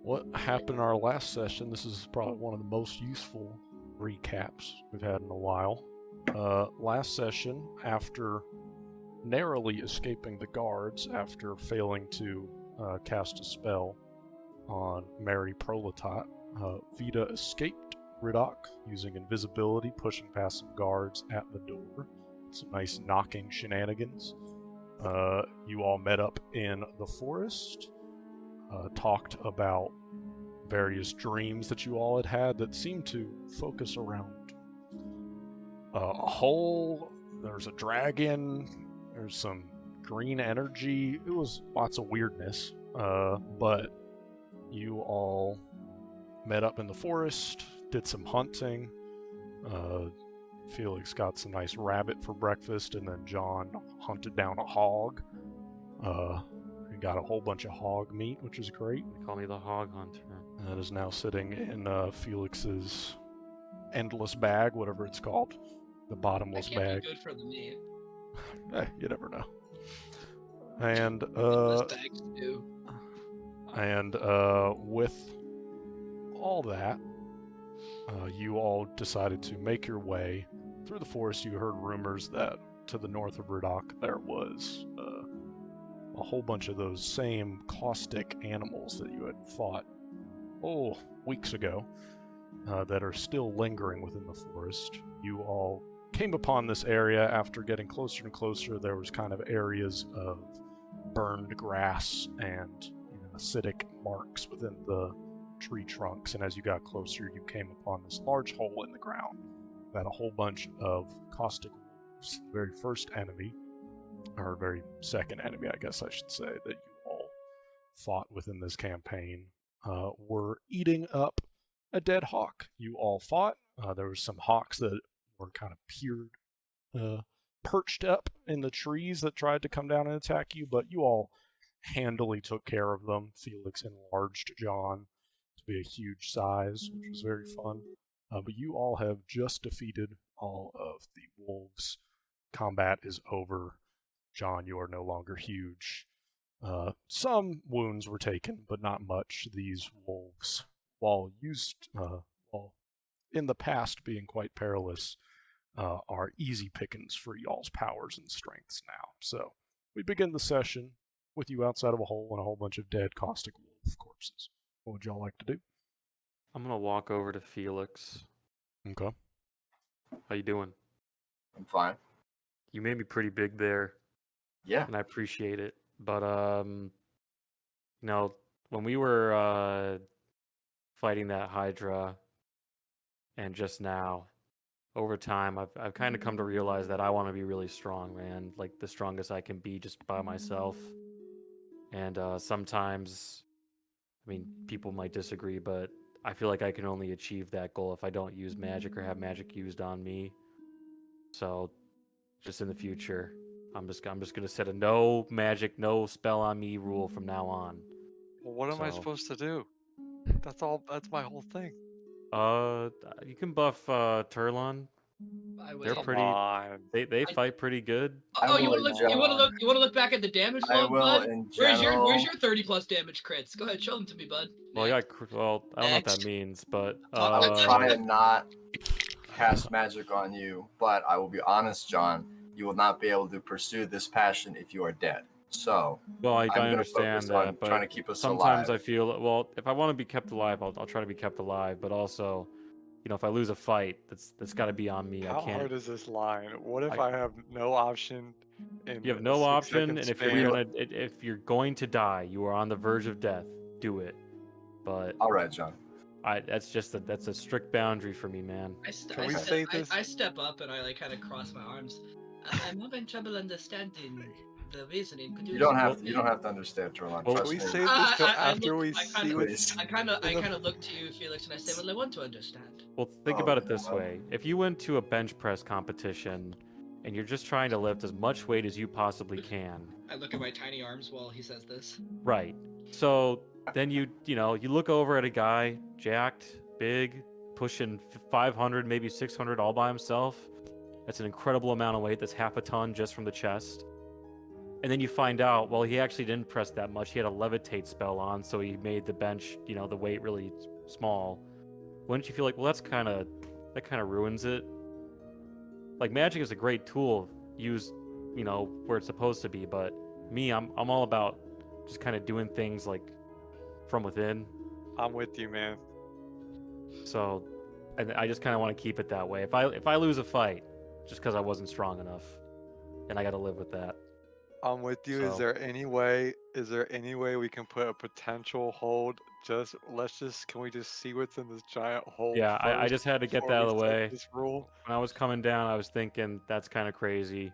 what happened in our last session. This is probably one of the most useful recaps we've had in a while. Last session, after narrowly escaping the guards after failing to cast a spell on Mary Prolatot, Vita escaped Riddock using invisibility, pushing past some guards at the door. Some nice knocking shenanigans. You all met up in the forest, talked about various dreams that you all had had that seemed to focus around a hole. There's a dragon. There's some green energy. It was lots of weirdness. But you all met up in the forest, did some hunting. Felix got some nice rabbit for breakfast, and then John hunted down a hog. And got a whole bunch of hog meat, which is great. They call me the Hog Hunter. That is now sitting in Felix's endless bag, whatever it's called. The bottomless That can't bag. be good for the meat. You never know. And Endless bags too. And with all that, you all decided to make your way through the forest. You heard rumors that to the north of Riddock there was a whole bunch of those same caustic animals that you had fought, weeks ago, that are still lingering within the forest. You all came upon this area after getting closer and closer. There was kind of areas of burned grass and acidic marks within the tree trunks, and as you got closer, you came upon this large hole in the ground that a whole bunch of caustic wolves, the very first enemy, or very second enemy, I guess I should say, that you all fought within this campaign, were eating up a dead hawk. You all fought. There were some hawks that were kind of perched up in the trees that tried to come down and attack you, but you all handily took care of them. Felix enlarged John to be a huge size, which was very fun. But you all have just defeated all of the wolves. Combat is over. John, you are no longer huge. Some wounds were taken, but not much. These wolves, while in the past being quite perilous, are easy pickings for y'all's powers and strengths now. So we begin the session with you outside of a hole and a whole bunch of dead caustic wolf corpses. What would y'all like to do? I'm gonna walk over to Felix. Okay. How you doing? I'm fine. You made me pretty big there, Yeah. and I appreciate it. But when we were fighting that Hydra, and just now, over time, I've kind of come to realize that I want to be really strong, man. Like the strongest I can be just by myself. And sometimes, I mean, people might disagree, but I feel like I can only achieve that goal if I don't use magic or have magic used on me. So, just in the future, I'm just gonna set a no magic, no spell on me rule from now on. Well, what am I So- supposed to do? That's all. That's my whole thing. You can buff Turlon. I They're will. pretty. Come on. They fight pretty good. Oh, I you want will, to look? You want to John. look? You want to look back at the damage I log, will bud? in Where's general. your 30+ damage crits? Go ahead, show them to me, bud. Well, I don't know what Next. that means, but I will try to not cast magic on you, but I will be honest, John. You will not be able to pursue this passion if you are dead. So well, I I'm gonna understand focus on that, trying but to keep us sometimes alive. I feel if I want to be kept alive, I'll try to be kept alive. But also, if I lose a fight, that's got to be on me. How I can't. hard is this line? What if I- I have no option? In You have a no 6 option, second and if span? you're going to die, you are on the verge of death. Do it. But All right, John. that's a strict boundary for me, man. Can we say this? I step up and I like kind of cross my arms. I'm having trouble understanding the reasoning. Could You don't have explain to. You don't have to understand, Turlon. Well, Can Trust we me. save this till after look- we I see kinda- what? Please. I kind of look to you, Felix, and I say, "Well, I want to understand." Well, think Oh, about it this God. way: if you went to a bench press competition, and you're just trying to lift as much weight as you possibly can, I look at my tiny arms while he says this. right? So then you look over at a guy jacked, big, pushing 500, maybe 600 all by himself. That's an incredible amount of weight. That's half a ton just from the chest. And then you find out, well, he actually didn't press that much. He had a levitate spell on, so he made the bench, the weight really small. Wouldn't you feel like, well, that kind of ruins it? Like, magic is a great tool used, where it's supposed to be, but me, I'm all about just kind of doing things like from within. I'm with you, man. So, and I just kind of want to keep it that way. If I lose a fight, just because I wasn't strong enough, and I got to live with that. I'm with you. So- Is there any way we can put a potential hold? Can we just see what's in this giant hole? Yeah, I first just had to get before that out we of the set way. This rule. When I was coming down, I was thinking that's kind of crazy.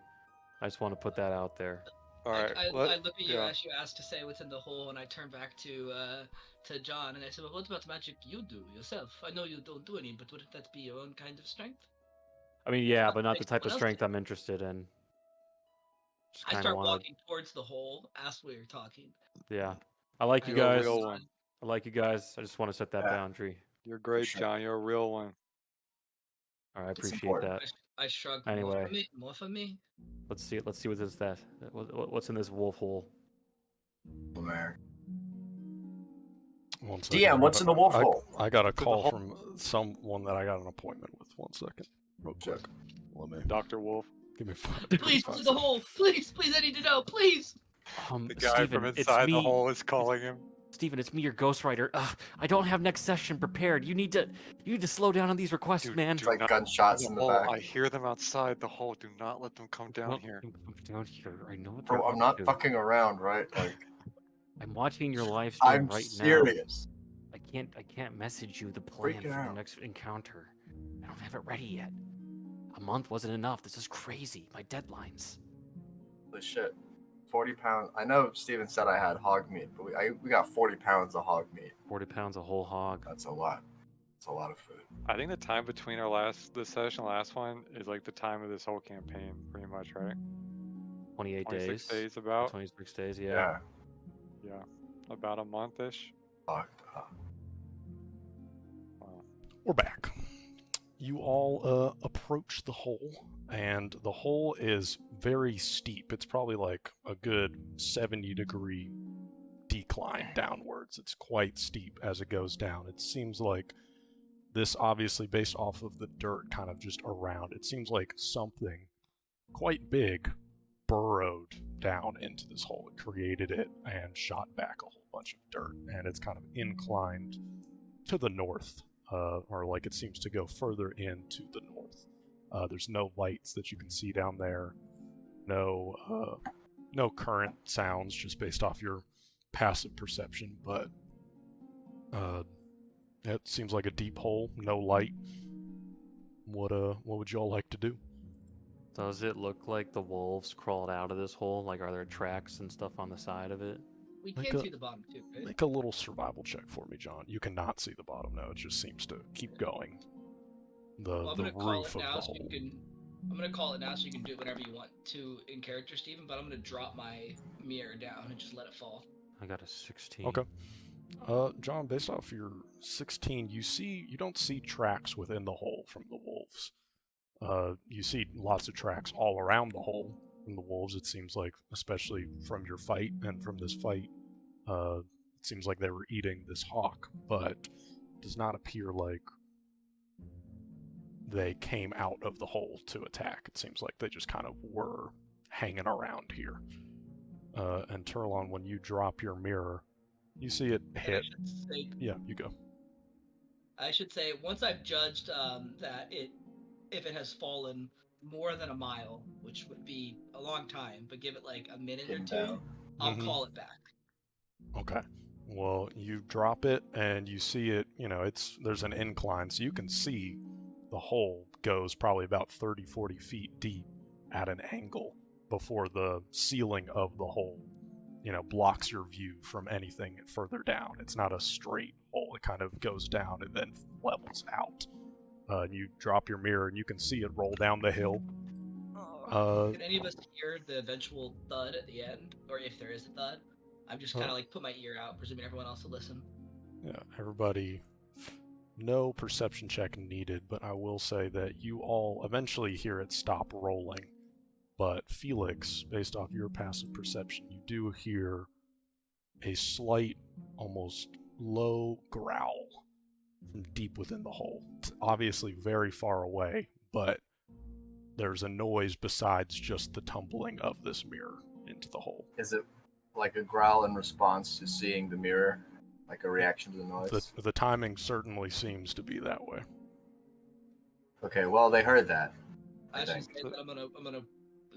I just want to put that out there. All right. I look at you yeah. as you asked to say what's in the hole, and I turn back to John, and I said, "Well, what about magic you do yourself? I know you don't do any, but wouldn't that be your own kind of strength?" I mean, yeah, Not but to not make the type of someone else strength do. I'm interested in. Just I kind of start want walking towards the hole as we were talking. to. Yeah, I like you You're a guys. real one. I like you guys. I just want to set that Yeah. boundary. You're great, sure. John. You're a real one. All right, I It's appreciate important. that. I shrug. Anyway. More for me. Let's see what this what's in this wolf hole. America. One second. DM, what's in the wolf hole? I got a the call hole. from someone that I got an appointment with. 1 second. Real quick. Let me. Dr. Wolf. Give me five. Please, five to the seconds. hole. Please, I need to know. Please. The guy Steven, from it's inside me. the hole is calling him. Steven, it's me, your ghostwriter. I don't have next session prepared. You need to slow down on these requests, Dude, man. It's like not- gunshots in the hole. back. I hear them outside the hole. Do not let them come down Well, here. come down here. I know what Bro, they're I'm not up to. fucking around, right? Like, I'm watching your live stream I'm right serious. now. I can't message you the plan Freaking for the out. next encounter. I don't have it ready yet. A month wasn't enough. This is crazy. My deadlines. Holy shit. 40 pounds. I know Steven said I had hog meat, but we got 40 pounds of hog meat. 40 pounds a whole hog. That's a lot. It's a lot of food. I think the time between this session and last one is like the time of this whole campaign, pretty much, right? 28 26 days. days about. 26 days, yeah. Yeah. Yeah. About a month-ish. Fucked up. Wow. We're back. You all approach the hole, and the hole is very steep. It's probably like a good 70-degree decline downwards. It's quite steep as it goes down. It seems like this, obviously based off of the dirt kind of just around, it seems like something quite big burrowed down into this hole. It created it and shot back a whole bunch of dirt, and it's kind of inclined to the north. Or like it seems to go further into the north. There's no lights that you can see down there. No current sounds, just based off your passive perception. But it seems like a deep hole. No light. What would you all like to do? Does it look like the wolves crawled out of this hole? Like, are there tracks and stuff on the side of it? We Make can a- see the bottom too, right? Make a little survival check for me, John. You cannot see the bottom now. It just seems to keep going. Well, I'm The gonna call roof it of now the so you hole. can. I'm gonna call it now so you can do it whenever you want to in character, Steven. But I'm gonna drop my mirror down and just let it fall. I got a 16. Okay. John, based off your 16, you don't see tracks within the hole from the wolves. You see lots of tracks all around the hole from the wolves. It seems like, especially from your fight and from this fight, it seems like they were eating this hawk, but it does not appear like they came out of the hole to attack. It seems like they just kind of were hanging around here. And Turlon, when you drop your mirror, you see it And hit. Yeah, you go. I should say once I've judged that if it has fallen more than a mile, which would be a long time, but give it like a minute or Getting two, down. I'll Mhm. call it back. Okay. Well, you drop it and you see it, there's an incline, so you can see the hole goes probably about 30, 40 feet deep at an angle before the ceiling of the hole, blocks your view from anything further down. It's not a straight hole. It kind of goes down and then levels out. You drop your mirror and you can see it roll down the hill. Can any of us hear the eventual thud at the end, or if there is a thud? I'm just kind of like put my ear out, presuming everyone else will listen. Yeah, everybody, no perception check needed, but I will say that you all eventually hear it stop rolling. But Felix, based off your passive perception, you do hear a slight, almost low growl from deep within the hole. It's obviously very far away, but there's a noise besides just the tumbling of this mirror into the hole. Is it like a growl in response to seeing the mirror? Like a reaction to the noise? The timing certainly seems to be that way. Okay, well, they heard that. I I should think. say that I'm gonna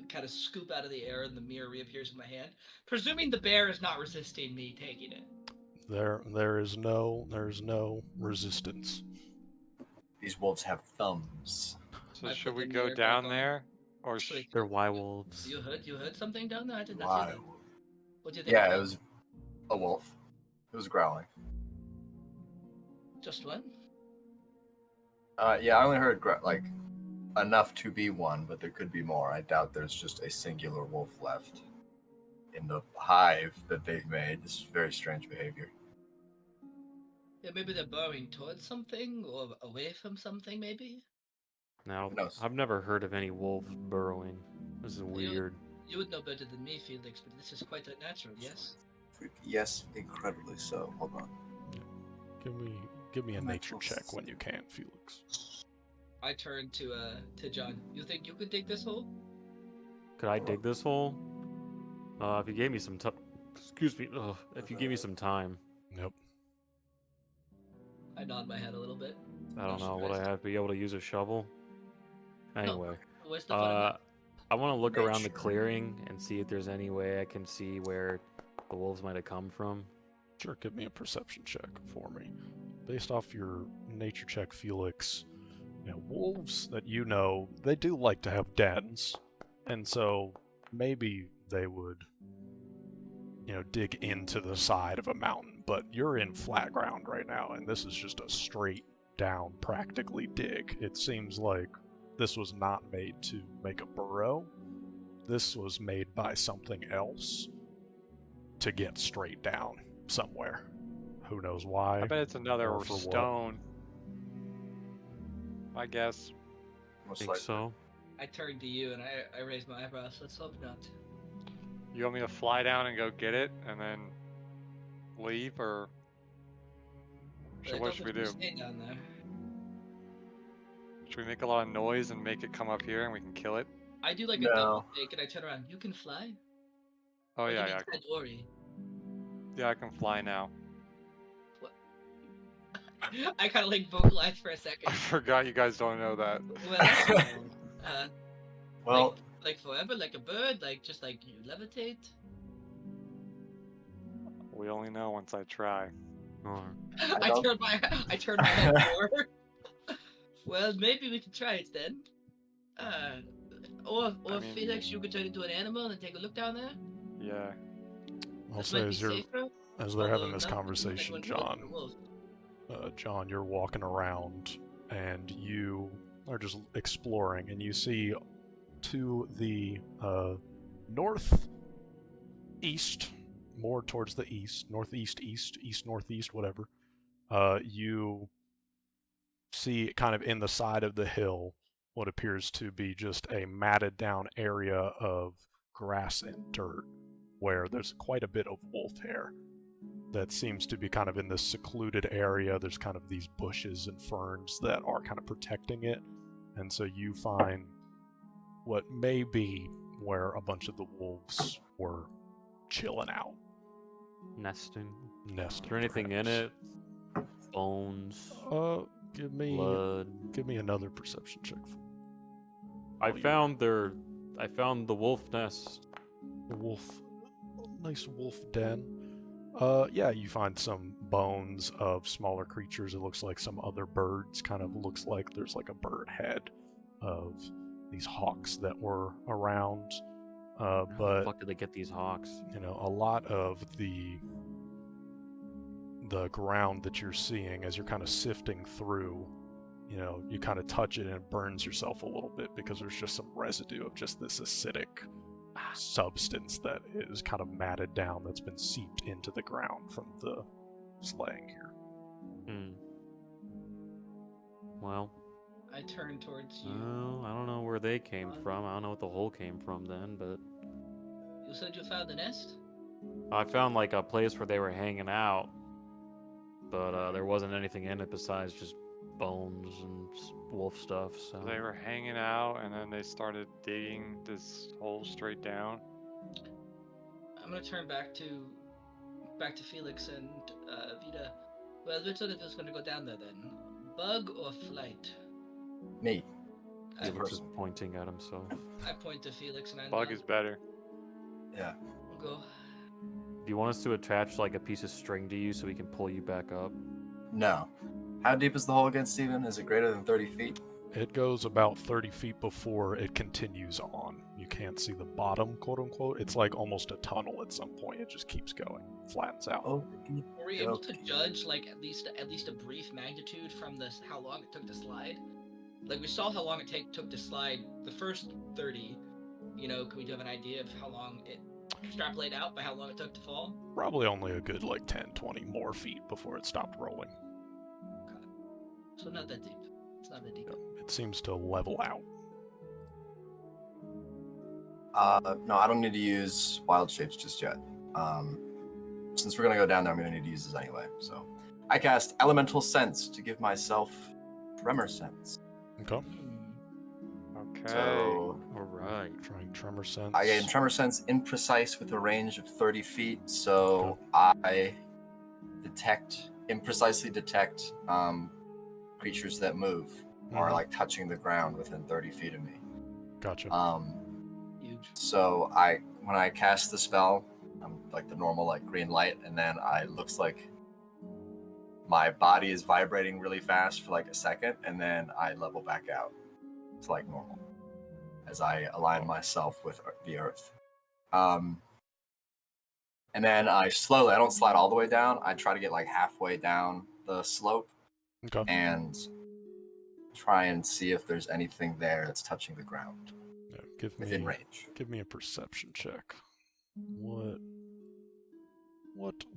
kind of scoop out of the air and the mirror reappears in my hand, presuming the bear is not resisting me taking it. There's no resistance. These wolves have thumbs. So I should put we the go mirror down back on. there? Or Sorry. They're wolves. You heard something down there? I did not see Why? that. What do you think? Yeah, about it was a wolf. It was growling. just one. Yeah, I only heard like enough to be one, but there could be more. I doubt there's just a singular wolf left in the hive that they've made. This is very strange behavior. Yeah, maybe they're burrowing towards something or away from something. Maybe. Now, Who knows? I've never heard of any wolf burrowing. This is weird. You would know better than me, Felix, but this is quite unnatural. Yes. Yes, incredibly so. Hold on. Give me a nature Natural check when you can, Felix. I turned to John. You think you could dig this hole? Could I dig this hole? If you gave me some time. Excuse me. If you gave me some time. Nope. I nod my head a little bit. I don't know. Would I Surprised. have to be able to use a shovel? Anyway. Where's the fun in that? I want to look around the Nature. clearing and see if there's any way I can see where the wolves might have come from. Sure, give me a perception check for me. Based off your nature check, Felix, wolves that you know, they do like to have dens. And so maybe they would, dig into the side of a mountain. But you're in flat ground right now, and this is just a straight down, practically dig. It seems like this was not made to make a burrow. This was made by something else to get straight down somewhere. Who knows why? I bet it's another or for what. stone. I guess. Most Think likely. so? I turned to you and I raised my eyebrows. Let's hope not. You want me to fly down and go get it and then leave, or But I what don't should we think do? Stay down there. Should we make a lot of noise and make it come up here and we can kill it? I do like a No. double take and I turn around. You can fly? Oh Or do you yeah, mean yeah, Tandoori? yeah. I can fly now. I kind of like vocalized for a I second. forgot you guys don't know that. Well, that's cool. Well, like forever, like a bird, like just like you levitate. We only know once I try. Or I don't- turned my head forward. Well, maybe we can try it then. Or I mean- Felix, you could turn into an animal and take a look down there. Yeah. I'll This say might as be safer. they're having although this not conversation, anyone knows John, the wolf. John, you're walking around and you are just exploring, and you see to the northeast, more towards the east, northeast, east, northeast, whatever. You see kind of in the side of the hill what appears to be just a matted down area of grass and dirt where there's quite a bit of wolf hair that seems to be kind of in this secluded area. There's kind of these bushes and ferns that are kind of protecting it. And so you find what may be where a bunch of the wolves were chilling out, nesting. nesting. Is there anything in perhaps. it? Bones, Give me blood. another perception check. I found the wolf nest. The wolf, nice wolf den. Yeah, you find some bones of smaller creatures. It looks like some other birds. Kind of looks like there's like a bird head of these hawks that were around. How the But fuck did they get these hawks? a lot of the ground that you're seeing as you're kind of sifting through, you kind of touch it and it burns yourself a little bit because there's just some residue of just this acidic substance that is kind of matted down, that's been seeped into the ground from the slaying here. Hmm. Well, I I turn towards you. Well, I don't know where they came from. I don't know what the hole came from then, but You said you found the nest? I found like a place where they were hanging out, but there wasn't anything in it besides just bones and wolf stuff. So They were hanging out, and then they started digging this hole straight down. I'm gonna turn back to Felix and Vita. Well, which one of us is gonna go down there then? Bug or flight? Me. I, You Felix first. is pointing at himself. I point to Felix and I Bug nod. is better. Yeah. Go. Do you want us to attach like a piece of string to you so we can pull you back up? No. How deep is the hole again, Steven? Is it greater than 30 feet? It goes about 30 feet before it continues on. You can't see the bottom, quote unquote. It's like almost a tunnel at some point. It just keeps going, flattens out. Oh, Were we able to judge like at least a brief magnitude from this how long it took to slide? Like we saw how long it took to slide the first 30. You know, can we have an idea of how long it extrapolate out by how long it took to fall? Probably only a good like 10, 20 more feet before it stopped rolling. Okay. So not that deep. It's not that deep. It seems to level out. No, I don't need to use wild shapes just yet. Since we're gonna go down there, I'm gonna need to use this anyway. So, I cast Elemental Sense to give myself Tremor Sense. Okay. Okay. So, All right. Trying Tremor Sense. I gain Tremor Sense imprecise with a range of 30 feet. So, I imprecisely detect creatures that move or Mhm. like touching the ground within 30 feet of me. Gotcha. Huge. So when I cast the spell, I'm like the normal like green light, and then looks like my body is vibrating really fast for like a second, and then I level back out to like normal as I align myself with the earth. And then I don't slide all the way down. I try to get like halfway down the slope Okay. and try and see if there's anything there that's touching the ground Yeah, within range. Give me a perception check. What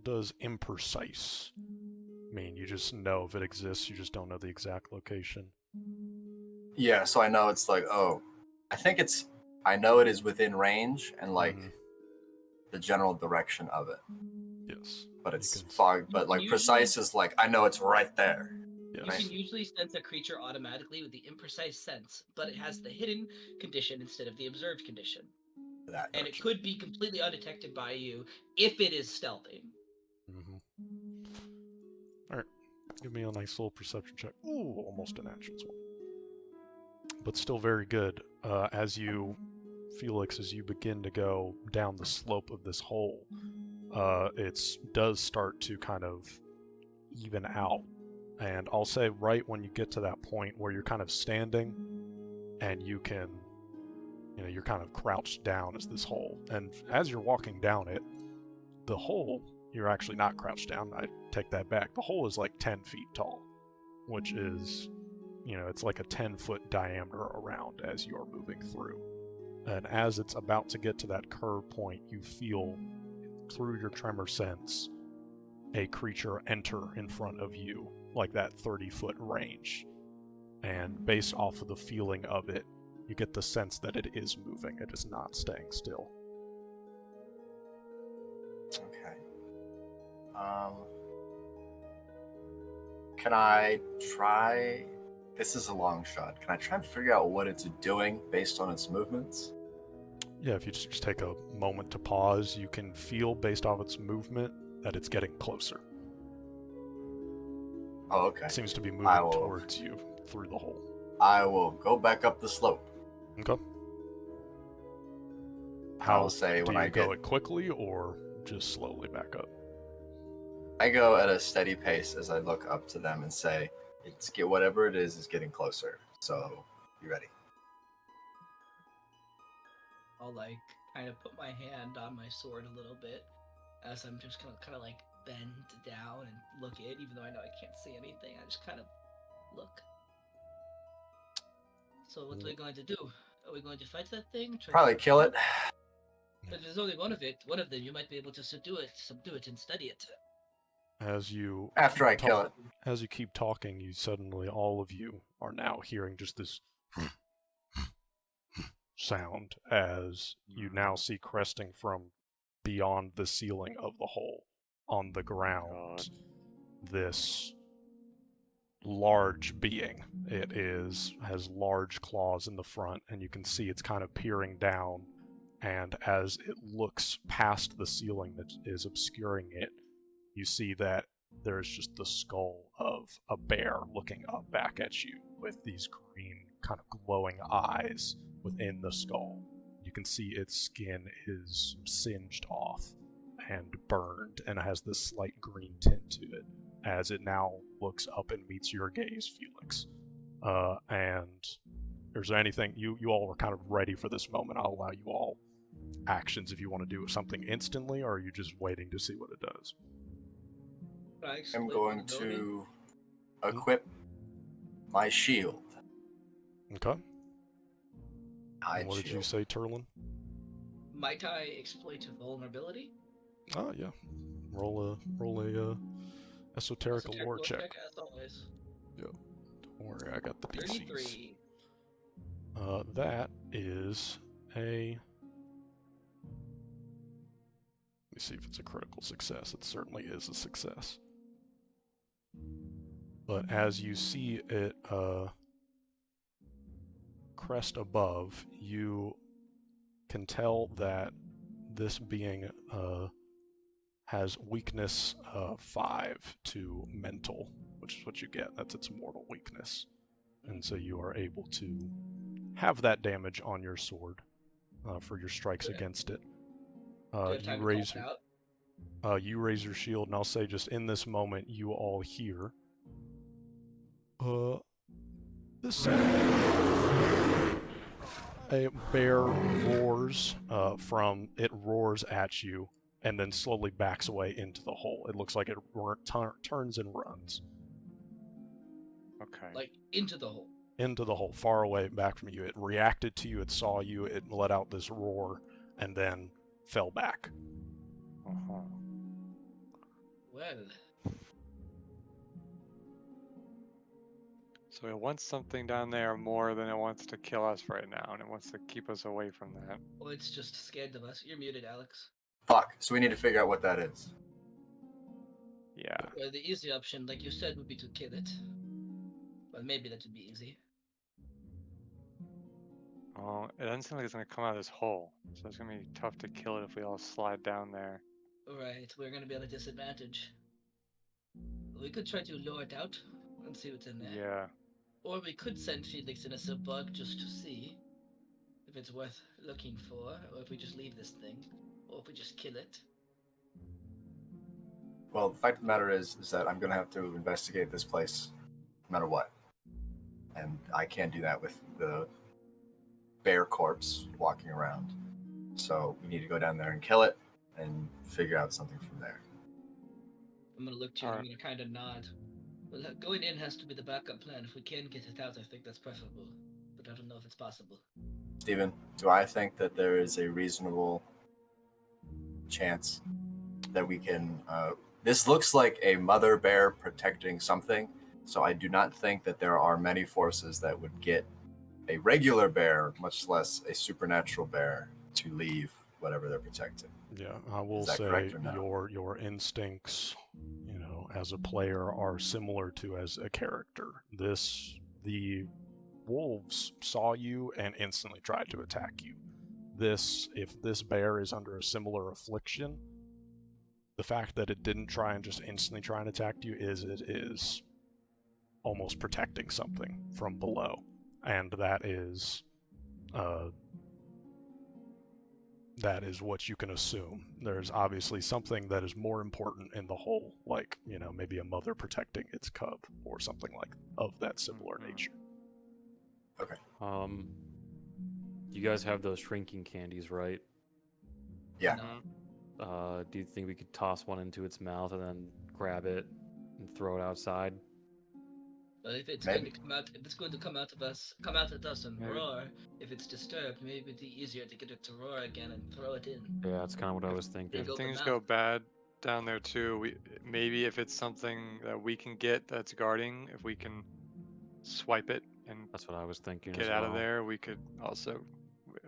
does imprecise mean? You just know if it exists, you just don't know the exact location. Yeah, so I know it's like, I know it is within range and like the general direction of it. Yes. But it's can fog, but like precise is like, I know it's right there. Yes. You can usually sense a creature automatically with the imprecise sense, but it has the hidden condition instead of the observed condition. And it could be completely undetected by you if it is stealthing. Alright. Give me a nice little perception check. Ooh, almost an action one. But still very good. Felix, as you begin to go down the slope of this hole, it does start to kind of even out. And I'll say right when you get to that point where you're kind of standing and you're kind of crouched down as this hole. And as you're walking down it, the hole, you're actually not crouched down. I take that back. The hole is like 10 feet tall, which is, it's like a 10-foot diameter around as you're moving through. And as it's about to get to that curve point, you feel through your tremor sense a creature enter in front of you, like that 30-foot range. And based off of the feeling of it, you get the sense that it is moving. It is not staying still. Okay. Can I try... This is a long shot. Can I try and figure out what it's doing based on its movements? Yeah, if you just take a moment to pause, you can feel based off its movement that it's getting closer. Oh, okay. It seems to be moving towards you through the hole. I will go back up the slope. Okay. I'll say do you go it quickly or just slowly back up? I go at a steady pace as I look up to them and say, whatever it is getting closer. So, you ready? I'll like kind of put my hand on my sword a little bit as I'm just gonna kind of like bend down and look in, even though I know I can't see anything. I just kind of look. So what are we going to do? Are we going to fight that thing? Probably kill it. If there's only one of them, you might be able to subdue it and study it. As you after I kill it. as you keep talking, you suddenly, all of you, are now hearing just this sound as you now see cresting from beyond the ceiling of the hole on the ground this large being. It has large claws in the front, and you can see it's kind of peering down, and as it looks past the ceiling that is obscuring it, you see that there's just the skull of a bear looking up back at you with these green kind of glowing eyes within the skull. You can see its skin is singed off and burned and has this slight green tint to it as it now looks up and meets your gaze, Felix. And there's anything, you all were kind of ready for this moment. I'll allow you all actions if you want to do something instantly, or are you just waiting to see what it does? I'm going to equip my shield. Okay. Hide What did you shield. say, Turlin? Might I exploit vulnerability? Oh, yeah. Roll a esoteric lore check. As always. Don't worry, I got the DCs. 33. That is a... Let me see if it's a critical success. It certainly is a success. But as you see it crest above, you can tell that this being has weakness 5 to mental, which is what you get. That's its mortal weakness. And so you are able to have that damage on your sword for your strikes against it. You raise your shield, and I'll say just in this moment, you all hear this a bear roars it roars at you and then slowly backs away into the hole. It looks like it turns and runs. Okay. Like, into the hole. Into the hole, far away back from you. It reacted to you, it saw you, it let out this roar, and then fell back. Uh-huh. Well, So it wants something down there more than it wants to kill us right now, and it wants to keep us away from that. well, it's just scared of us. You're muted, Alex. Fuck. So we need to figure out what that is. Yeah. Well, the easy option, like you said, would be to kill it. Well, maybe that would be easy. Oh, it doesn't seem like it's gonna come out of this hole, so it's gonna be tough to kill it if we all slide down there. Right, we're gonna be at a disadvantage. We could try to lure it out and see what's in there. Yeah. Or we could send Felix in a sub-bug just to see if it's worth looking for, or if we just leave this thing, or if we just kill it. Well, the fact of the matter is that I'm gonna have to investigate this place, no matter what. And I can't do that with the bear corpse walking around. So we need to go down there and kill it, and figure out something from there. I'm gonna look to you and I'm Alright. gonna kinda nod. Well, going in has to be the backup plan. If we can get it out, I think that's preferable. But I don't know if it's possible. Steven, do I think that there is a reasonable chance that we can... this looks like a mother bear protecting something, so I do not think that there are many forces that would get a regular bear, much less a supernatural bear, to leave whatever they're protecting. Yeah, I will Is that say correct or no? your instincts, as a player are similar to as a character. The wolves saw you and instantly tried to attack you. If this bear is under a similar affliction, the fact that it didn't try and just instantly try and attack you is it is almost protecting something from below. And that is what you can assume. There's obviously something that is more important in the whole, like, maybe a mother protecting its cub or something like of that similar nature. Okay. You guys have those shrinking candies, right? Yeah. No. Do you think we could toss one into its mouth and then grab it and throw it outside? But if it's Maybe. going to come out at us and Maybe. roar, if it's disturbed, maybe it'd be easier to get it to roar again and throw it in. Yeah, that's kind of what I was thinking. Big If open things mouth. go bad, down there too. Maybe if it's something that we can get that's guarding, if we can swipe it and That's what I was thinking. get as out of well. there, we could also.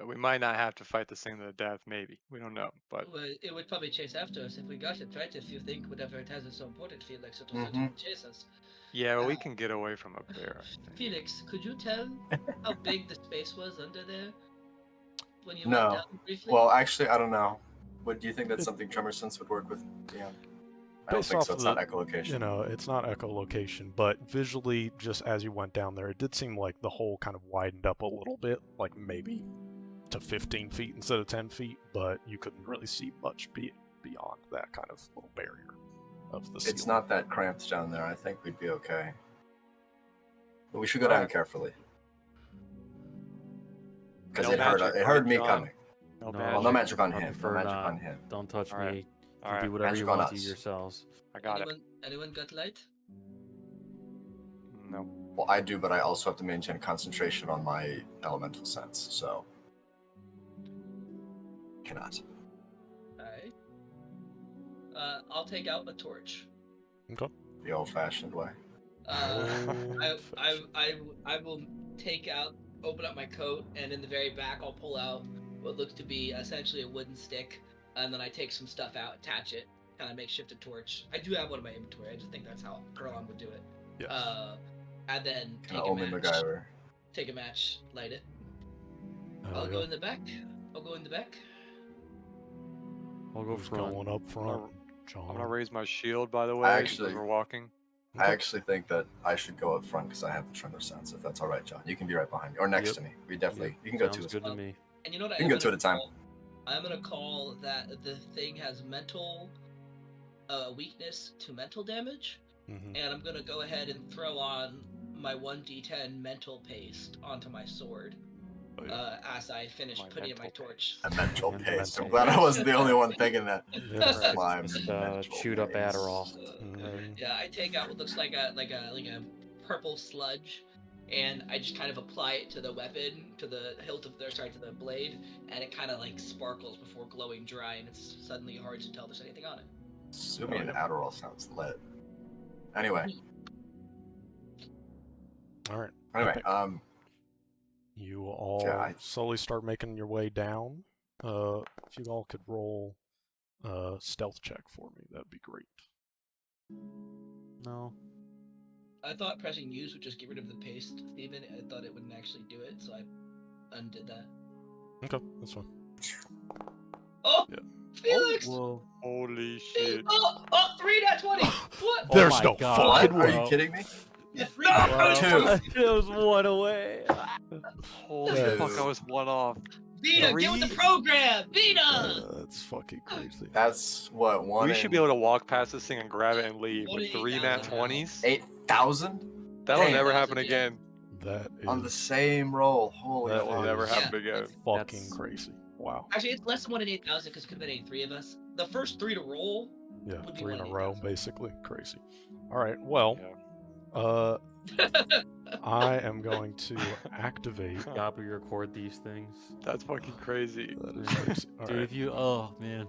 We might not have to fight this thing to the death. Maybe we don't know, but Well, it would probably chase after us if we got it, right? If you think whatever it has is so important, Felix, it'll certainly chase us. yeah, but we can get away from up there. I think. Felix, could you tell how big the space was under there when you went No. down briefly? Well, actually, I don't know. What do you think that's something tremor sense would work with? Yeah. I don't Based think off so. It's of not echolocation. You know, it's not echolocation, but visually, just as you went down there, it did seem like the hole kind of widened up a little bit, like maybe to 15 feet instead of 10 feet, but you couldn't really see much beyond that kind of little barrier of the ceiling. It's not that cramped down there. I think we'd be okay. But we should go down carefully. Because No it magic, heard me John? coming. No Well, no magic on I him. No prefer magic not. on him. Don't touch All right. me. All You right. do whatever Magic you on want to us. yourselves. I got it. Anyone got light? No. Well, I do, but I also have to maintain concentration on my elemental sense, so cannot. Alright. I'll take out a torch. Okay. The old-fashioned way. I will open up my coat, and in the very back I'll pull out what looks to be essentially a wooden stick, and then I take some stuff out, attach it, kind of makeshift a torch. I do have one in my inventory. I just think that's how Kurlan would do it. Yes. And then Only MacGyver. take a match, light it. There I'll we go in the back. I'll go in the back. I'll go Who's front. going up front? John. I'm gonna raise my shield, by the way, actually- as we're walking. I actually think that I should go up front because I have the tremor sense, if that's all right, John. You can be right behind me, or next Yep. to me. We definitely, you can go Sounds two as good well. to me. And you know what? You can go two at a time. I'm gonna call that the thing has mental weakness to mental damage, Mhm. and I'm gonna go ahead and throw on my 1d10 mental paste onto my sword Oh, yeah. as I finish My putting in my mental torch. A mental And paste. I'm mental glad I paste. wasn't the only one thinking that. Yeah. My Just, mental chewed up paste. Adderall. Mhm. Yeah, I take out what looks like a purple sludge, and I just kind of apply it to the weapon, to the hilt of to the blade, and it kind of like sparkles before glowing dry, and it's suddenly hard to tell there's anything on it. Sumia and Adderall sounds lit. Anyway, All right. anyway, Epic. You all Yeah, slowly start making your way down. If you all could roll a stealth check for me, that'd be great. No. I thought pressing use would just get rid of the paste, Steven. I thought it wouldn't actually do it, so I undid that. Okay, that's fine. Oh! Yeah. Felix! Whoa. Holy shit! Oh! 3 nat 20! What? Oh There's my no God. what? fucking Are way. you kidding me? Yeah, Wow. Two. It was one away. Holy That fuck! is- I was one off. Vita, get with the program! Vita! That's fucking crazy. That's what, one We should be able to walk past this thing and grab it and leave What with do you 3 got nat now? 20s. 8,000 That'll Damn. never happen 8,000, yeah. again. That is on the same roll. Holy That That will fuck. never is- happen again. fucking That's- crazy. Wow. Actually, it's less than 1 in 8,000 because it could have been 3 of us. The first 3 to roll. Yeah, Would be 3 in a one row, 8,000. basically. Crazy. All right, well, Yeah. I am going to activate. Gotta record these things. That's fucking crazy. That is crazy. All Dude, right. if you, oh man.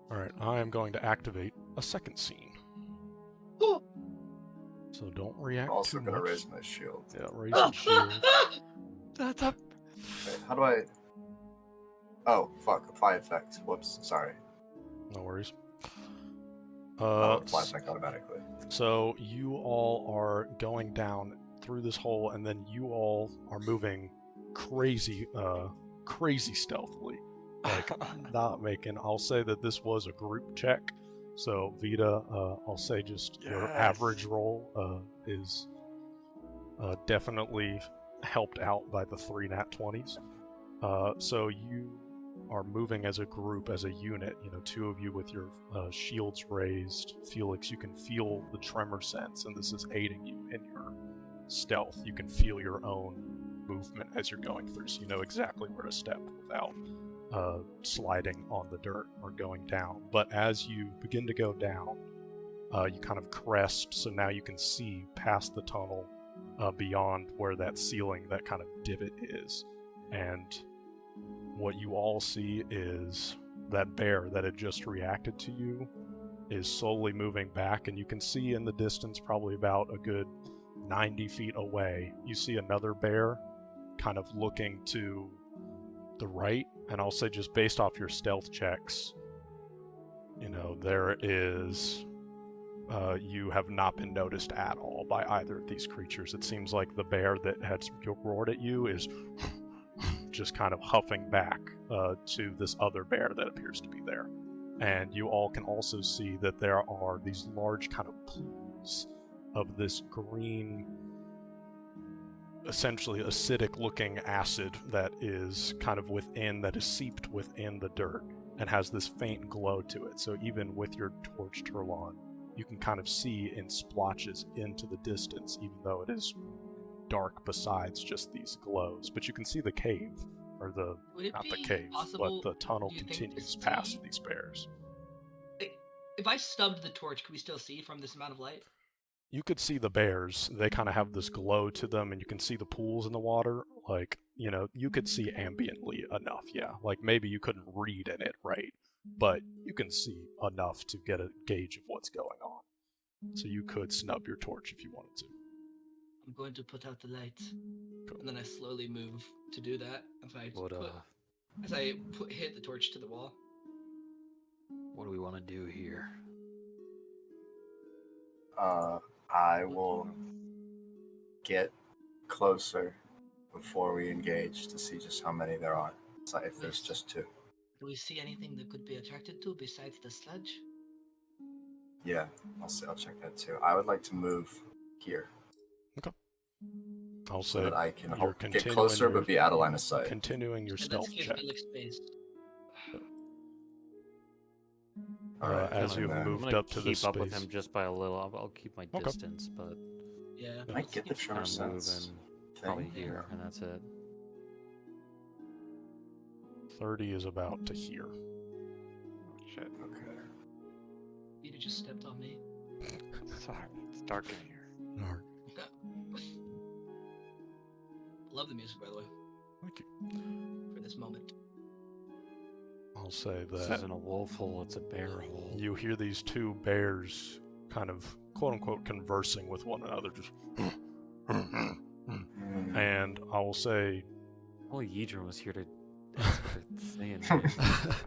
All right, I am going to activate a second scene. Oh. So don't react I'm also too gonna much. raise my shield. Yeah, raise your shield. That's a Wait, how do I? Oh fuck! Apply effect. Whoops. Sorry. No worries. Apply effect automatically. So you all are going down through this hole, and then you all are moving crazy stealthily. Like, not making. I'll say that this was a group check. So Vita, I'll say just your Yes. average roll is definitely helped out by the 3 nat 20s. So you are moving as a group, as a unit. You know, 2 of you with your shields raised. Felix, you can feel the tremor sense, and this is aiding you in your stealth. You can feel your own movement as you're going through, so you know exactly where to step without sliding on the dirt or going down. But as you begin to go down, you kind of crest, so now you can see past the tunnel beyond where that ceiling, that kind of divot is. And what you all see is that bear that had just reacted to you is slowly moving back, and you can see in the distance, probably about a good 90 feet away, you see another bear kind of looking to the right, and I'll say just based off your stealth checks, there is you have not been noticed at all by either of these creatures. It seems like the bear that had roared at you is just kind of huffing back to this other bear that appears to be there. And you all can also see that there are these large kind of pools of this green, essentially acidic looking acid that is kind of that is seeped within the dirt and has this faint glow to it. So even with your torch, Turlon, you can kind of see in splotches into the distance, even though it is dark besides just these glows. But you can see the cave, or not the cave, but the tunnel continues past these bears. If I stubbed the torch, could we still see from this amount of light? You could see the bears. They kind of have this glow to them, and you can see the pools in the water. You could see ambiently enough, yeah. Like, maybe you couldn't read in it, right? But you can see enough to get a gauge of what's going on. So you could snub your torch if you wanted to. I'm going to put out the lights. Cool. And then I slowly move to do that as I hit the torch to the wall. What do we want to do here? I will get closer before we engage to see just how many there are. So if there's just two. Do we see anything that could be attracted to besides the sludge? Yeah, I'll check that too. I would like to move here. Okay. I'll say so that I can get closer but be out of line of sight. Continuing your stealth check. Space. As you've moved up to this space. Keep up with him just by a little. I'll keep my distance, but yeah, I get the tremor sense. Probably here, and that's it. 30 is about to hear. Oh, shit. Okay. You just stepped on me. Sorry, it's dark in here. Alright. Love the music, by the way. Thank you. For this moment. I'll say that. This isn't a wolf hole, it's a bear hole. You hear these two bears kind of, quote unquote, conversing with one another, just. And I will say. Well, Yidra was here to. That's what they're saying. I know.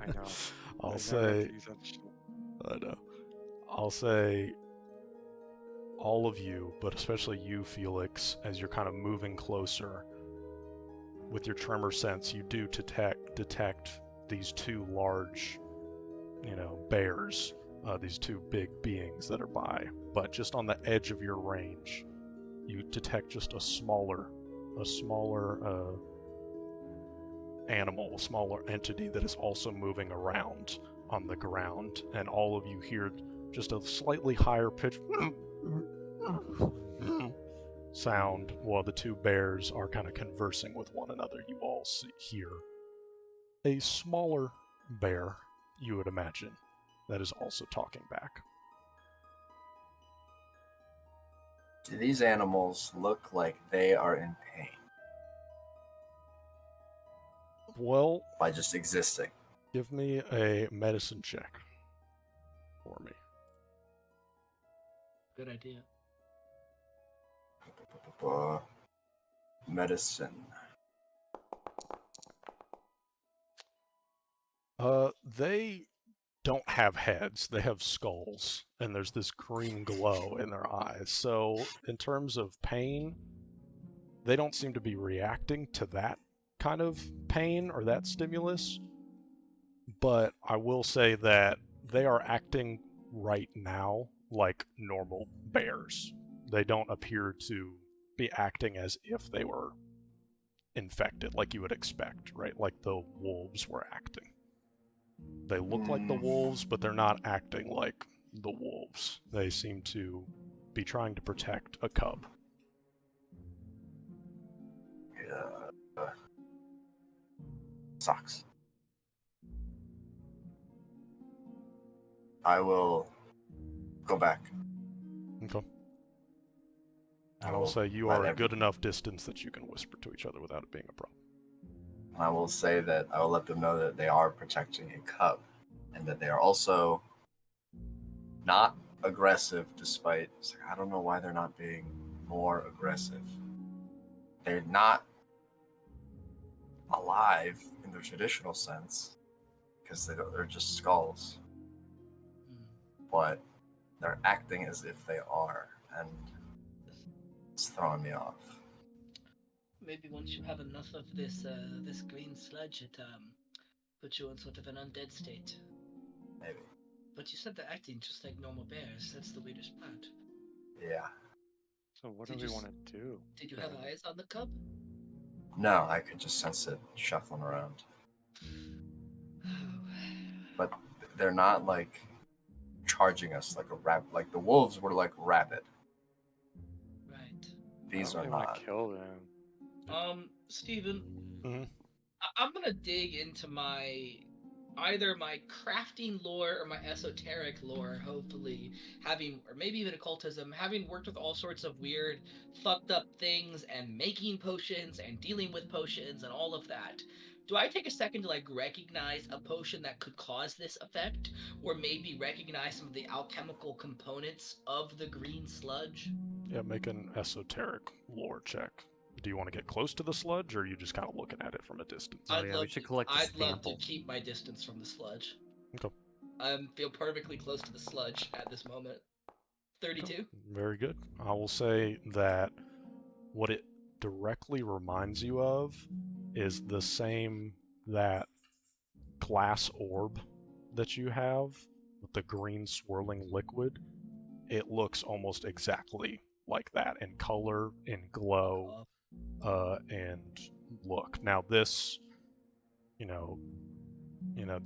I know. I'll say. All of you, but especially you, Felix, as you're kind of moving closer, with your tremor sense, you do detect these two large, bears, these two big beings that are by. But just on the edge of your range, you detect just a smaller animal, a smaller entity that is also moving around on the ground, and all of you hear just a slightly higher pitch sound while the two bears are kind of conversing with one another. You all hear a smaller bear, you would imagine, that is also talking back. Do these animals look like they are in pain? Well, by just existing. Give me a medicine check for me. Good idea. Medicine. They don't have heads. They have skulls, and there's this green glow in their eyes. So, in terms of pain, they don't seem to be reacting to that kind of pain or that stimulus. But I will say that they are acting right now like normal bears. They don't appear to be acting as if they were infected, like you would expect, right? Like the wolves were acting. They look like the wolves, but they're not acting like the wolves. They seem to be trying to protect a cub. Yeah. Sucks. I will go back. Okay. And I will say you are a good enough distance that you can whisper to each other without it being a problem. I will say that I will let them know that they are protecting a cub, and that they are also not aggressive, despite. It's like, I don't know why they're not being more aggressive. They're not alive in the traditional sense because they're just skulls, but they're acting as if they are, and it's throwing me off. Maybe once you have enough of this this green sludge, it puts you in sort of an undead state. Maybe. But you said they're acting just like normal bears. That's the weirdest part. Yeah. So what do Did we you want to do? Did you have then? eyes on the cub? No, I could just sense it shuffling around. But they're not like charging us like a rabbit. Like the wolves were like rabid. Right. These I are don't really want not. to kill them. Steven, Mhm. I'm gonna dig into either my crafting lore or my esoteric lore, hopefully or maybe even occultism, having worked with all sorts of weird, fucked up things and making potions and dealing with potions and all of that. Do I take a second to like recognize a potion that could cause this effect, or maybe recognize some of the alchemical components of the green sludge? Yeah, make an esoteric lore check. Do you want to get close to the sludge, or are you just kind of looking at it from a distance? Oh, yeah, we should collect the I'd love to sample. keep my distance from the sludge. Okay. I feel perfectly close to the sludge at this moment. 32. Very good. I will say that what it directly reminds you of is the same that glass orb that you have with the green swirling liquid. It looks almost exactly like that in color, in glow, and look. Now this, you know,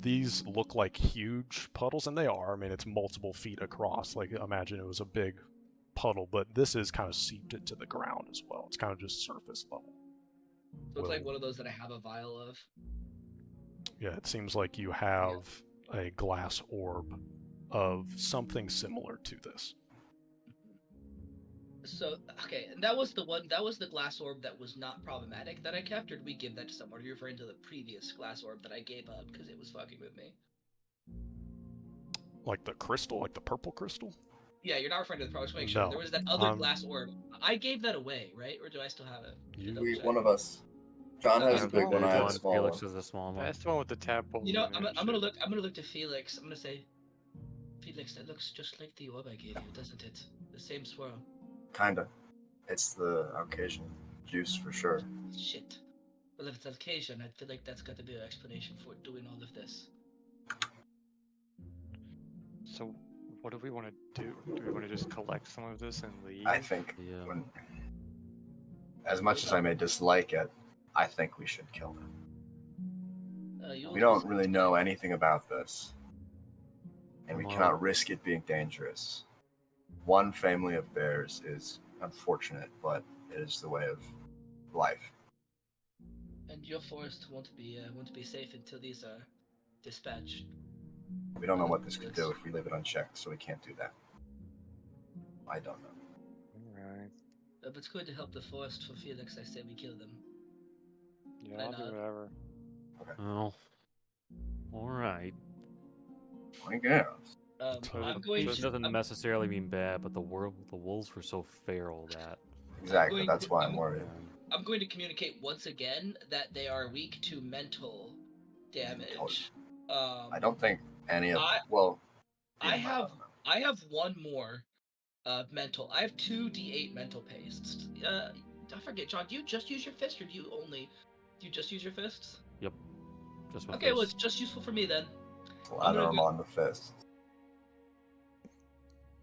these look like huge puddles, and they are. I mean, it's multiple feet across. Like, imagine it was a big puddle, but this is kind of seeped into the ground as well. It's kind of just surface level. So it's like one of those that I have a vial of. Yeah, it seems like you have a glass orb of something similar to this. So, okay, and that was the glass orb that was not problematic that I kept, or did we give that to someone? Are you referring to the previous glass orb that I gave up because it was fucking with me? Like the crystal, like the purple crystal? Yeah, you're not referring to the product. Make sure. No, There was that other glass orb. I gave that away, right? Or do I still have it? One of us. John Okay. has a big one. I have a small Felix one. has a small one. That's the one with the tadpole. You know, in it I'm and gonna shit. look to Felix. I'm gonna say, Felix, that looks just like the orb I gave you, doesn't it? The same swirl. Kinda. It's the occasion juice for sure. Shit. Well, if it's occasion, I feel like that's got to be an explanation for doing all of this. So, what do we want to do? Do we want to just collect some of this and leave? I think Yeah. as much as I may dislike it, I think we should kill them. We don't really know anything about this, and we cannot risk it being dangerous. One family of bears is unfortunate, but it is the way of life. And your forest won't be safe until these are dispatched. We don't know what this could do if we leave it unchecked, so we can't do that. I don't know. Alright. If it's good to help the forest for Felix, I say we kill them. Yeah, I'll do whatever. Oh. Alright. I guess. I'm going Which to. doesn't necessarily mean bad, but the wolves were so feral that. Exactly, that's why I'm worried. I'm going to communicate once again that they are weak to mental damage. I don't think any of I have one more mental. I have 2d8 mental pastes. I forget, John. Do you just use your fist, or do you just use your fists? Yep. Just okay, well, it's just useful for me then. Ladder them on the fist.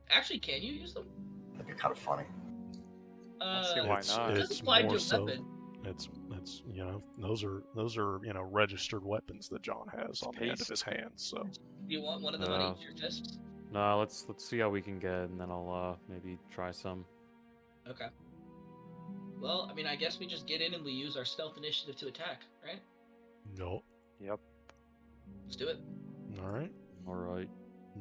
Actually, can you use them? That'd be kind of funny. See why not. It's applied to a weapon. It's those are registered weapons that John has on the end of his hands. So. Do you want one of them on each of your fists? No, let's see how we can get, and then I'll maybe try some. Okay. Well, I mean, I guess we just get in and we use our stealth initiative to attack, right? No. Yep. Let's do it. All right. All right.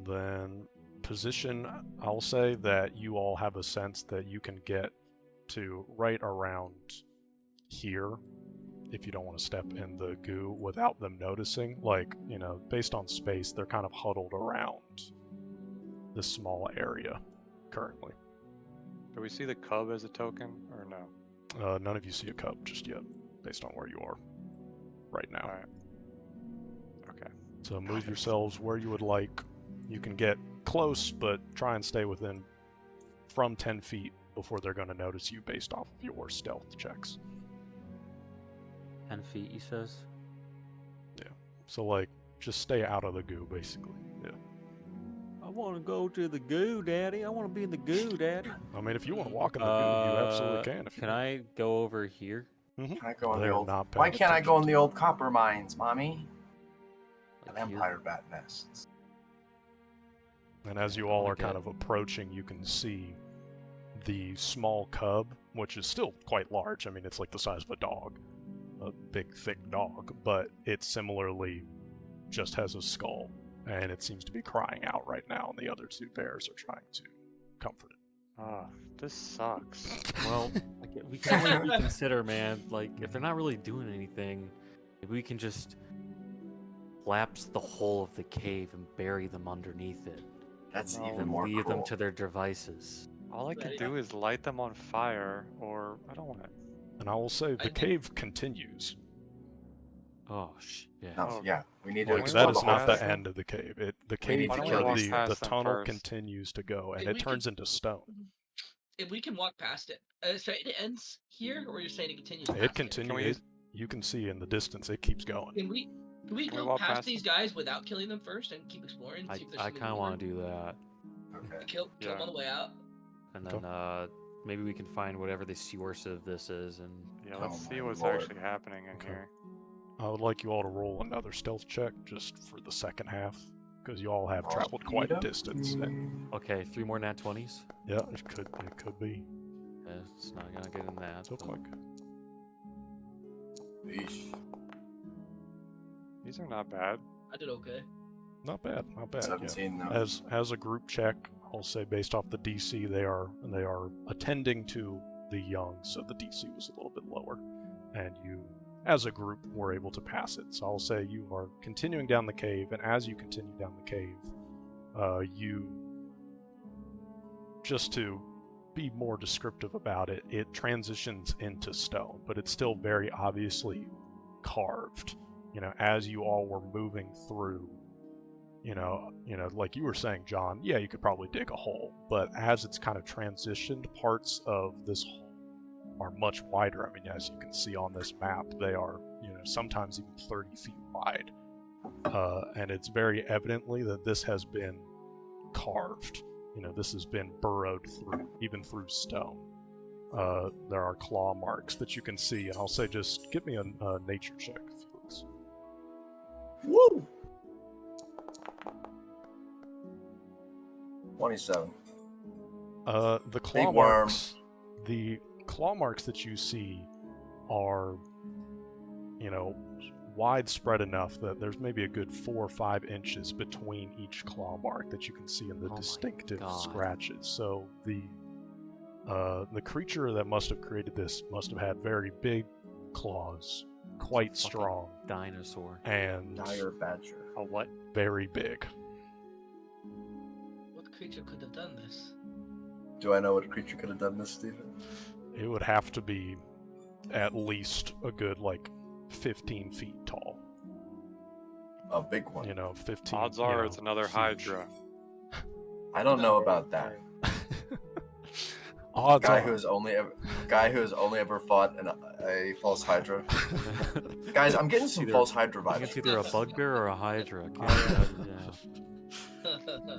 Then position. I'll say that you all have a sense that you can get to right around here if you don't want to step in the goo without them noticing. Like, based on space, they're kind of huddled around this small area currently. Do we see the cub as a token, or no? None of you see a cub just yet, based on where you are right now. Alright. Okay. So move yourselves where you would like. You can get close, but try and stay within from 10 feet before they're going to notice you based off of your stealth checks. 10 feet, he says. So, like, just stay out of the goo, basically. Yeah. I want to go to the goo, Daddy. I want to be in the goo, Daddy. I mean, if you want to walk in the goo, you absolutely can. If you Can I go over here? Can I go in the They're old? not Why paying can't I go in attention the to old copper mines, mommy? Like And here? Empire bat nests. And as you I all wanna are kind get- of approaching, you can see the small cub, which is still quite large. I mean, it's like the size of a dog, a big, thick dog, but it similarly just has a skull, and it seems to be crying out right now, and the other two bears are trying to comfort it. Ah, this sucks. Well, we can only reconsider, man. Like, if they're not really doing anything, maybe we can just collapse the whole of the cave and bury them underneath it. That's No. even And more leave cool. them to their devices. All I can Right. do is light them on fire, or I don't want to. And I will say, the think- cave continues. Oh, shit. No, Oh. yeah, we need Well, to Like, we that explore walk is the whole not the past thing. end of the cave. The We cave, need Why don't to we kill walk these. past the them tunnel first? continues to go, and Hey, it we turns can- into stone. If we can walk past it, so it ends here, or you're saying it continues? It past continues. You can see in the distance, it keeps going. Can we go walk past past these guys without killing them first and keep exploring? I See if there's kind of want to do that. Okay. Kill them Yeah. on the way out. And Okay. then maybe we can find whatever the source of this is. And Yeah, Oh let's see my what's lord. actually happening in Okay. here. I would like you all to roll another stealth check just for the second half, because you all have Oh, traveled quite a Peter? distance. And okay, 3 more nat 20s. yeah, it could be. It's not gonna get in that. Still quite good. Eesh. These are not bad. I did okay. Not bad, not bad. Yeah. 17 though. As a group check, I'll say based off the DC, they are attending to the young, so the DC was a little bit lower, and you, as a group, were able to pass it. So I'll say you are continuing down the cave, and as you continue down the cave, you, just to be more descriptive about it, it transitions into stone, but it's still very obviously carved. You know, as you all were moving through, you know, like you were saying, John, yeah, you could probably dig a hole, but as it's kind of transitioned, parts of this hole are much wider. I mean, as you can see on this map, they are, sometimes even 30 feet wide. And it's very evidently that this has been carved. This has been burrowed through, even through stone. There are claw marks that you can see, and I'll say just give me a nature check, Felix. Woo! 27. The claw Big worm. marks, the claw marks that you see are, widespread enough that there's maybe a good 4 or 5 inches between each claw mark that you can see in the Oh my distinctive God. scratches. So the creature that must have created this must have had very big claws, quite Fucking strong, dinosaur. and Dire badger. A what? very big. What creature could have done this? Do I know what creature could have done this, Stephen? It would have to be at least a good 15 feet tall. A big one. 15. Odds are it's another huge. Hydra. I don't know about that. Odds Guy are. who has only ever fought a false Hydra. Guys, I'm getting some Either- false Hydra I think it's vibes. either a bugbear or a hydra. Yeah.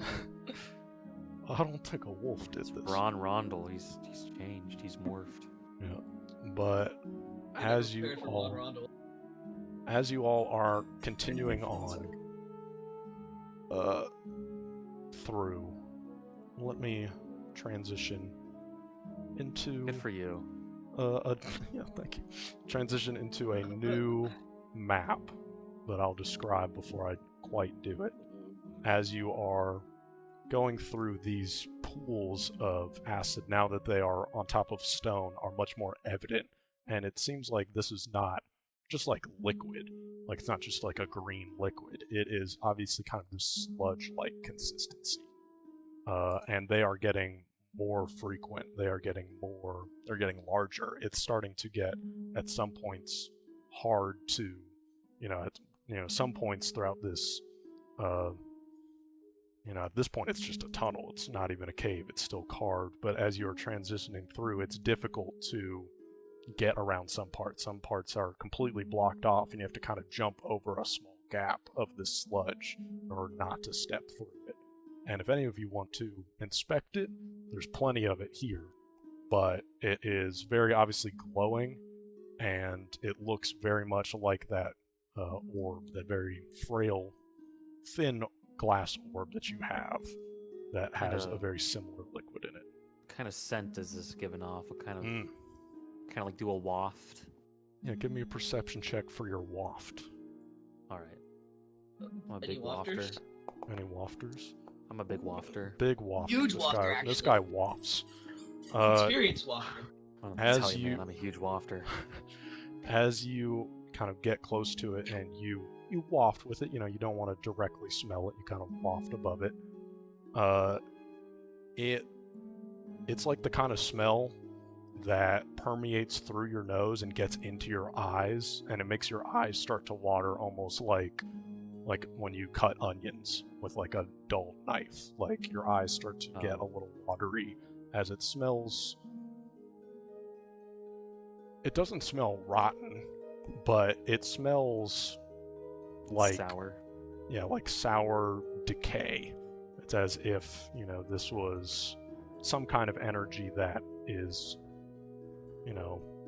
I don't think a wolf did this. Ron Rondel, he's changed. He's morphed. Yeah. But as you Prepared for Ron all Rondo. as you all are continuing on through, let me transition into Good for you. yeah, thank you. Transition into a new map that I'll describe before I quite do it. As you are going through these pools of acid, now that they are on top of stone, are much more evident, and it seems like this is not just like liquid. Like, it's not just like a green liquid. It is obviously kind of this sludge-like consistency. and they are getting more frequent. They're getting larger. It's starting to get, at some points, hard to, at some points throughout this, at this point it's just a tunnel. It's not even a cave. It's still carved. But as you're transitioning through, it's difficult to get around some parts. Some parts are completely blocked off, and you have to kind of jump over a small gap of this sludge in order not to step through it. And if any of you want to inspect it, there's plenty of it here. But it is very obviously glowing, and it looks very much like that orb, that very frail, thin glass orb that you have that has a very similar liquid in it. What kind of scent is this giving off? What kind of like do a waft? Yeah, give me a perception check for your waft. All right. I'm a Any big wafter. wafters? Any wafters? I'm a big wafter. Big waft. Huge this wafter, guy, This actually. guy wafts. Experienced wafter. Well, As tell you, you- man, I'm a huge wafter. As you kind of get close to it and you waft with it, you don't want to directly smell it, you kind of waft above it. It's like the kind of smell that permeates through your nose and gets into your eyes, and it makes your eyes start to water, almost like when you cut onions with like a dull knife. Like your eyes start to get a little watery as it smells. It doesn't smell rotten, but it smells like sour. Yeah, like sour decay. It's as if, this was some kind of energy that is,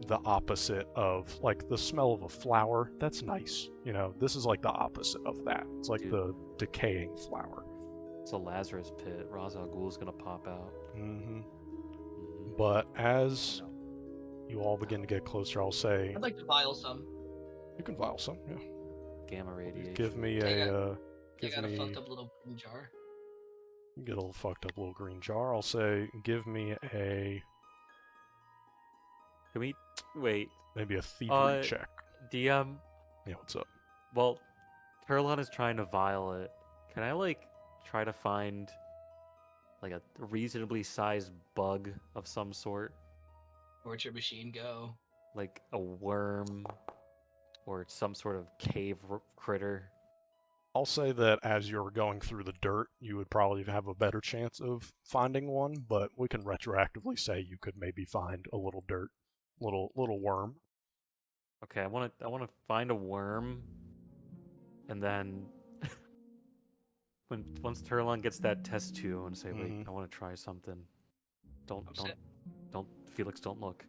the opposite of, like, the smell of a flower. That's nice. This is like the opposite of that. It's like Dude. the decaying flower. It's a Lazarus pit. Ra's al Ghul's gonna pop out. Mm-hmm. But as you all begin to get closer, I'll say, I'd like to vial some. you can vial some, yeah. Gamma radiation. Give me I a, I got a fucked up little green jar. get a little fucked up little green jar. I'll say, give me a, Can we wait? maybe a thievery check. DM. Yeah, what's up? Well, Turlon is trying to vial it. Can I try to find like a reasonably sized bug of some sort, Where'd your machine go? like a worm or some sort of cave critter? I'll say that as you're going through the dirt, you would probably have a better chance of finding one, but we can retroactively say you could maybe find a little dirt, little worm. Okay, I want to find a worm, and then once Turlon gets that test tube, I want to say, wait, Mhm. I want to try something. Don't Upset. Felix, don't look.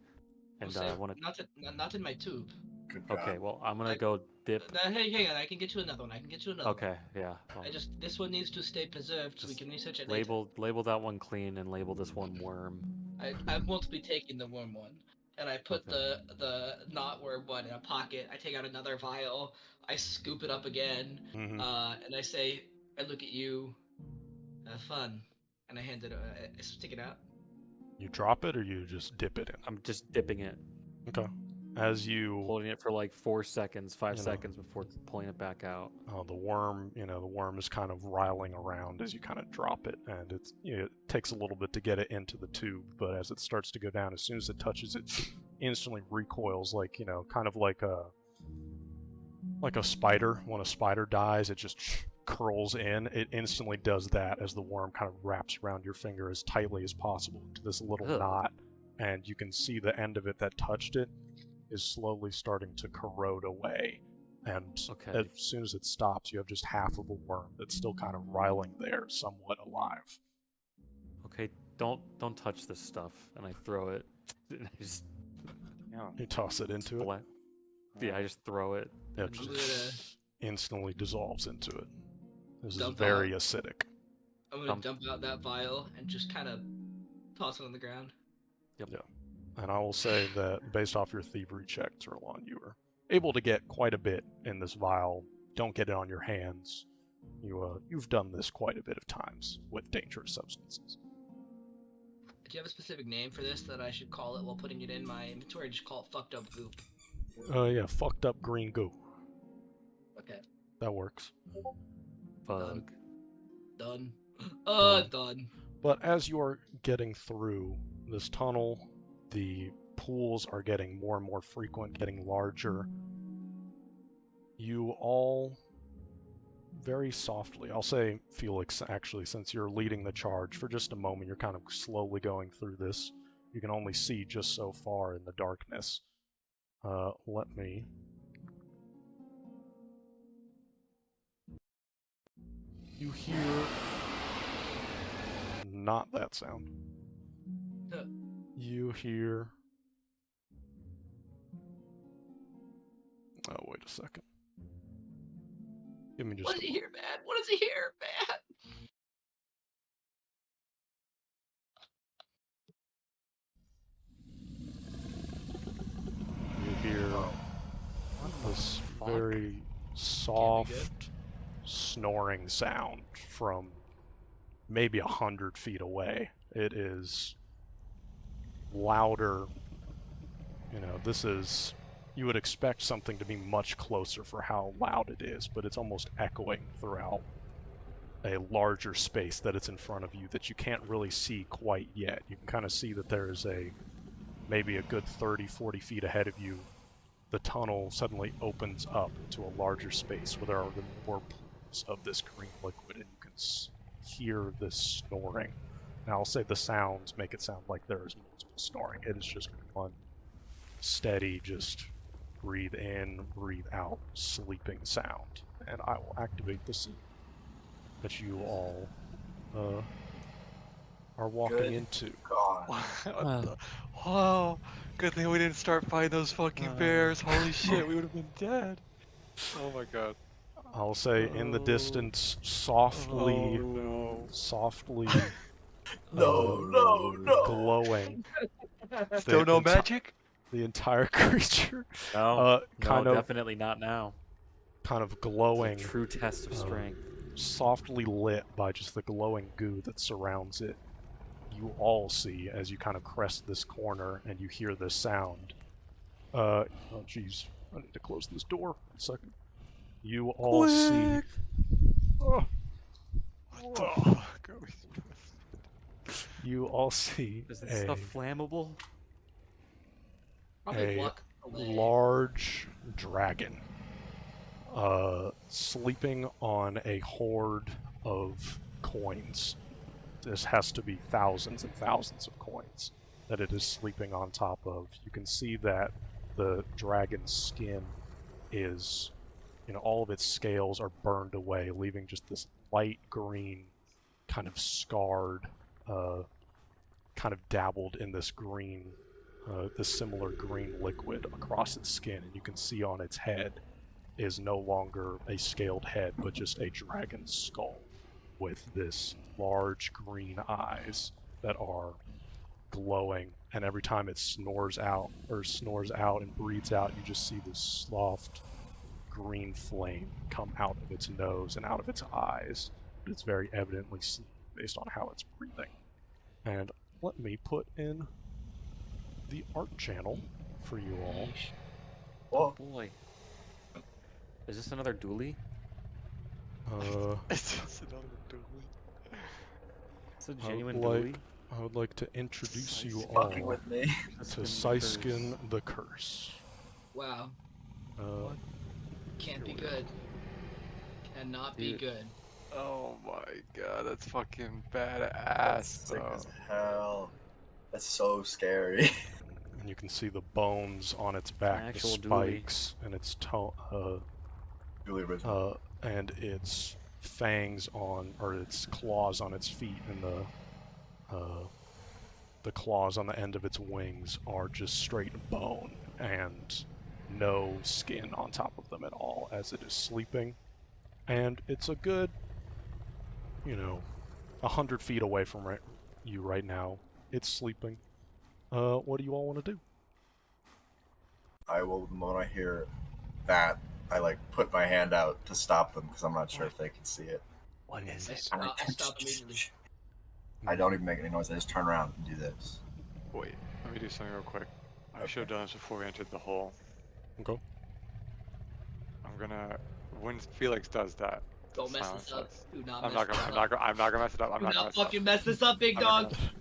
And Say, I want to. not in my tube. Good God. Okay, well, I'm gonna Like- go dip. Hey, hang on, I can get you another one. Okay, yeah. Well, This one needs to stay preserved so we Just can research it later. label that one clean and label this one worm. I won't be taking the worm one. And I put Okay. the not worm one in a pocket. I take out another vial. I scoop it up again. Mm-hmm. And I say, I look at you. Have fun. And I hand it. I stick it out. You drop it or you just dip it in? I'm just dipping it, Okay. As you, holding it for like 4 seconds, 5 You know. seconds before pulling it back out. the worm is kind of riling around as you kind of drop it, and it takes a little bit to get it into the tube, but as it starts to go down, as soon as it touches it, instantly recoils, like, kind of like a spider. When a spider dies, it just curls in. It instantly does that as the worm kind of wraps around your finger as tightly as possible into this little Ugh. knot, and you can see the end of it that touched it is slowly starting to corrode away. And Okay. as soon as it stops, you have just half of a worm that's still kind of riling there, somewhat alive. Okay, don't touch this stuff, and I throw it. And I just Yeah. You toss it into it, splat. Yeah, I just throw it. it I'm just instantly dissolves into it. This is Dump very out. acidic. I'm gonna Um, dump out that vial and just kind of toss it on the ground. And I will say that based off your thievery check, Turlon, you were able to get quite a bit in this vial. Don't get it on your hands. You've done this quite a bit of times with dangerous substances. Do you have a specific name for this that I should call it while putting it in my inventory? Just call it fucked up goop. Yeah, fucked up green goo. Okay, That works. Bug. done. Done. Done. But as you are getting through this tunnel, the pools are getting more and more frequent, getting larger. You all very softly, I'll say Felix actually, since you're leading the charge for just a moment, you're kind of slowly going through this. You can only see just so far in the darkness. Let me... You hear... Not that sound. You hear... Oh, wait a second. Give me just... What does he hear, man? What does he hear, man? You hear this very soft snoring sound from maybe 100 feet away. It is louder. You know, this is... You would expect something to be much closer for how loud it is, but it's almost echoing throughout a larger space that it's in front of you that you can't really see quite yet. You can kind of see that there is maybe a good 30, 40 feet ahead of you. The tunnel suddenly opens up to a larger space where there are more pools of this green liquid, and you can hear this snoring. Now, I'll say the sounds make it sound like there is multiple snoring. It is just one steady, just breathe in, breathe out, sleeping sound. And I will activate the scene that you all are walking Good into. God. Oh, good thing we didn't start fighting those fucking bears. Holy shit, we would have been dead. Oh my god. I'll say in the distance, softly, Oh, softly No. glowing. no. Still no magic? The entire creature No, kind of definitely not now. kind of It's a glowing, true test of strength. softly lit by just the glowing goo that surrounds it. You all see as you kind of crest this corner and you hear this sound. Oh jeez, I need to close this door. 1 second. You all see. Oh, What the fuck are we you all see Is this stuff flammable? Probably a walk away. large dragon sleeping on a hoard of coins. This has to be thousands and thousands of coins that it is sleeping on top of. You can see that the dragon's skin is, all of its scales are burned away, leaving just this light green, kind of scarred, kind of dabbled in this green, this similar green liquid across its skin. And you can see on its head is no longer a scaled head, but just a dragon's skull with this large green eyes that are glowing, and every time it snores out and breathes out, you just see this soft green flame come out of its nose and out of its eyes. But it's very evidently sleeping based on how it's breathing. And let me put in the art channel for you all. Oh boy. Is this another dually? It's just another dually. It's a genuine dually? I would like to introduce you all Fucking with me. to Siskin the Curse. Wow. Uh, Can't be good. Cannot be Dude. good. Oh my god, that's fucking That's badass, sick bro. as hell. That's so scary. and you can see the bones on its back, the actual dually. spikes, and its Really original. and its fangs or its claws on its feet, and the claws on the end of its wings are just straight bone and no skin on top of them at all as it is sleeping. And it's a good, 100 feet away from you right now. It's sleeping. What do you all want to do? I will, the moment I hear that, I put my hand out to stop them because I'm not sure if they can see it. What is it? I stop immediately. I don't even make any noise. I just turn around and do this. Wait, let me do something real quick. I should have done this before we entered the hole. Okay. I'm gonna, when Felix does that, Don't mess Silence this up. us. Do not I'm mess not gonna. this I'm up. not gonna. I'm not gonna mess it up. I'm Do not gonna not mess it up. fucking mess this up, big I'm not dog. gonna-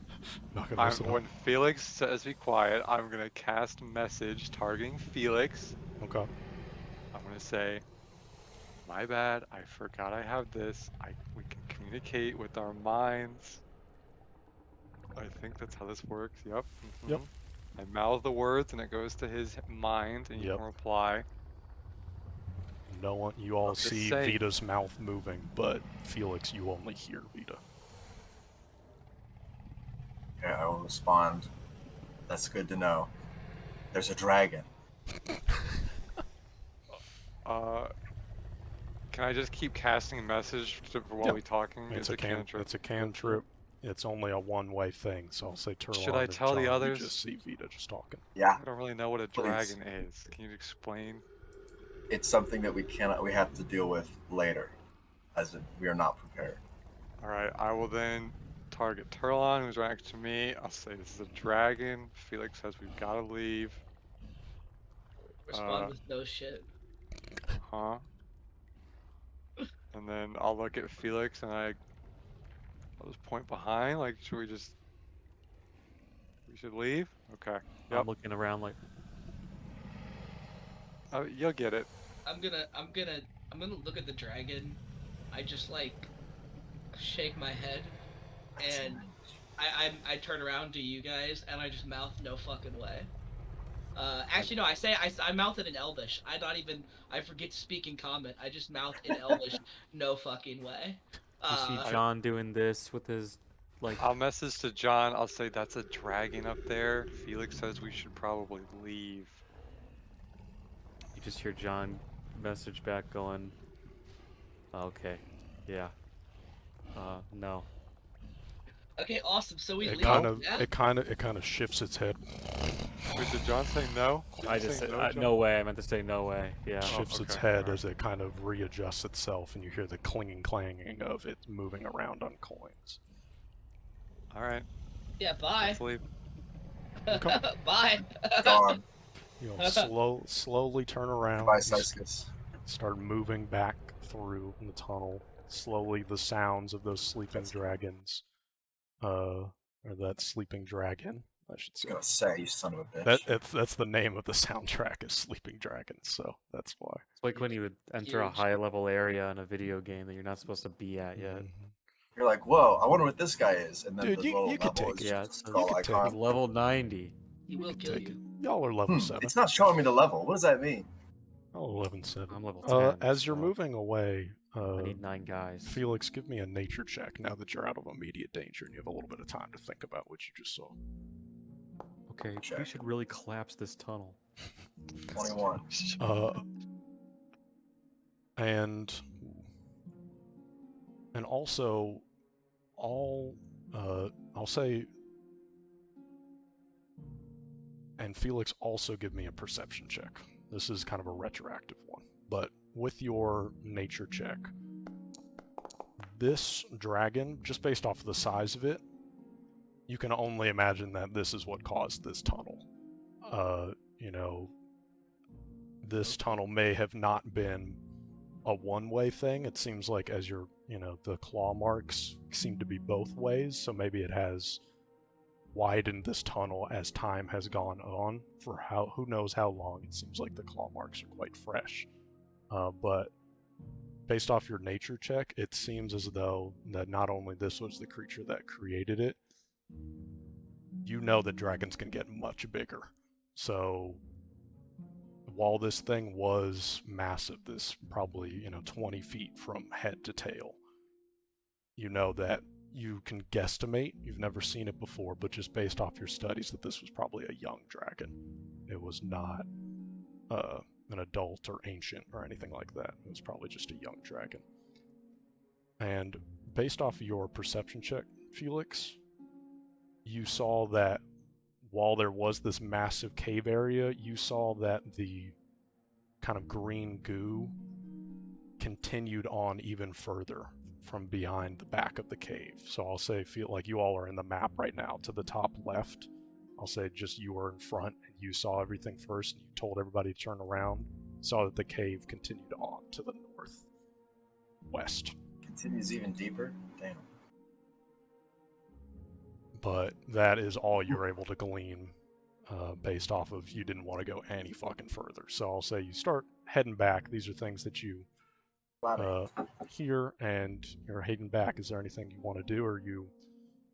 Not gonna mess it up. When Felix says be quiet, I'm gonna cast message targeting Felix. Okay. I'm gonna say, my bad, I forgot I have this. We can communicate with our minds. I think that's how this works. Yep. Yep. I mouth the words and it goes to his mind and you Yep. can reply. No one. You all Just see say- Vita's mouth moving, but Felix, you only hear Vita. Okay, I will respond. That's good to know. There's a dragon. Can I just keep casting a message while Yep. we talking? It's a cantrip. It's a cantrip. It's only a one-way thing, so I'll say Turlon. Should I and tell the John, others? You just see Vita just talking. Yeah, I don't really know what a Please. dragon is. Can you explain? it's something that we have to deal with later, as in, we are not prepared. Alright, I will then target Turlon, who's right next to me. I'll say this is a dragon. Felix says we've got to leave. Respond with no shit. Uh-huh. And then I'll look at Felix and I'll just point behind. Like, we should leave? Okay. Yep. I'm looking around like, You'll get it. I'm gonna look at the dragon. I just like shake my head, and I turn around to you guys and I just mouth no fucking way. Actually no, I mouth it in Elvish. I forget to speak in Common. I just mouth in Elvish no fucking way. you see John doing this with his, like, I'll message to John. I'll say that's a dragon up there. Felix says we should probably leave. you just hear John message back going, okay, yeah, no. Okay, awesome. So we It leave. kind of shifts its head. Wait, did John say no? Did I you just say said, no, John? no way, I meant to say no way, yeah. Shifts its okay, head alright. as it kind of readjusts itself, and you hear the clinging clanging of it moving around on coins. Alright, Yeah, bye. let's leave. Okay. Bye. Gone. You slowly turn around. Bye, You Siskus. start moving back through the tunnel. Slowly, the sounds of those sleeping dragons, or that sleeping dragon, I should I say. was gonna say, you son of a bitch. That's the name of the soundtrack is Sleeping Dragons, so that's why. It's like when you would enter a Huge. high-level area in a video game that you're not supposed to be at yet. Mhm. You're like, whoa, I wonder what this guy is, and then Dude, the you little could level take is it. Yeah, just it's- a skull you could take He's icon. level 90. He will could kill take you. it. Y'all are level 7. It's not showing me the level. What does that mean? Oh, 11-7. I'm level 10. As you're so moving away, I need 9 guys. Felix, give me a nature check now that you're out of immediate danger and you have a little bit of time to think about what you just saw. Okay, we Check. should really collapse this tunnel. 21. And also, I'll say, and Felix, also give me a perception check. This is kind of a retroactive one, but with your nature check, this dragon, just based off of the size of it, you can only imagine that this is what caused this tunnel. This tunnel may have not been a one-way thing. It seems like as your, the claw marks seem to be both ways, so maybe it has widened this tunnel as time has gone on for who knows how long. It seems like the claw marks are quite fresh. But based off your nature check, it seems as though that not only this was the creature that created it, you know that dragons can get much bigger. So while this thing was massive, this probably 20 feet from head to tail, you know that you can guesstimate, you've never seen it before, but just based off your studies, that this was probably a young dragon. It was not an adult or ancient or anything like that. It was probably just a young dragon. And based off of your perception check, Felix, you saw that while there was this massive cave area, you saw that the kind of green goo continued on even further from behind the back of the cave. So I'll say, feel like you all are in the map right now. To the top left, I'll say just you were in front and you saw everything first, and you told everybody to turn around. Saw that the cave continued on to the north. west. Continues even deeper. Damn. But that is all you're able to glean based off of you didn't want to go any fucking further. So I'll say you start heading back. These are things that you hear, and you're heading back. Is there anything you want to do, or are you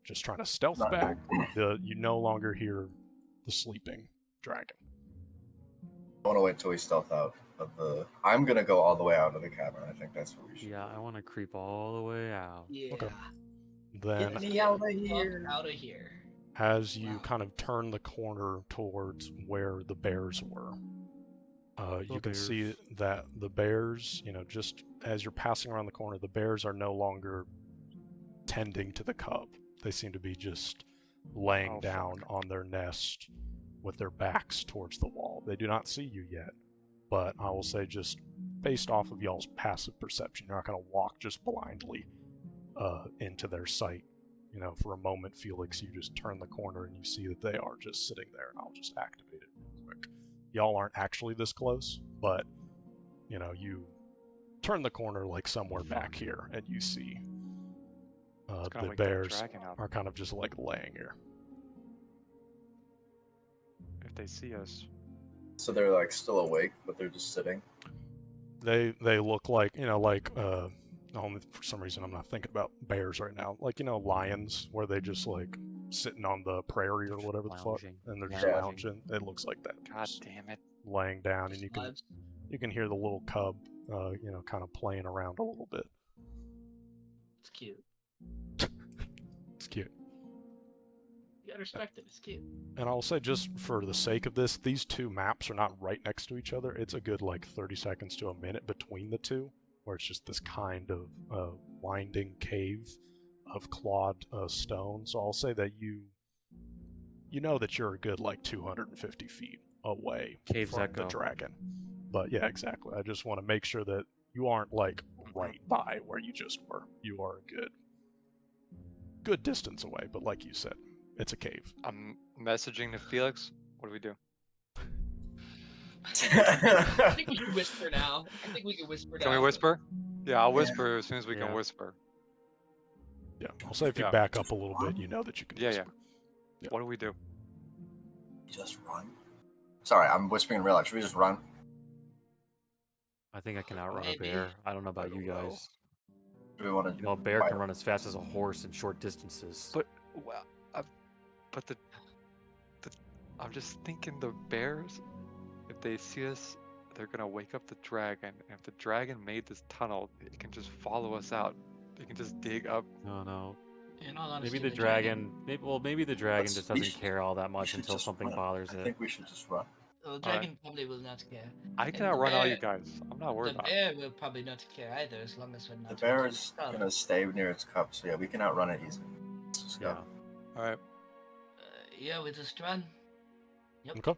just trying to stealth Not back? You no longer hear the sleeping dragon. I want to wait till we stealth out of the. I'm gonna go all the way out of the cavern. I think that's what we should. Yeah, I want to creep all the way out. Yeah. Okay. Then, Get me out of Fuck here. out of here. as you Wow. kind of turn the corner towards where the bears were, you can see that the bears, just as you're passing around the corner, the bears are no longer tending to the cub. They seem to be just laying down on their nest with their backs towards the wall. They do not see you yet, but I will say, just based off of y'all's passive perception, you're not going to walk just blindly into their sight. For a moment, Felix, you just turn the corner and you see that they are just sitting there, and I'll just activate it real quick. Y'all aren't actually this close, but, you turn the corner like somewhere back here, and you see the bears are kind of just like laying here. If they see us, So they're like still awake, but they're just sitting. They look like, only for some reason I'm not thinking about bears right now. Like, lions, where they just like sitting on the prairie or whatever the fuck, Lounging. and they're just Yeah. lounging. It looks like that. God just damn it! laying down, and Lives. you can hear the little cub, kind of playing around a little bit. It's cute. It's cute. You gotta respect it. It's cute. And I'll say, just for the sake of this, these two maps are not right next to each other. It's a good like 30 seconds to a minute between the two, where it's just this kind of winding cave of clawed stone. So I'll say that you know that you're a good like 250 feet away Caves from echo. the dragon. But yeah, exactly. I just want to make sure that you aren't like right by where you just were. You are a good distance away, but like you said, it's a cave. I'm messaging to Felix. What do we do? I think we can whisper now. I think we can whisper now. Can we whisper? Yeah, I'll Yeah. whisper as soon as we Yeah. can whisper. Yeah, I'll say if you Yeah. back up a little bit, you know that you can Yeah, yeah. whisper. Yeah. What do we do? Just run. Sorry, I'm whispering in real life. Should we just run? I think I can outrun a Maybe. bear. I don't know about I you don't know. guys. Do we want to? A bear can run as fast as a horse in short distances. But well, but the I'm just thinking the bears, if they see us, they're gonna wake up the dragon. And if the dragon made this tunnel, it can just follow us out. It can just dig up. No. In all honesty, Maybe the dragon. Maybe the dragon Let's- just we doesn't should- care all that we much should until just something run. bothers I it. think we should just run. The dragon probably will not care. I can And the outrun all you bear- guys. I'm not The worried about it. bear will probably not care either, as long as we're not. The bear too is tough. gonna stay near its cup, so yeah, we can outrun it easily. Let's just go. Yeah. All right. Yeah, we just run. Okay.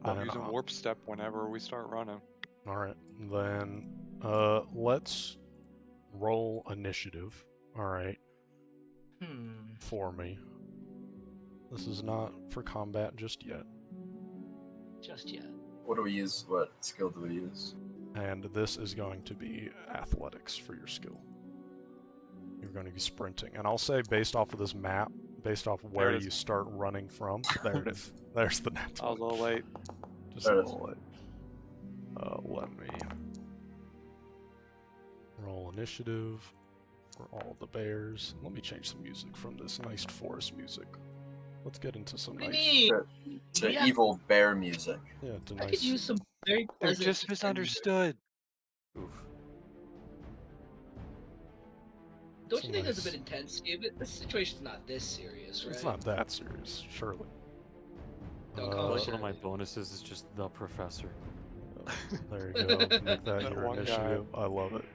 I'm Then, using warp step whenever we start running. all right. Then let's roll initiative. All right, for me. This is not for combat just yet, Just yet. What do we use? What skill do we use? and this is going to be athletics for your skill. You're going to be sprinting, and I'll say based off of this map, based off where it is. you start running from, there it is. There's the net. I was a little late. Just There a it is. little late. Let me roll initiative for all the bears. Let me change some music from this nice forest music. Let's get into some What do nice. you mean? To Yeah. evil bear music. Yeah, it's a I nice. could use some very They're pleasant. just misunderstood. Oof. Don't It's you think that's a nice. bit intense, David? This situation's not this serious, right? It's not that serious, surely. Don't I call feel it like one of my Shirley. bonuses is just the professor. There you go. Make that That your one guy. initiative. I love it.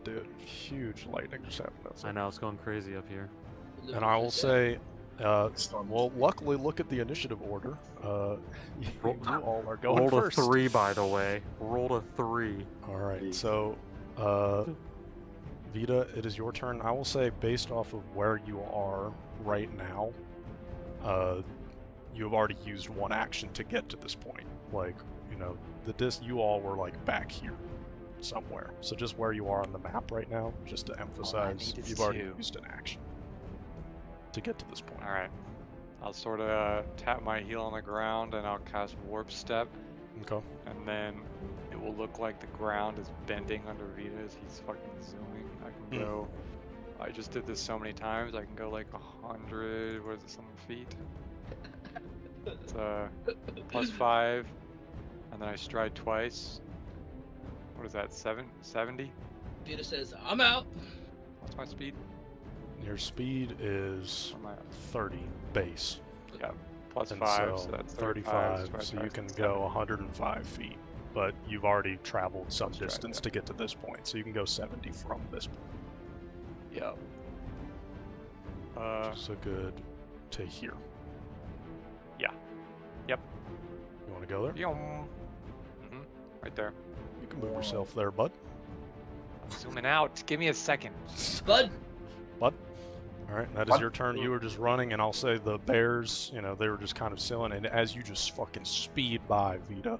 Dude, huge lightning just happened outside. I know it's going crazy up here. And I will say, Storm. well, luckily, look at the initiative order. You all are going Rolled first. a 3, by the way. Rolled a 3. All right, Jeez. so Vita, it is your turn. I will say, based off of where you are right now, you have already used one action to get to this point. Like, you all were like back here. somewhere. So just where you are on the map right now, just to emphasize, need is you've already 2. used an action to get to this point. All right. I'll sort of tap my heel on the ground and I'll cast Warp Step, Okay. and then it will look like the ground is bending under Vita as he's fucking zooming. I can go. I just did this so many times. I can go like 100. What is it? Some feet. It's +5, and then I stride twice. What is that? 70? Vita says, I'm out. What's my speed? Your speed is Where am I at? 30 base. Yeah, +5, And so that's 35, 35. so you can go 105 feet. But you've already traveled some That's right, distance yeah. to get to this point, so you can go 70 from this point. Yeah. So good to here. Yeah. Yep. You want to go there? Right there. You can move yourself there, bud. I'm zooming out. Give me a second. Bud, All right, that is What? your turn. You were just running, and I'll say the bears, they were just kind of chilling. And as you just fucking speed by Vita,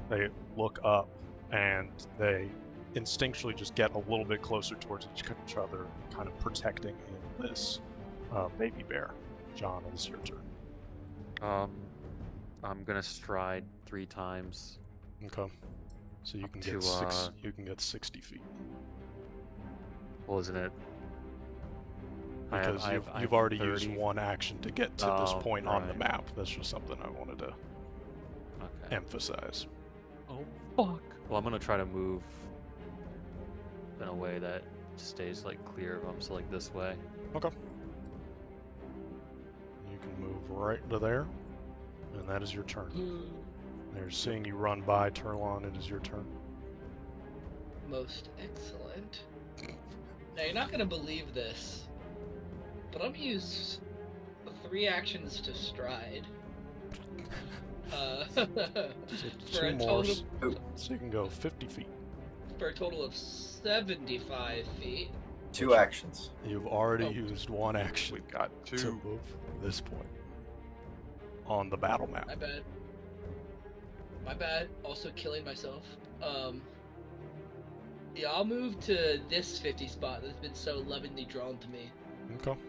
they look up and they instinctually just get a little bit closer towards each other, kind of protecting in this baby bear. John, it is your turn. I'm gonna stride 3 times. Okay. So you Up can to, get six. You can get 60 feet Well, isn't it? I have- because I have- I you've have already used 30. one action to get to this Oh, point on the right. map. That's just something I wanted to Okay. emphasize. Oh fuck. Well, I'm gonna try to move in a way that stays like clear of them, so like this way. Okay. You can move right to there, and that is your turn. They're seeing you run by, Turlon, it is your turn. most excellent. Now, you're not going to believe this, but I'm going to use 3 actions to stride. So For a 2 more, total, so you can go 50 feet. for a total of 75 feet. 2 actions. You've already Oh. used 1 action We've got to 2. move this point on the battle map. My bad. My bad. Also killing myself. Yeah, I'll move to this 50 spot that's been so lovingly drawn to me. Okay.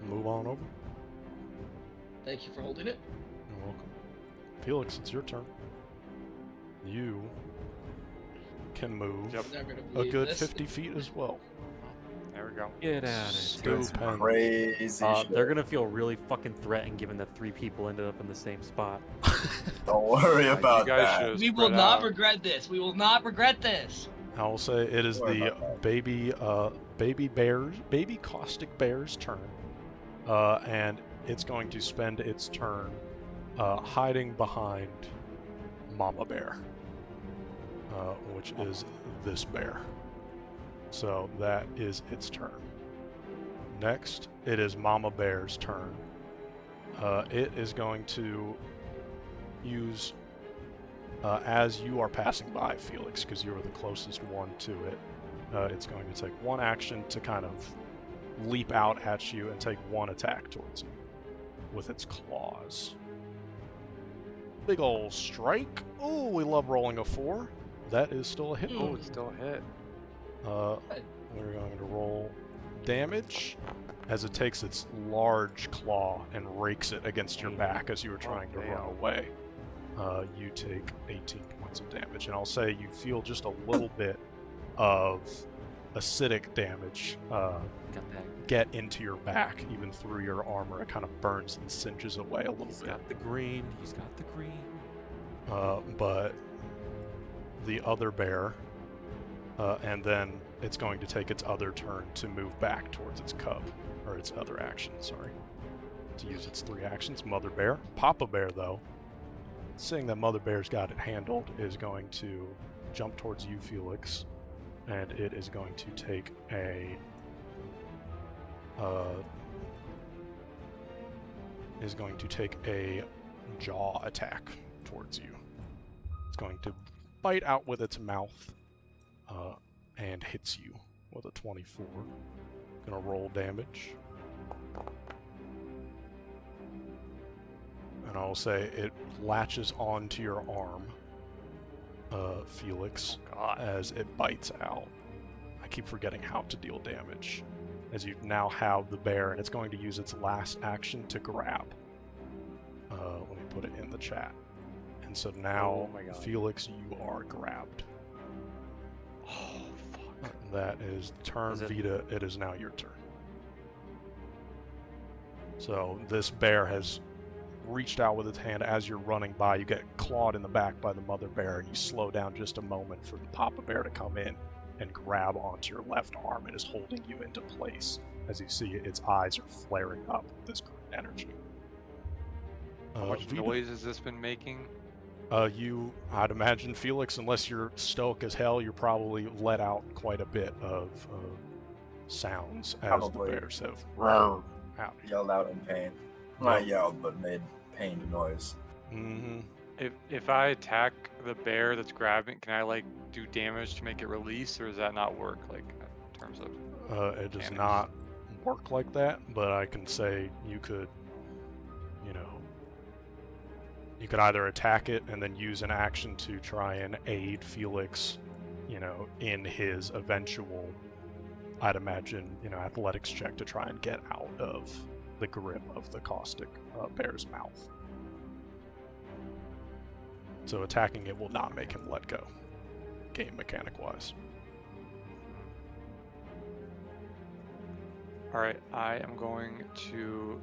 Move on over. Thank you for holding it. You're welcome. Felix, it's your turn. You can move Yep. Never gonna a believe good this. 50 feet as well. There we go. Get out of Stupendous. Crazy shit. They're gonna feel really fucking threatened given that 3 people ended up in the same spot. Don't worry You about guys that. should- We will spread not out. regret this. We will not regret this. I will say it is Don't worry the about baby caustic bear's turn, and it's going to spend its turn hiding behind Mama Bear, which is this bear. So that is its turn. Next, it is Mama Bear's turn. It is going to use, as you are passing by, Felix, because you are the closest one to it, it's going to take 1 action to kind of leap out at you and take 1 attack towards you with its claws. Big ol' strike. Oh, we love rolling a 4. That is still a hit. Oh, it's still a hit. We're going to roll damage as it takes its large claw and rakes it against your back as you were trying to run damn. away. You take 18 points of damage, and I'll say you feel just a little bit of acidic damage Got that. get into your back, even through your armor. It kind of burns and singes away a little He's bit. got the green. He's got the green. But the other bear, and then it's going to take its other turn to move back towards its cub, or its other action, sorry, to use its 3 actions. Mother bear. Papa bear, though, seeing that Mother bear's got it handled, is going to jump towards you, Felix, and it is going to take a jaw attack towards you. It's going to bite out with its mouth and hits you with a 24. Gonna roll damage. And I'll say it latches onto your arm Felix, God. as it bites out. I keep forgetting how to deal damage. As you now have the bear, and it's going to use its last action to grab. Let me put it in the chat. And so now, Oh my God. Felix, you are grabbed. Oh, fuck. That is turn, Is it- Vita. It is now your turn. So this bear has reached out with its hand as you're running by. You get clawed in the back by the mother bear, and you slow down just a moment for the papa bear to come in and grab onto your left arm. It is holding you into place. As you see, its eyes are flaring up with this green energy. How much Vita, noise has this been making? I'd imagine, Felix, unless you're stoic as hell, you're probably let out quite a bit of sounds as Probably. the bears have roared out. Yelled out in pain. Not yelled, but made pained noise. Mm-hmm. If I attack the bear that's grabbing, can I like do damage to make it release, or does that not work? Like in terms of It does damage? not work like that, but I can say you could, you could either attack it and then use an action to try and aid Felix, in his eventual, I'd imagine, athletics check to try and get out of the grip of the caustic bear's mouth. So attacking it will not make him let go, game mechanic-wise. All right, I am going to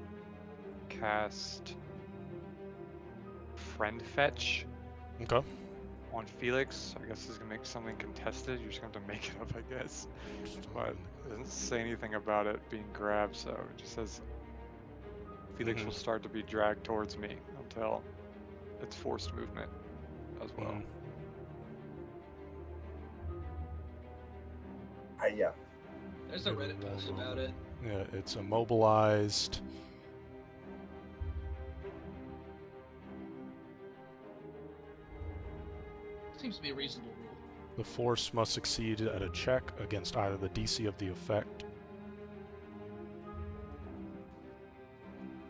cast Friend Fetch Okay. on Felix. I guess this is gonna make something contested. You're just gonna have to make it up, I guess. But it doesn't say anything about it being grabbed, so it just says Felix will start to be dragged towards me until it's forced movement as well. Mhm. Yeah. There's a Reddit post about it. Yeah, it's immobilized. Seems to be a reasonable rule. The force must succeed at a check against either the DC of the effect.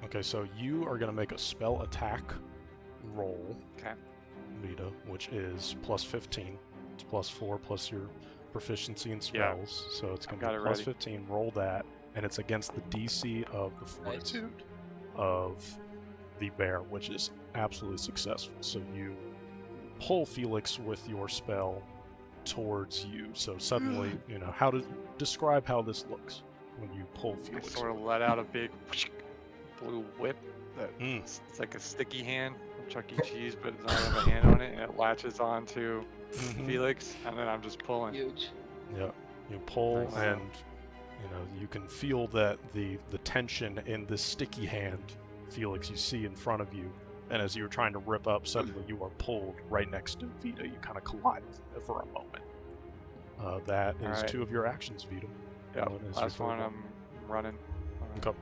Okay, so you are going to make a spell attack roll, Okay. Vita, which is plus 15. It's plus 4 plus your proficiency in Yeah. spells. So it's going to got be it plus ready. 15. Roll that, and it's against the DC of the fortitude of the bear, which is absolutely successful. So you pull Felix with your spell towards you. So suddenly, how to describe how this looks when you pull I Felix. sort of let out a big blue whip that Mm. it's like a sticky hand from Chuck E. Cheese, but it doesn't have a hand on it, and it latches onto Mhm. Felix, and then I'm just pulling. Huge. Yeah, you pull, Nice. and you can feel that the tension in this sticky hand, Felix, you see in front of you, and as you're trying to rip up, suddenly you are pulled right next to Vita. You kind of collide with it for a moment. That is Alright. 2 of your actions, Vita. Yeah, One is your last one third I'm running. Okay.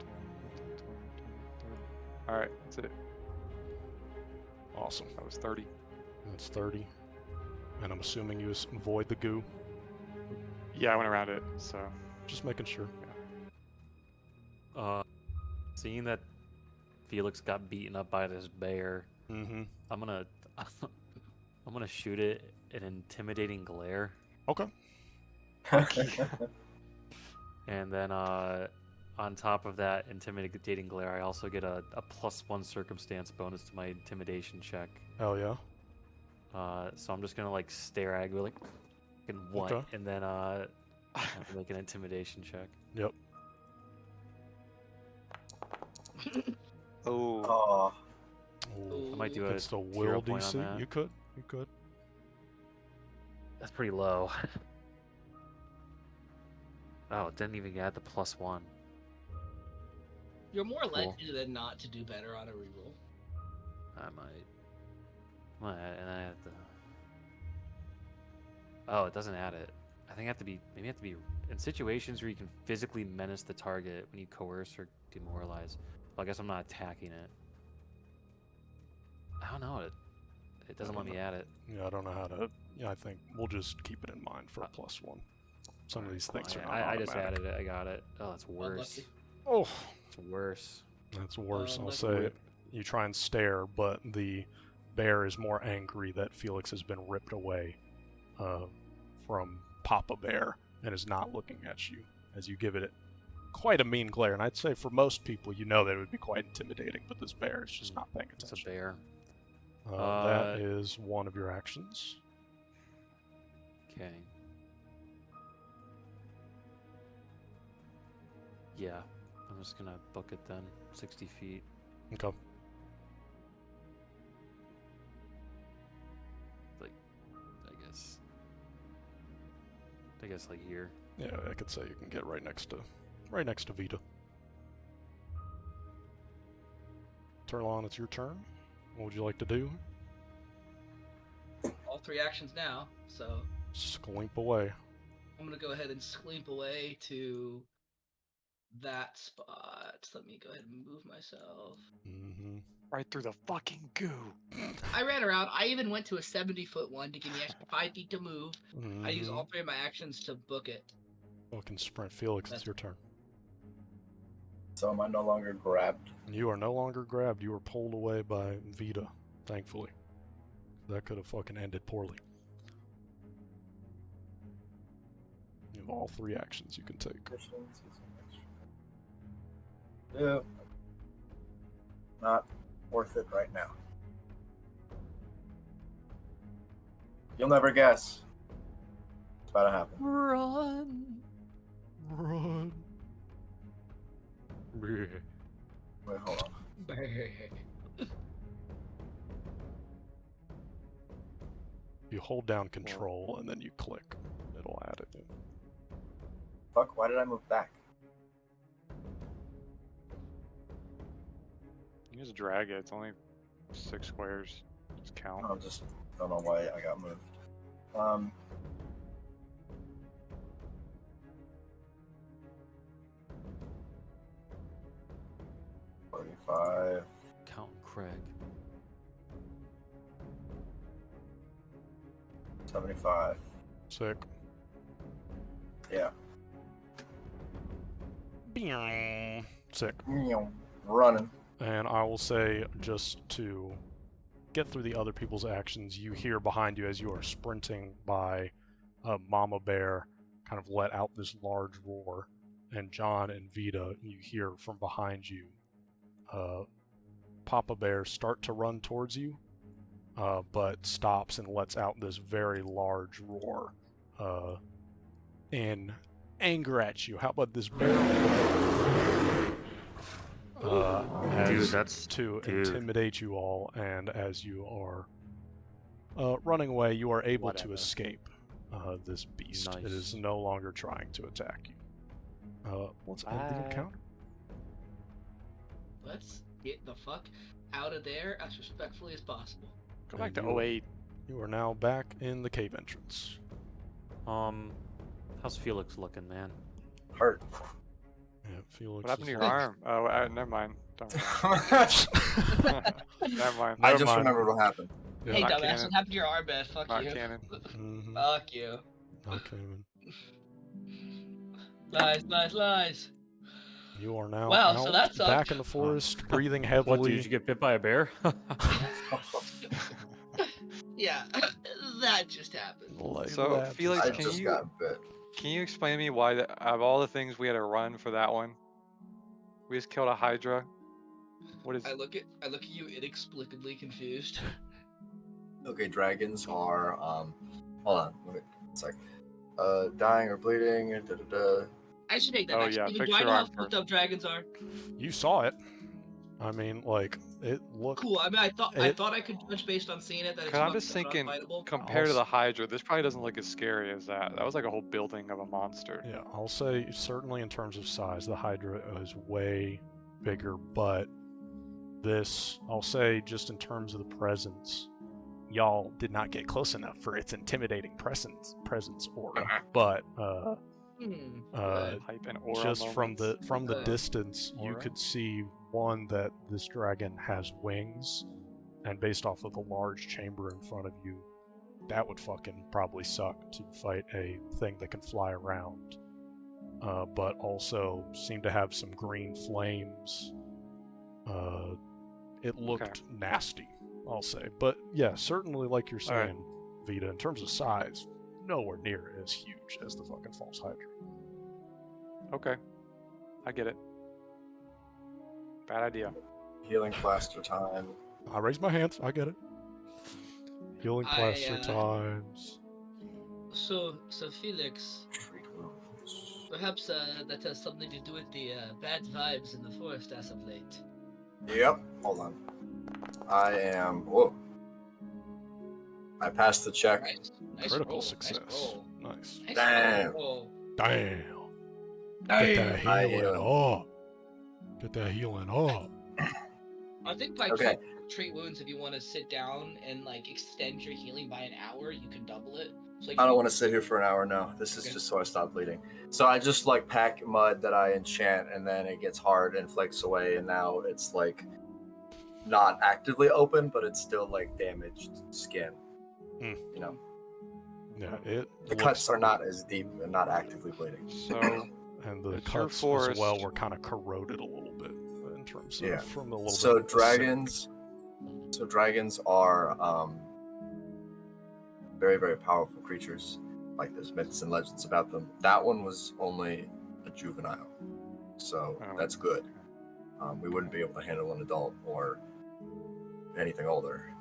Alright, that's it. Awesome. That was 30. That's 30. And I'm assuming you avoid the goo. Yeah, I went around it, so. Just making sure. Seeing that Felix got beaten up by this bear, Mm-hmm. I'm gonna I'm gonna shoot it an intimidating glare, Okay. and then on top of that intimidating glare, I also get a +1 circumstance bonus to my intimidation check. Hell yeah. So I'm just gonna like stare at you like fucking what, Okay. and then I have to make an intimidation check. Yep. Oh, Oh, Ooh. I might do a It's the hero will point on DC. that. You could. You could. That's pretty low. Oh, it didn't even add the +1. You're more Cool. likely than not to do better on a reroll. I might. And I have to. Oh, it doesn't add it. I think I have to be. Maybe I have to be in situations where you can physically menace the target when you coerce or demoralize. Well, I guess I'm not attacking it. I don't know. It doesn't let me add it. Yeah, I don't know how to. Yeah, I think we'll just keep it in mind for a +1. Some of these things are not I just automatic. added it. I got it. Oh, that's worse. Unlucky. Oh, It's worse. that's worse. I'll Unlucky. say you try and stare, but the bear is more angry that Felix has been ripped away from Papa Bear and is not looking at you as you give it quite a mean glare. And I'd say for most people, you know that it would be quite intimidating, but this bear is just not paying It's attention. a bear. That is one of your actions. Okay. Yeah, I'm just gonna book it then. 60 feet. Okay. Like, I guess like here. Yeah, I could say you can get right next to Vita. Turlon, it's your turn. What would you like to do? All 3 actions now, so Sklimp away. I'm gonna go ahead and sklimp away to that spot. Let me go ahead and move myself. Mm-hmm. Right through the fucking goo. I ran around. I even went to a 70-foot one to give me extra 5 feet to move. I use all 3 of my actions to book it. Fucking sprint. Felix, it's your turn. So am I no longer grabbed? You are no longer grabbed. You were pulled away by Vita, thankfully. That could have fucking ended poorly. You have all 3 actions you can take. Yeah. Not worth it right now. You'll never guess. It's about to happen. Run! Run. Wait, hold on. You hold down control and then you click. It'll add it in. Fuck, why did I move back? You just drag it. It's only 6 squares. Just count. I just don't know why I got moved. 45. Count Craig. 75. Sick. Yeah. Sick. Running. And I will say, just to get through the other people's actions, you hear behind you as you are sprinting by Mama Bear kind of let out this large roar. And John and Vita, you hear from behind you Papa Bear start to run towards you, but stops and lets out this very large roar in anger at you. How about this bear? Dude, that's to intimidate you all, and as you are running away, you are able to Whatever. escape this beast. It Nice. is no longer trying to attack you. Let's end the Bye. encounter. Let's get the fuck out of there as respectfully as possible. Go back And to you- 08. You are now back in the cave entrance. How's Felix looking, man? Hurt. Yeah, Felix. What happened to is- your arm? Oh, never mind. Don't never mind. I Never just mind. remembered what hapmband. Yeah. Hey, Not dumbass, canon. what happened to your armband? Fuck Not you. canon. Mhm. Fuck you. Okay, man. Lies. You are now Wow, out, so that sucked. back in the forest, breathing What, heavily. dude? Did you get bit by a bear? Yeah, that just happened. like So, that. Felix, I can just you- got bit. Can you explain to me why, of all the things we had to run for that one, we just killed a Hydra? What is? I look at you inexplicably confused. Okay, dragons are hold on, let me it's like dying or bleeding, da da da. I should take that Oh, back. yeah, Steven, fix do I your know how arm fucked up dragons are? You saw it. I mean, like, it looked. Cool. I mean, I thought It- I could judge based on seeing it that it's Cause I'm fucked just up and thinking, unfightable. compared to Also- the Hydra, this probably doesn't look as scary as that. That was like a whole building of a monster. Yeah, I'll say certainly in terms of size, the Hydra is way bigger, but this, I'll say just in terms of the presence, y'all did not get close enough for its intimidating presence aura. But Good. Hype and aura just from the Good. distance, you Aura? could see one that this dragon has wings, and based off of the large chamber in front of you, that would fucking probably suck to fight a thing that can fly around. But also seemed to have some green flames. It looked nasty. I'll say. But yeah, certainly like you're All right. saying, Vita, in terms of size, nowhere near as huge as the fucking false hydra. Okay. I get it. Bad idea. Healing plaster time. I raise my hands. I get it. Healing I, plaster times. So Felix, Treat wounds. perhaps that has something to do with the bad vibes in the forest as of late. Yep. Hold on. I am. Whoa. I passed the check. Nice Critical roll, success. Nice roll. Nice. Nice Damn. roll. Damn. Get that I healing heal. up. Get that healing up. I think by Okay. treat wounds, if you want to sit down and like extend your healing by an hour, you can double it. So, like, I don't want to sit here for an hour. No, this is Okay. just so I stop bleeding. So I just like pack mud that I enchant, and then it gets hard and flakes away, and now it's like not actively open, but it's still like damaged skin. Mm. You know, Yeah, it the looks, cuts are not as deep and not actively bleeding. So and the If your cuts as forest- well were kind of corroded a little bit in terms of Yeah. from the little So bit of acidic. dragons are very, very powerful creatures. Like there's myths and legends about them. That one was only a juvenile, so Oh, that's good. We wouldn't be able to handle an adult or anything older.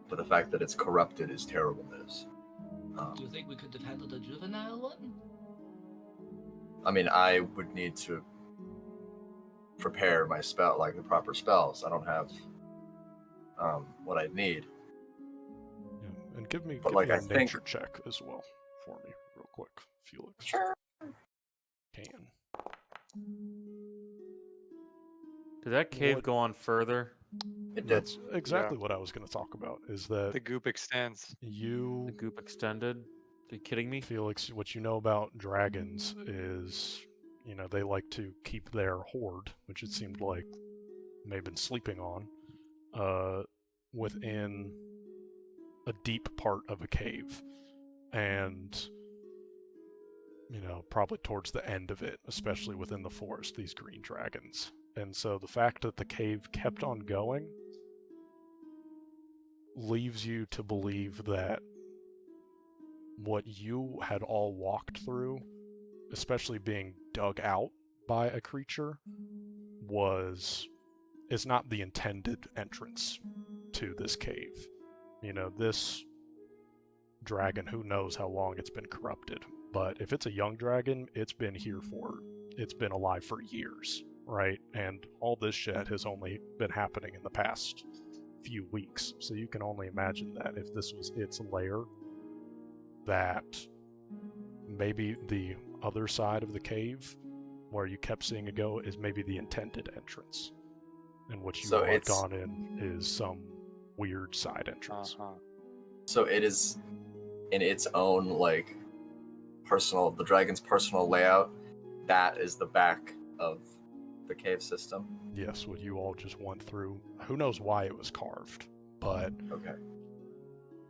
But the fact that it's corrupted is terrible news. Do you think we could have handled a juvenile one? I mean, I would need to prepare my spell, like the proper spells. I don't have what I need. Yeah, and give me But, give like, me a I think- nature check as well for me, real quick, Felix. Sure. Can. Did that cave What- go on further? It did. That's exactly what I was going to talk about. Is that the goop extends. you, The goop extended? Are you kidding me? Felix? What you know about dragons is, you know, they like to keep their hoard, which it seemed like may have been sleeping on, within a deep part of a cave, and you know, probably towards the end of it, especially within the forest, these green dragons. And so the fact that the cave kept on going leaves you to believe that what you had all walked through, especially being dug out by a creature, is not the intended entrance to this cave. You know, this dragon, who knows how long it's been corrupted, but if it's a young dragon, it's been alive for years, right? And all this shit has only been happening in the past few weeks, so you can only imagine that if this was its lair, that maybe the other side of the cave where you kept seeing it go is maybe the intended entrance, and what you So all have it's- gone in is some weird side entrance. So it is in its own like the dragon's personal layout. That is the back of the cave system. Yes, what you all just went through. Who knows why it was carved, but Okay.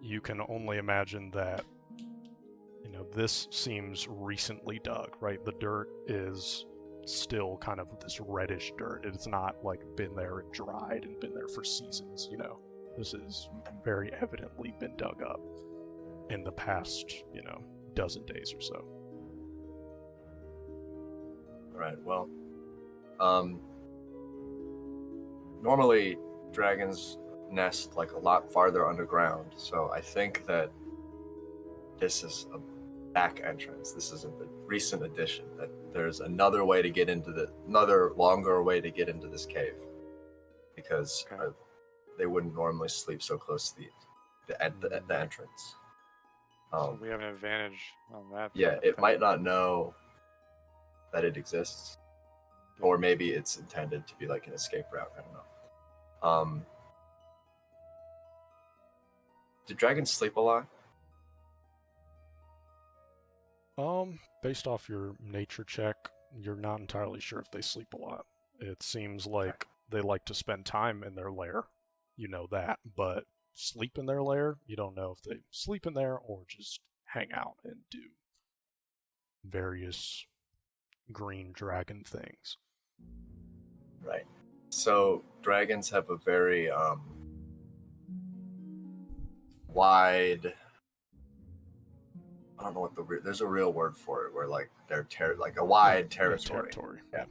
you can only imagine that, you know, this seems recently dug, right? The dirt is still kind of this reddish dirt. It's not like been there and dried and been there for seasons, you know. This is very evidently been dug up in the past, you know, dozen days or so. All right. Well, normally dragons nest like a lot farther underground, so I think that this is a back entrance. This is a recent addition. That there's another way to get into another longer way to get into this cave, because Okay. they wouldn't normally sleep so close to the entrance. So we have an advantage on that. Yeah, front, it then. might not know that it exists, or maybe it's intended to be like an escape route. I don't know. Do dragons sleep a lot? Based off your nature check, you're not entirely sure if they sleep a lot. It seems like they like to spend time in their lair. You know that, but sleep in their lair, you don't know if they sleep in there or just hang out and do various green dragon things. Right. So dragons have a very wide. I don't know what there's a real word for it where like they're like a wide territory. Territory. Yeah.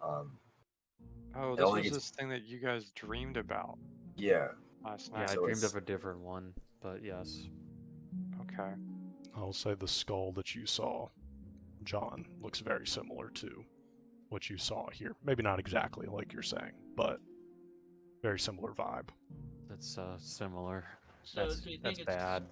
Um, Oh, I this don't think was it's this thing that you guys dreamed about yeah. last Yeah, night. I So dreamed it's- of a different one, but yes. Okay. I'll say the skull that you saw, John, looks very similar to what you saw here. Maybe not exactly like you're saying, but very similar vibe. That's similar. So That's do you think it's bad.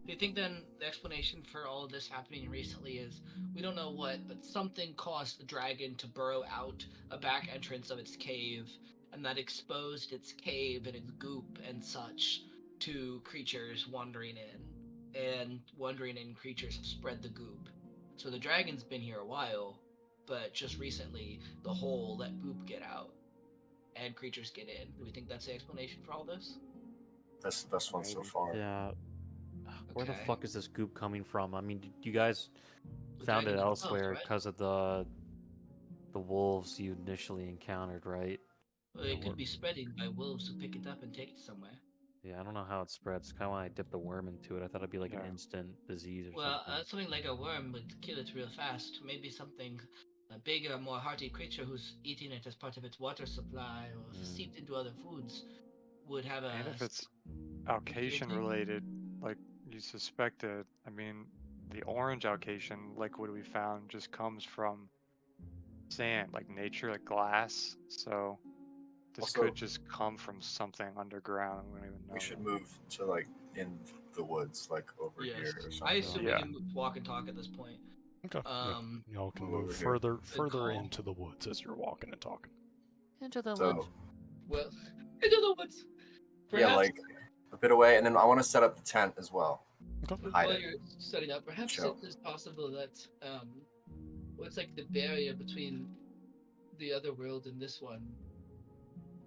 Do you think then the explanation for all of this happening recently is we don't know what, but something caused the dragon to burrow out a back entrance of its cave, and that exposed its cave and its goop and such to creatures wandering in, and wandering in creatures have spread the goop. So the dragon's been here a while, but just recently the hole let goop get out, and creatures get in. Do we think that's the explanation for all this? That's the best one so Maybe. far. Yeah. Where the Okay. fuck is this goop coming from? I mean, you guys The found it dragon themselves, elsewhere right? because of the wolves you initially encountered, right? Well, Yeah, it could be spreading by wolves who pick it up and take it somewhere. Yeah, I don't know how it spreads. Kind of when I dip the worm into it, I thought it'd be like an Yeah. instant disease or Well, something. something like a worm would kill it real fast. Maybe something a bigger, more hardy creature who's eating it as part of its water supply or Mm. seeped into other foods would have a. And if it's Alkasan deteriorating- related, like you suspected, I mean, the orange Alkasan liquid we found just comes from sand, like nature, like glass. So this Also- could just come from something underground. We don't even know. We should move to like in the woods, like over Yes, here or I something. assume Yeah. we can walk and talk at this point. Okay. Y'all can Move move over here. further call. into the woods as you're walking and talking. Into the So woods. Well, into the woods. yeah, Perhaps like a bit away, and then I want to set up the tent as well. Okay. hide while it. you're setting up, perhaps Chill. it is possible that what's like the barrier between the other world and this one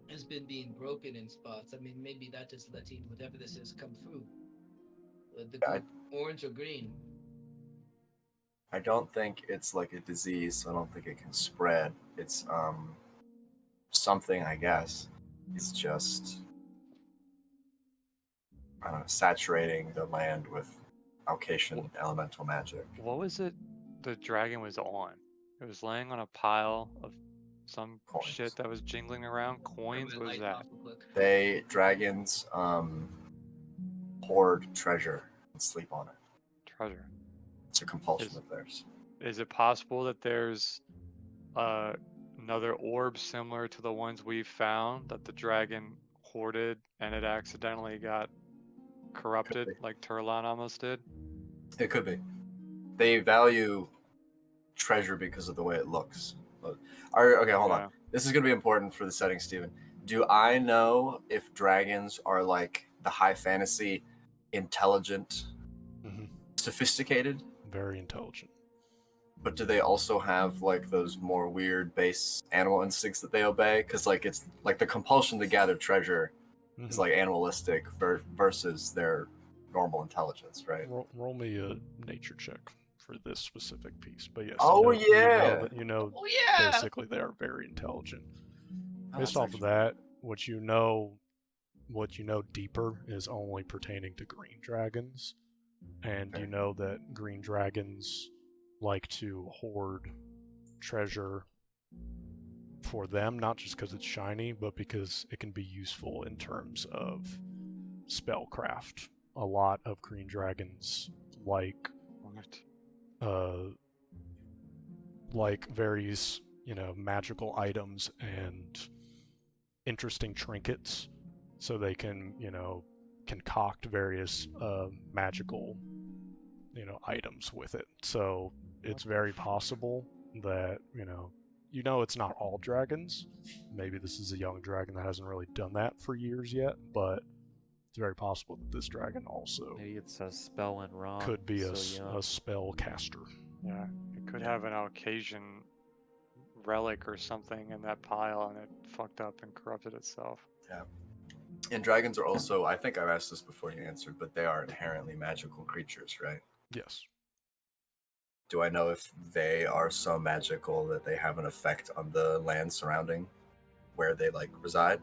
has been being broken in spots. I mean, maybe that is letting whatever this is come through. The Yeah, goop, orange or green. I don't think it's like a disease, so I don't think it can spread. It's something, I guess. It's just I don't know, saturating the land with Alkasan elemental magic. What was it the dragon was on? It was laying on a pile of some Coins. shit that was jingling around. Coins? What is that? Dragons hoard treasure and sleep on it. Treasure. It's a compulsion Is- of theirs. Is it possible that there's another orb similar to the ones we found that the dragon hoarded and it accidentally got corrupted be. like Turlan almost did? It could be. They value treasure because of the way it looks. Okay, hold on. This is going to be important for the setting, Steven. Do I know if dragons are like the high fantasy, intelligent, Mhm. sophisticated? Very intelligent. But do they also have like those more weird base animal instincts that they obey? Because like it's like the compulsion to gather treasure is Mhm. like animalistic versus their normal intelligence, right? Roll me a nature check for this specific piece. But yes, Oh, you yeah! know Oh yeah. basically they are very intelligent. Oh, Based that's off of actually- that, what you know deeper is only pertaining to green dragons, and Okay. you know that green dragons like to hoard treasure for them, not just because it's shiny, but because it can be useful in terms of spellcraft. A lot of green dragons like What? various magical items and interesting trinkets, so they can concoct various magical items with it. So it's very possible that it's not all dragons. Maybe this is a young dragon that hasn't really done that for years yet, but it's very possible that this dragon also Maybe it's a spell went wrong. could be a so, yeah. spell caster. Yeah, it could have an Alkasan relic or something in that pile and it fucked up and corrupted itself. And dragons are also, I think I've asked this before you answered, but they are inherently magical creatures, right? Yes. Do I know if they are so magical that they have an effect on the land surrounding where they like reside?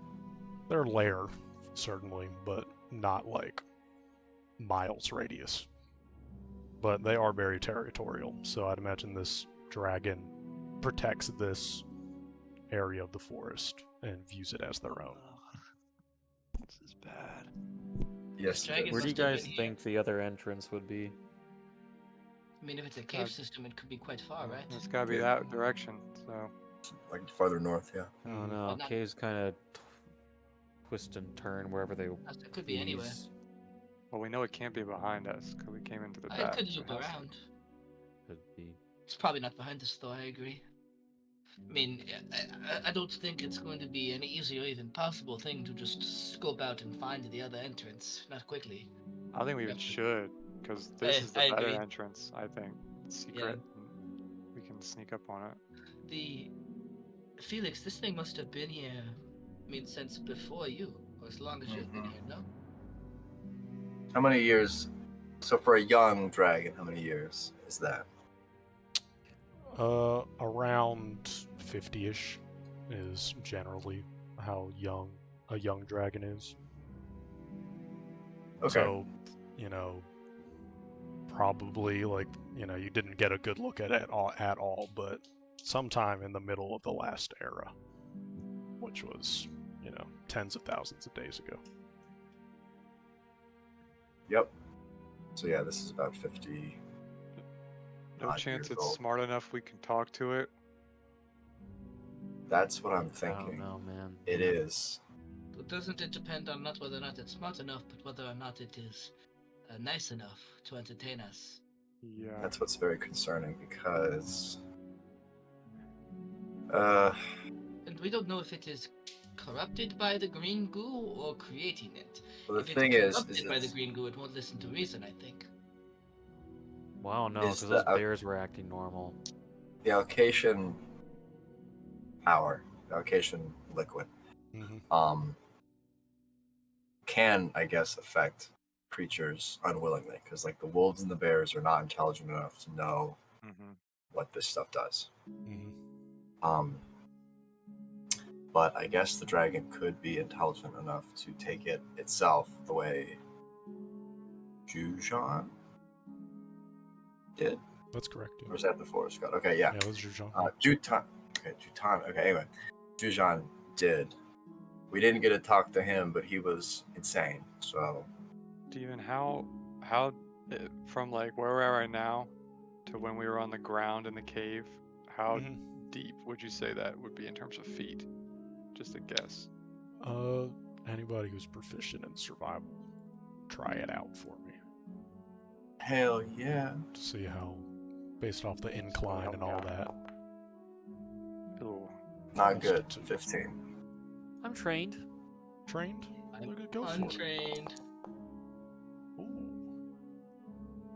Their lair, certainly, but not like miles radius. But they are very territorial, so I'd imagine this dragon protects this area of the forest and views it as their own. This is bad. Yes. Dragon it Where is. do you must have guys been think the other entrance would be? I mean, if it's a cave system, it could be quite far, right? It's gotta be Yeah. that direction. So Like farther north, yeah. I don't Mhm. know. Well, not- Caves kind of twist and turn wherever they It could be anywhere. please. well, we know it can't be behind us because we came into the It back. could so loop it has to- around. Could be. It's probably not behind us, though. I agree. I mean, I don't think it's going to be an easy or even possible thing to just scope out and find the other entrance. Not quickly. I think we even Yep. should because this is the I better agree. entrance. I think it's secret. And we can sneak up on it. The Felix, this thing must have been here. I mean, since before you, or as long as you've been Mhm. here, no? How many years? So for a young dragon, how many years is that? Around 50-ish is generally how young a young dragon is. Okay. So, probably like, you didn't get a good look at it at all, but sometime in the middle of the last era, which was, tens of thousands of days ago. Yep. So yeah, this is about 50. No Odd chance years it's old. smart enough we can talk to it. That's what I'm I don't thinking. know, man. It is. But doesn't it depend on not whether or not it's smart enough, but whether or not it is nice enough to entertain us? Yeah. That's what's very concerning because. And we don't know if it is corrupted by the green goo or creating it. Well, the If thing it's is corrupted by the it's- green goo, it won't listen to reason, I think. Wow, no, Is because the those Al- bears were acting normal. the Alkasan power, the Alkasan liquid, Mm-hmm. can I guess affect creatures unwillingly because like the wolves and the bears are not intelligent enough to know Mm-hmm. what this stuff does. Mm-hmm. But I guess the dragon could be intelligent enough to take it itself the way Jujan did. That's correct. Or was that the forest god? Okay, yeah. Yeah, those are Jean. Jutan. Okay, Jutan. Okay, anyway. Jujan did. We didn't get to talk to him, but he was insane. So Steven, how from like where we're at right now to when we were on the ground in the cave, how Mhm. deep would you say that would be in terms of feet? Just a guess. Anybody who's proficient in survival, try it out for me hell yeah. to see how, based off the incline help and me all out. that. Ooh. Not Almost good. to- 15. I'm trained. Trained? I'm Look at go for it. untrained. Ooh.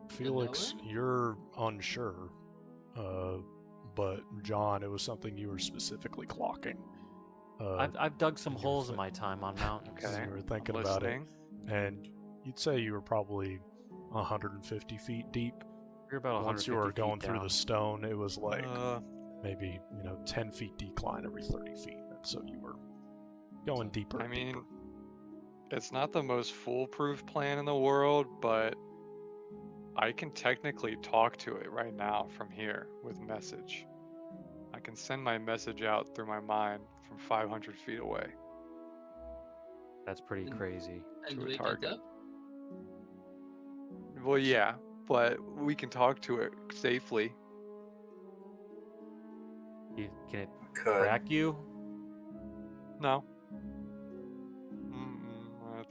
Felix, you're unsure. But John, it was something you were specifically clocking. I've dug some you were holes in thi- my time on mountains. Okay. You were I'm thinking about it, listening. and you'd say you were probably 150 feet deep. You're about 150 Once you were feet going through down. the stone, it was like Uh, maybe 10 feet decline every 30 feet, and so you were going deeper. I and mean, deeper. it's not the most foolproof plan in the world, but I can technically talk to it right now from here with message. I can send my message out through my mind from 500 feet away That's pretty And- crazy. And to a we picked target. up. Well, yeah, but we can talk to it safely. Can it Could. track you? No.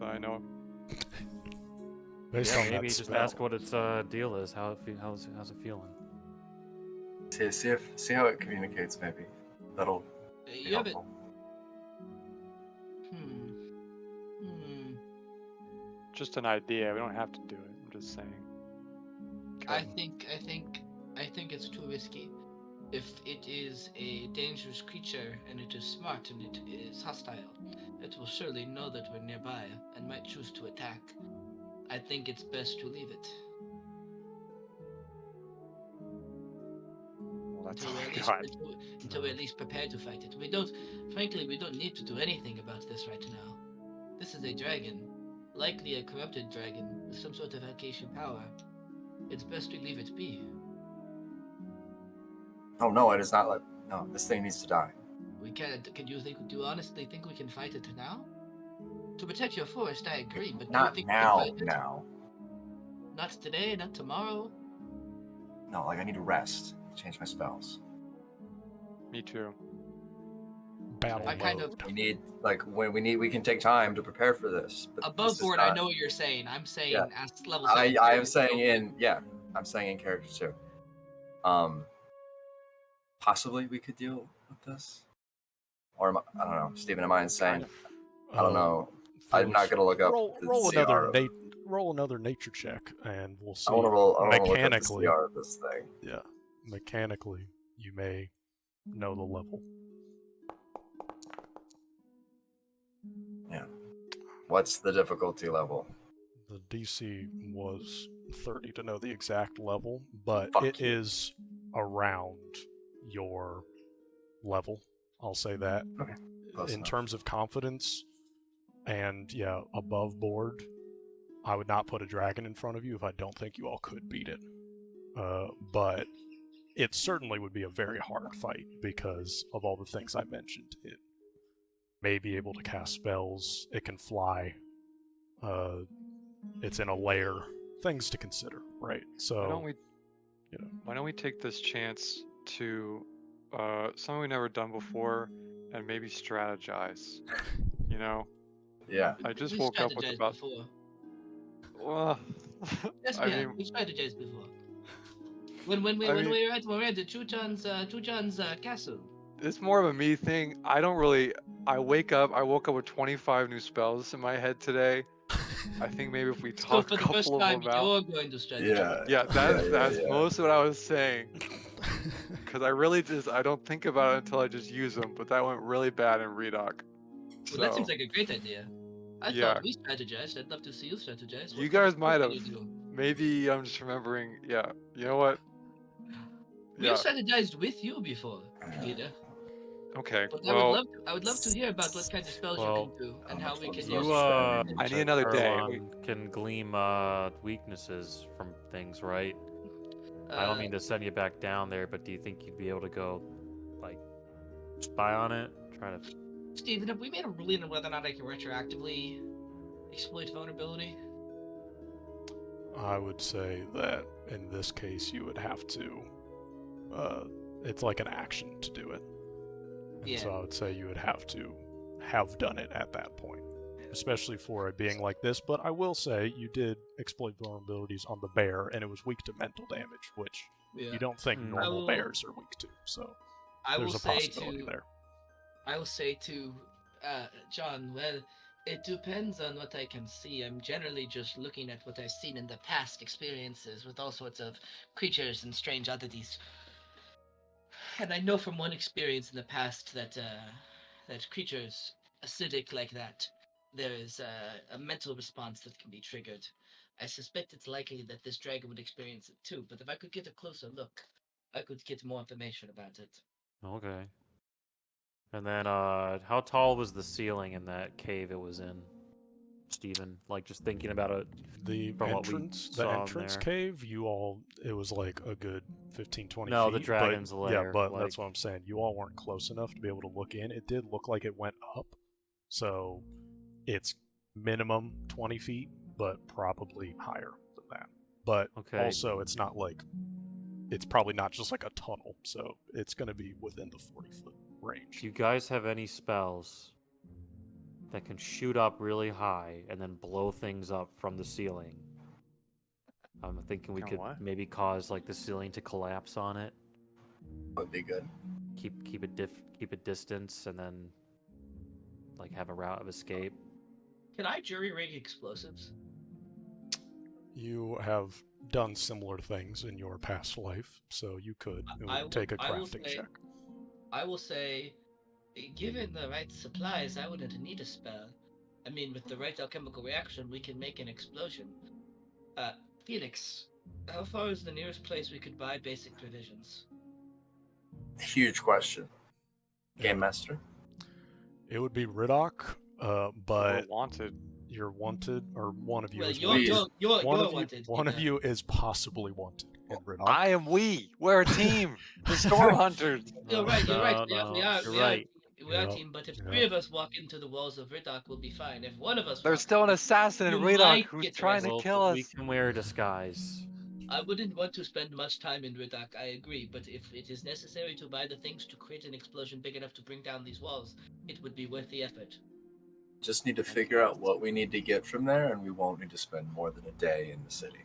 I know. Based Yeah, on maybe that just spell, ask what its deal is. How's it feeling? See how it communicates. Maybe that'll be You have it. helpful. Just an idea. We don't have to do it. I'm just saying. I Okay. think it's too risky. If it is a dangerous creature and it is smart and it is hostile, it will surely know that we're nearby and might choose to attack. I think it's best to leave it. Well, until all we're I at least got. until we're at least prepared to fight it. Frankly, we don't need to do anything about this right now. This is a dragon, likely a corrupted dragon with some sort of Alkasan power. It's best we leave it be. Oh no, it is not like no. This thing needs to die. We can't. Do you honestly think we can fight it now? To protect your forest, I agree, but do you Not think we now. can fight it? Now. Not today, not tomorrow. No, like I need to rest. Change my spells. Me too. Battle I kind mode. We need like when we can take time to prepare for this. But Above this is board, not, I know what you're saying. I'm saying Yeah. as level I 7. am saying I'm saying in character too. Possibly we could deal with this, or I don't know. Stephen, am I insane? I don't know. I'm not gonna look up the CR. Roll another nature check, and we'll see. I want to roll. I want to look up the mechanically. CR of this thing. Yeah, mechanically, you may know the level. Yeah. What's the difficulty level? The DC was 30 to know the exact level, but Fuck it you. is around your level. I'll say that. Okay, close In enough. terms of confidence, and yeah, above board, I would not put a dragon in front of you if I don't think you all could beat it. But it certainly would be a very hard fight because of all the things I mentioned. It may be able to cast spells, it can fly, it's in a lair, things to consider, right? So Why don't we take this chance to something we've never done before and maybe strategize? You know, Yeah. I just We woke up with strategized about. before. Well, Yes, I we have. mean, We strategized before. When we I mean- were at Chuchan's castle. it's more of a me thing. I don't really. I woke up with 25 new spells in my head today. I think maybe if we So talk for a the first couple of time, them out. you're going to strategize. Yeah, that's yeah. most of what I was saying. Because I really I don't think about it until I just use them. But that went really bad in Redoc. Well, that seems like a great idea. I Yeah. thought we strategized. I'd love to see you strategize. You What kind of guys might stuff have. can you do? Maybe I'm just remembering. Yeah, you know what? We've Yeah. strategized with you before, leader. Okay. But Well, I would love to hear about what kind of spells you Well, can do and how how much we was can the use You, it. I need another day. Erwan can glean weaknesses from things, right? I don't mean to send you back down there, but do you think you'd be able to go, like, spy on it? Try to. Steven, have we made a ruling on whether or not I can retroactively exploit vulnerability? I would say that in this case you would have to. It's like an action to do it. And so I would say you would have to have done it at that point, especially for it being like this. But I will say you did exploit vulnerabilities on the bear, and it was weak to mental damage, which you don't think normal bears are weak to. So there's a possibility there. I will say to John, well, it depends on what I can see. I'm generally just looking at what I've seen in the past experiences with all sorts of creatures and strange oddities. And I know from one experience in the past that that creatures acidic like that, there is a mental response that can be triggered. I suspect it's likely that this dragon would experience it too, but if I could get a closer look, I could get more information about it. Okay. And then, how tall was the ceiling in that cave it was in, Steven? Like, just thinking about it. The From what we entrance saw in cave, it was like a good 15, 20 No, feet. the dragon's but, lair, Yeah, but like- that's what I'm saying. You all weren't close enough to be able to look in. It did look like it went up. So it's minimum 20 feet, but probably higher than that. But Okay. also, it's not like... It's probably not just like a tunnel, so it's going to be within the 40-foot range. Do you guys have any spells that can shoot up really high and then blow things up from the ceiling? I'm thinking we Can could what? maybe cause like the ceiling to collapse on it. Would be good. Keep it distance and then like have a route of escape. Can I jury rig explosives? You have done similar things in your past life, so you could. It would take a crafting check. I will say, given the right supplies, I wouldn't need a spell. I mean, with the right alchemical reaction, we can make an explosion. Felix, how far is the nearest place we could buy basic provisions? Huge question. Game master. It would be Riddock, We're but wanted. you're wanted, or one of you Well, is you're wanted. you're One you're of you, wanted. one of yeah. you is possibly wanted in Riddock. I am we. We're a team. The Storm Hunters. You're right. You're right. No, We no, are. you're We right. are. We are a Yep, team. But if yep. 3 of us walk into the walls of Riddock, we'll be fine. If one of us, There's walks still an in, assassin in you Redok might who's get trying to arrested. kill We us. can wear a disguise. I wouldn't want to spend much time in Riddock. I agree. But if it is necessary to buy the things to create an explosion big enough to bring down these walls, it would be worth the effort. Just need to figure out what we need to get from there, and we won't need to spend more than a day in the city.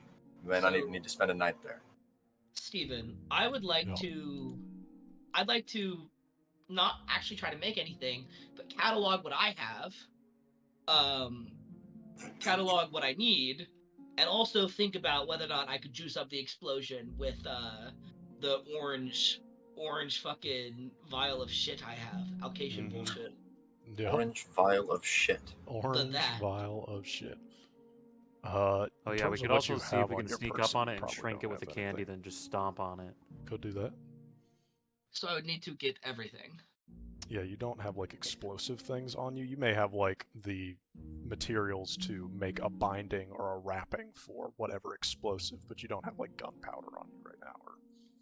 We might not even need to spend a night there. Steven, I would like Yeah. to. I'd like to not actually try to make anything, but catalog what I have, catalog what I need, and also think about whether or not I could juice up the explosion with the orange fucking vial of shit I have. Alkasan Mhm. bullshit. Yeah. Orange vial of shit. Orange that. vial of shit. Oh In yeah, we terms of could what also you see if have we on can your sneak person, up on you it and probably shrink it don't with a have candy, anything. then just stomp on it. Could do that. So I would need to get everything. Yeah, you don't have like explosive things on you. You may have like the materials to make a binding or a wrapping for whatever explosive, but you don't have like gunpowder on you right now or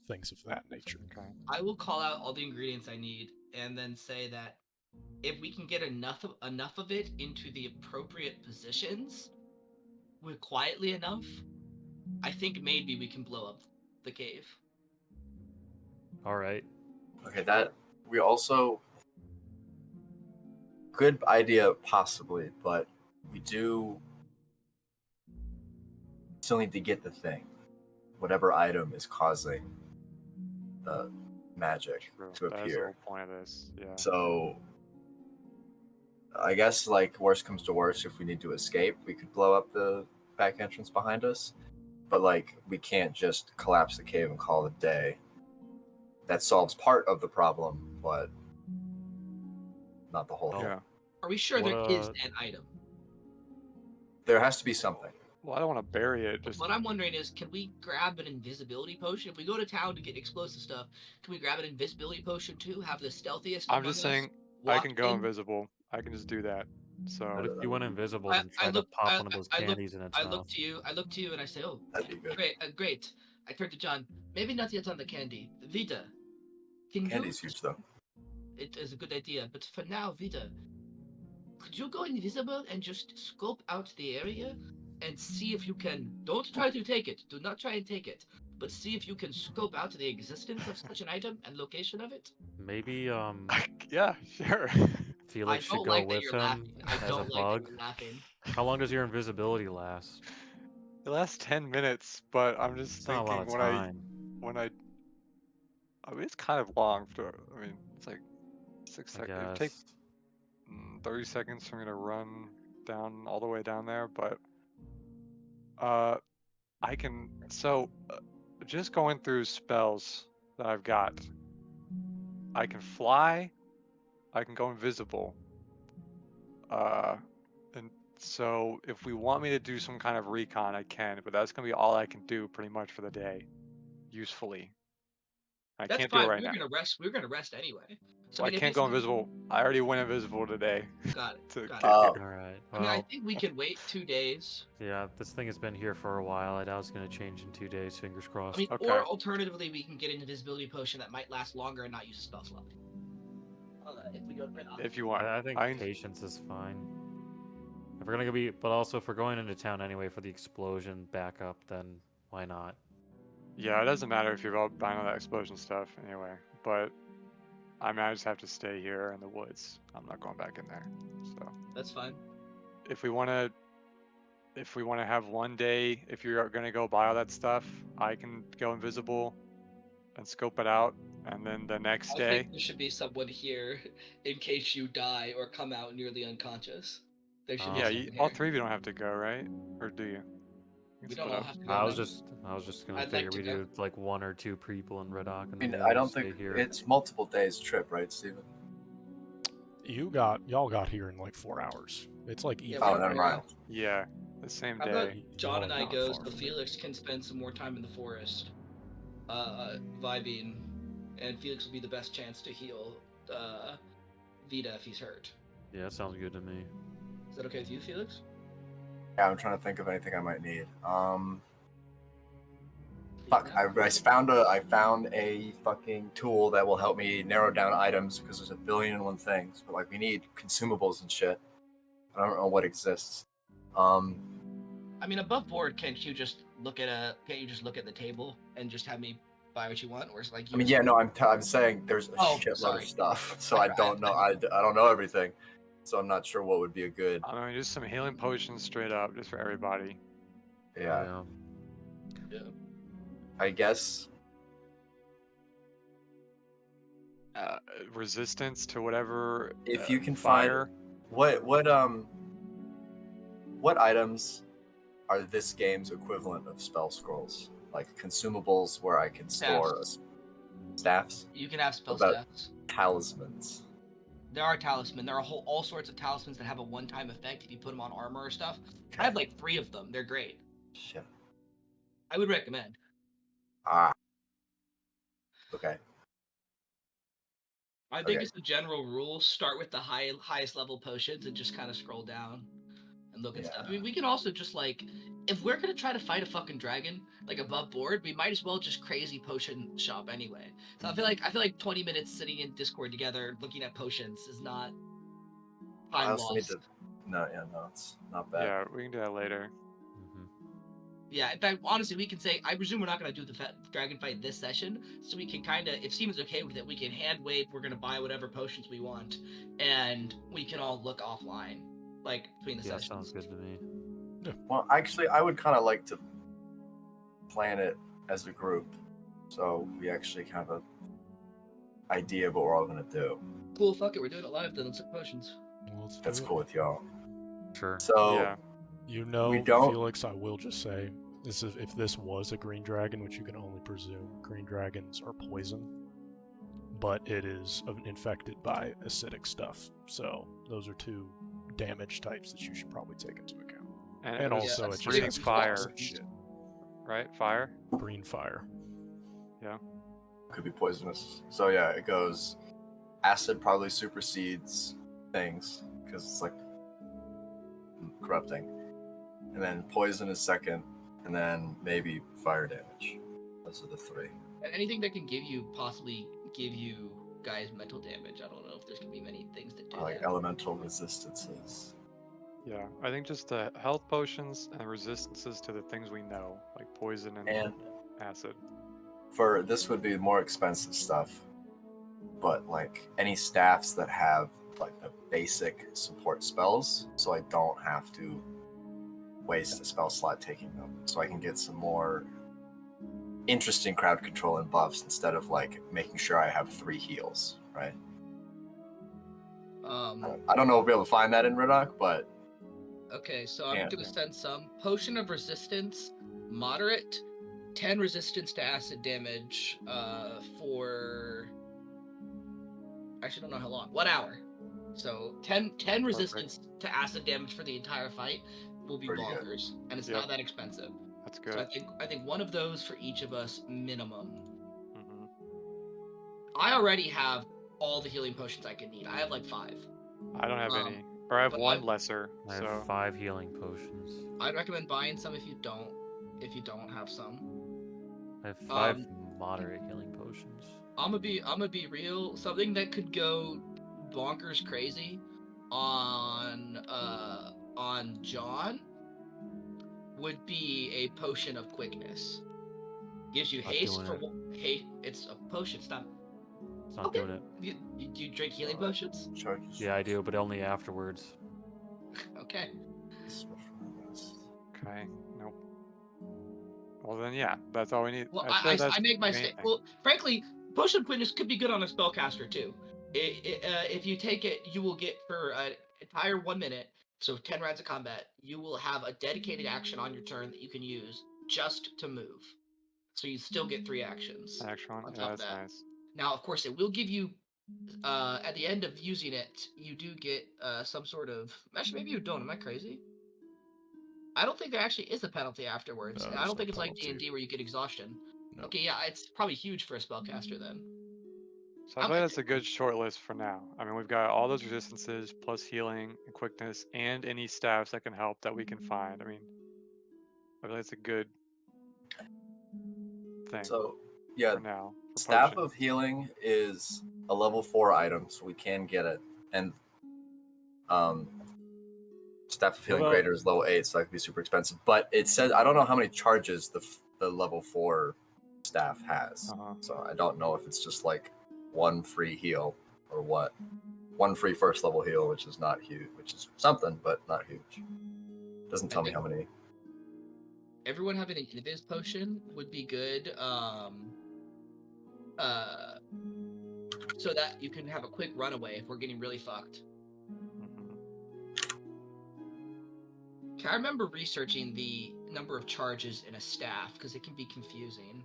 things of that nature. Okay. I will call out all the ingredients I need and then say that if we can get enough of it into the appropriate positions, we're quietly enough, I think maybe we can blow up the cave. All right. Okay, that we also good idea possibly, but we do still need to get the thing, whatever item is causing the magic True. to That is the appear. whole point of this. Yeah. So I guess like worst comes to worst, if we need to escape, we could blow up the back entrance behind us. But like we can't just collapse the cave and call it a day. That solves part of the problem, but not the whole thing. Yeah. Are we sure What, there is an item? There has to be something. Well, I don't want to bury it. Just What I'm wondering is, can we grab an invisibility potion? If we go to town to get explosive stuff, can we grab an invisibility potion too? Have the stealthiest I'm among just us saying I walk can go in? invisible. I can just do that. So What if you went invisible I, and I tried look. to pop one of those candies in its I mouth? look to you. I look to you, and I say, "Oh, That'd be good. great, great." I turn to John. Maybe not yet on the candy. Vita, can Candy's you? huge though. It is a good idea, but for now, Vita, could you go invisible and just scope out the area and see if you can? Don't try to take it. Do not try and take it. But see if you can scope out the existence of such an item and location of it. Maybe yeah, sure. Felix I should don't go like that with you're him laughing. I as a don't like bug. that you're laughing. How long does your invisibility last? It lasts 10 minutes, but I'm just It's not a lot thinking of time. I mean it's kind of long for I mean it's like 6 I seconds. It would take guess. 30 seconds for me to run down all the way down there, but I can just going through spells that I've got. I can fly, I can go invisible. And so if we want me to do some kind of recon, I can, but that's gonna be all I can do pretty much for the day, usefully. I That's can't do it fine. right We're now. gonna rest. We're gonna rest anyway. So Well, I mean, if can't it's go not- invisible. I already went invisible today Got it. to Got get it. here. All right. I mean, I Well, think we can wait 2 days. yeah, this thing has been here for a while. I doubt it's gonna change in 2 days. Fingers crossed. I mean, Okay. or alternatively, we can get an invisibility potion that might last longer and not use a spell slot. If we go red If you want. I think I- patience is fine. If we're gonna be, but also if we're going into town anyway for the explosion backup, then why not? Yeah, it doesn't matter if you're all buying all that explosion stuff anyway. But I mean, I just have to stay here in the woods. I'm not going back in there. So That's fine. if we want to have one day, if you're gonna go buy all that stuff, I can go invisible and scope it out, and then the next I day. think there should be someone here in case you die or come out nearly unconscious. There should be Yeah, someone all here. 3 of you don't have to go, right? Or do you? You We can don't split all up. have to go. I no. was just gonna I'd figure like to we go. do like 1 or 2 people in Red Hawk, and I mean, then I don't stay think here. it's multiple days trip, right, Steven? Y'all got here in like 4 hours. It's like Yeah, evening. Oh, never mind. Yeah, the same How about day. John and I Y'all go not far so from it. Felix can spend some more time in the forest, vibing and Felix will be the best chance to heal Vita if he's hurt. Yeah, that sounds good to me. Is that okay with you, Felix? Yeah, I'm trying to think of anything I might need. Fuck, I found a fucking tool that will help me narrow down items because there's 1,000,000,001 things. But like we need consumables and shit. I don't know what exists. I mean, above board, can't you just look at the table and just have me buy what you want, or is it like you? I mean, yeah, no, I'm saying there's a shitload sorry. of stuff, so I don't know. I don't know everything, so I'm not sure what would be a good. I mean, just some healing potions straight up, just for everybody. Yeah, Yeah. I guess. Resistance to whatever. If you can fire. find what items are this game's equivalent of spell scrolls, like consumables where I can store staffs. You can have spell About staffs. talismans. There are talismans. There are all sorts of talismans that have a one-time effect if you put them on armor or stuff. I have like 3 of them. They're great. Shit. I would recommend. Okay. I think it's the general rule. Start with the highest level potions and just kind of scroll down and look at stuff. I mean, we can also just like, if we're gonna try to fight a fucking dragon like above board, we might as well just crazy potion shop anyway. So I feel like 20 minutes sitting in Discord together looking at potions is not I time also need lost. to. No, it's not bad. Yeah, we can do that later. Yeah, in fact, honestly, we can say, I presume we're not going to do the dragon fight this session, so we can kind of, if Seaman's okay with it, we can hand wave, we're going to buy whatever potions we want, and we can all look offline, like, between the sessions. Yeah, sounds good to me. Well, actually, I would kind of like to plan it as a group, so we actually have an idea of what we're all going to do. Cool, fuck it, we're doing it live then, let's look potions. Well, That's cool with y'all. Sure. So, Yeah. You know, We don't- Felix, I will just say, if this was a green dragon, which you can only presume, green dragons are poison, but it is infected by acidic stuff. So those are 2 damage types that you should probably take into account. And also, that's it just breathing has fire. claws and shit. Right? Fire? Green fire. could be poisonous. So yeah, it goes. Acid probably supersedes things because it's like corrupting, and then poison is second, and then maybe fire damage. Those are the 3. And anything that can possibly give you guys mental damage, I don't know if there's going to be many things that do Like that. elemental resistances. Yeah, I think just the health potions and resistances to the things we know, like poison and acid. For this would be more expensive stuff, but like any staffs that have like the basic support spells, so I don't have to waste a spell slot taking them, so I can get some more interesting crowd control and buffs instead of like making sure I have 3 heals, right? I don't know if we'll be able to find that in Riddock, but Okay, so I'm going to send some. Potion of Resistance, moderate, 10 resistance to acid damage for... Actually, don't know how long. 1 hour. So 10 resistance to acid damage for the entire fight will be Pretty good. bonkers, and it's Yep. not that expensive. That's So good. I think one of those for each of us minimum. Mhm. I already have all the healing potions I can need. I have like 5. I don't have any. Or I have but 1 I've- lesser. I So have 5 healing potions. I'd recommend buying some if you don't have some. I have 5 moderate healing potions. I'm gonna be real. Something that could go bonkers crazy on John would be a potion of quickness. Gives you Not haste doing for it. haste. It's a potion. Stop. It's not Okay. doing it. You drink healing potions? charges. Yeah, I do, but only afterwards. Okay. okay, nope. Well then, yeah, that's all we need. Well, I'd say that's I make my the main mistake. thing. Well, frankly, potion of quickness could be good on a spellcaster too. If you take it, you will get for an entire 1 minute, so 10 rounds of combat, you will have a dedicated action on your turn that you can use just to move. So you still get 3 actions. Action on one, top yeah, of that's that. nice. Now, of course, it will give you, at the end of using it, you do get some sort of. Actually, maybe you don't. Am I crazy? I don't think there actually is a penalty afterwards. No, and I there's don't no think it's like penalty. D&D where you get exhaustion. No. Okay, yeah, it's probably huge for a spellcaster then. So I feel like that's a good short list for now. I mean, we've got all those resistances plus healing and quickness and any staffs that can help that we can find. I mean, I feel like it's a good thing So yeah, for now. For Staff potions. of Healing is a level 4 item, so we can get it. And um, Staff of Healing about- Greater is level 8, so that could be super expensive. But it says I don't know how many charges the level 4 staff has. So I don't know if it's just like one free heal or what. One free first level heal, which is not huge, which is something, but not huge. Doesn't tell me how many. Everyone having an invis potion would be good. So that you can have a quick runaway if we're getting really fucked. I remember researching the number of charges in a staff because it can be confusing.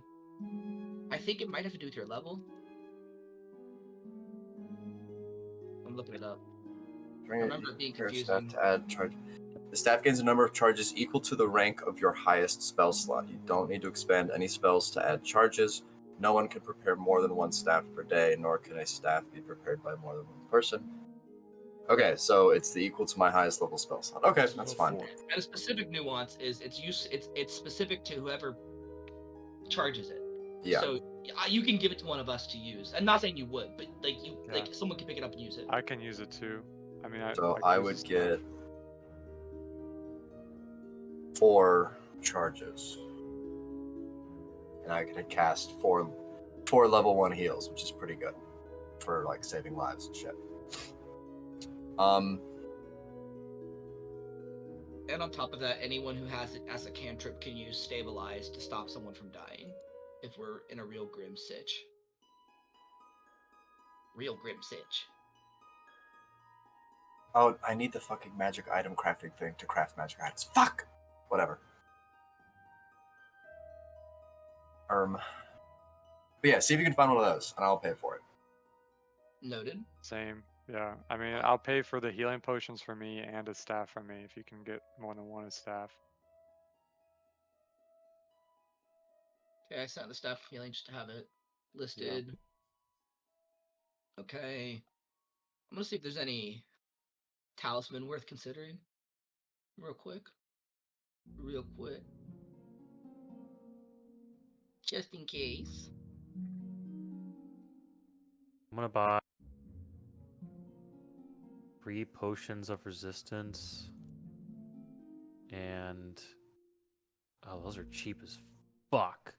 I think it might have to do with your level. I'm looking it up. I remember it being confusing. To add charge. The staff gains a number of charges equal to the rank of your highest spell slot. You don't need to expend any spells to add charges. No one can prepare more than one staff per day, nor can a staff be prepared by more than one person. Okay, so it's the equal to my highest level spell slot. Okay, that's fine. And a specific nuance is it's specific to whoever charges it. Yeah. So you can give it to one of us to use. I'm not saying you would, but like someone can pick it up and use it. I can use it too. I mean, I would get 4 charges, and I could cast four level 1 heals, which is pretty good for like saving lives and shit. And on top of that, anyone who has it as a cantrip can use Stabilize to stop someone from dying if we're in a real grim sitch. Real grim sitch. Oh, I need the fucking magic item crafting thing to craft magic items. Fuck! Whatever. But yeah, see if you can find one of those, and I'll pay for it. Noted. Same. Yeah. I mean, I'll pay for the healing potions for me and a staff for me if you can get more than one staff. Okay, I sent the staff healing just to have it listed. Yeah. Okay. I'm gonna see if there's any talisman worth considering. Real quick. Just in case. I'm gonna buy 3 potions of resistance, and those are cheap as fuck.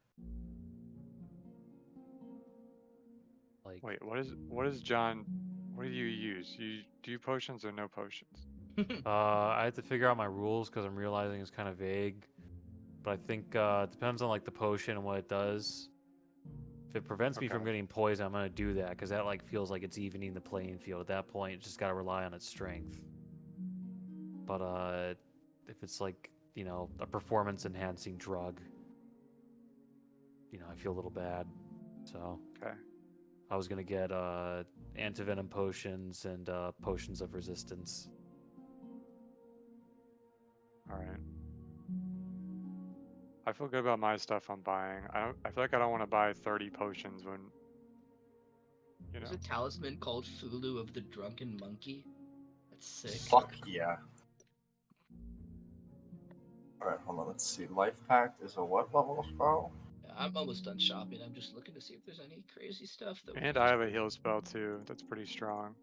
Like, Wait, what is John? What do you use? You do potions or no potions? I have to figure out my rules because I'm realizing it's kind of vague. But I think it depends on like the potion and what it does. If it prevents me from getting poison, I'm gonna do that because that like feels like it's evening the playing field. At that point, it's just gotta rely on its strength. But if it's like a performance enhancing drug, I feel a little bad. So I was gonna get antivenom potions and potions of resistance. All right. I feel good about my stuff I'm buying. I feel like I don't want to buy 30 potions when There's a talisman called Fulu of the Drunken Monkey. That's sick. Fuck yeah. Alright, hold on, let's see. Life Pact is a what level spell? Yeah, I'm almost done shopping. I'm just looking to see if there's any crazy stuff that. And I have a heal spell too. That's pretty strong.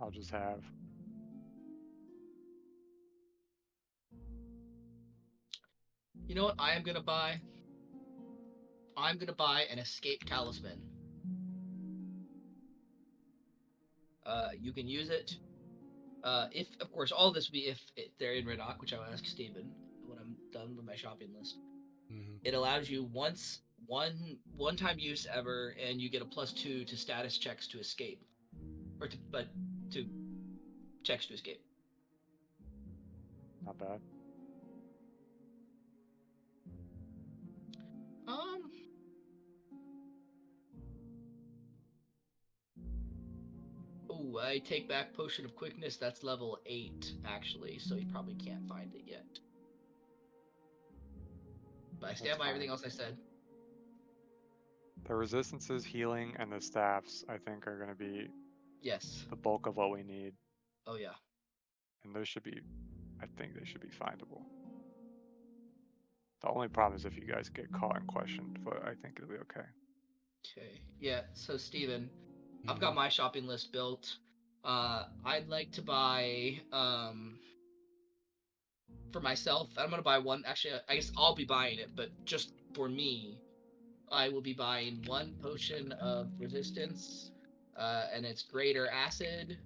I'll just have. You know what I am gonna buy? I'm gonna buy an escape talisman. You can use it. If of course all this will be if they're in Redoc, which I'll ask Steven when I'm done with my shopping list. Mm-hmm. It allows you one time use ever, and you get a +2 to status checks to escape, or to checks to escape. Not bad. Oh, I take back Potion of Quickness. That's level 8, actually, so you probably can't find it yet. But I stand by everything else I said. The resistances, healing, and the staffs, I think, are going to be Yes. the bulk of what we need. Oh yeah. And those should be, I think they should be findable. The only problem is if you guys get caught and questioned, but I think it'll be okay. Okay. Yeah. So Steven, I've Mhm. got my shopping list built. I'd like to buy for myself. I'm gonna buy one. Actually, I guess I'll be buying it, but just for me, I will be buying one potion of resistance, and it's greater acid.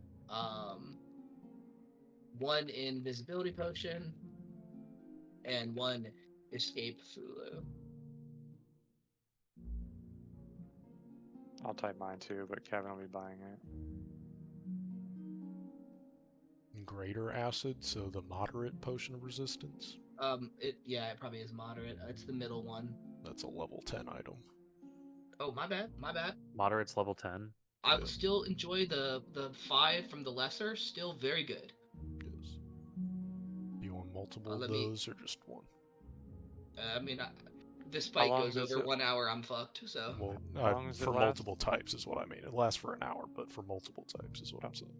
One invisibility potion, and one escape Fulu. I'll type mine too, but Kevin will be buying it. Greater acid, so the moderate potion of resistance. It probably is moderate. It's the middle one. That's a level 10 item. Oh, my bad. My bad. Moderate's level 10. I Yeah. will still enjoy the 5 from the lesser. Still very good. Yes. Do you want multiple of let me- those or just one? This fight long goes does over it- 1 hour. I'm fucked. So. Well, How long does it for last? multiple types is what I mean. It lasts for an hour, but for multiple types is what I'm saying.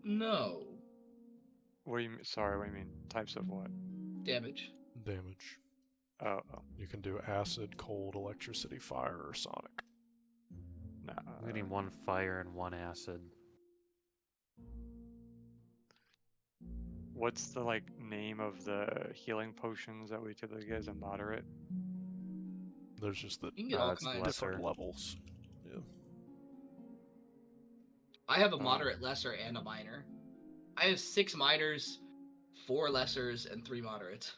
No. What do you mean? Sorry, what do you mean? Types of what? Damage. Damage. Oh. You can do acid, cold, electricity, fire, or sonic. No. I'm getting one fire and one acid. What's the name of the healing potions that we typically get as a moderate? There's just the You can get all it's kinds. different lesser. levels. Yeah. I have a moderate, lesser, and a minor. I have 6 minors, 4 lessers, and 3 moderates.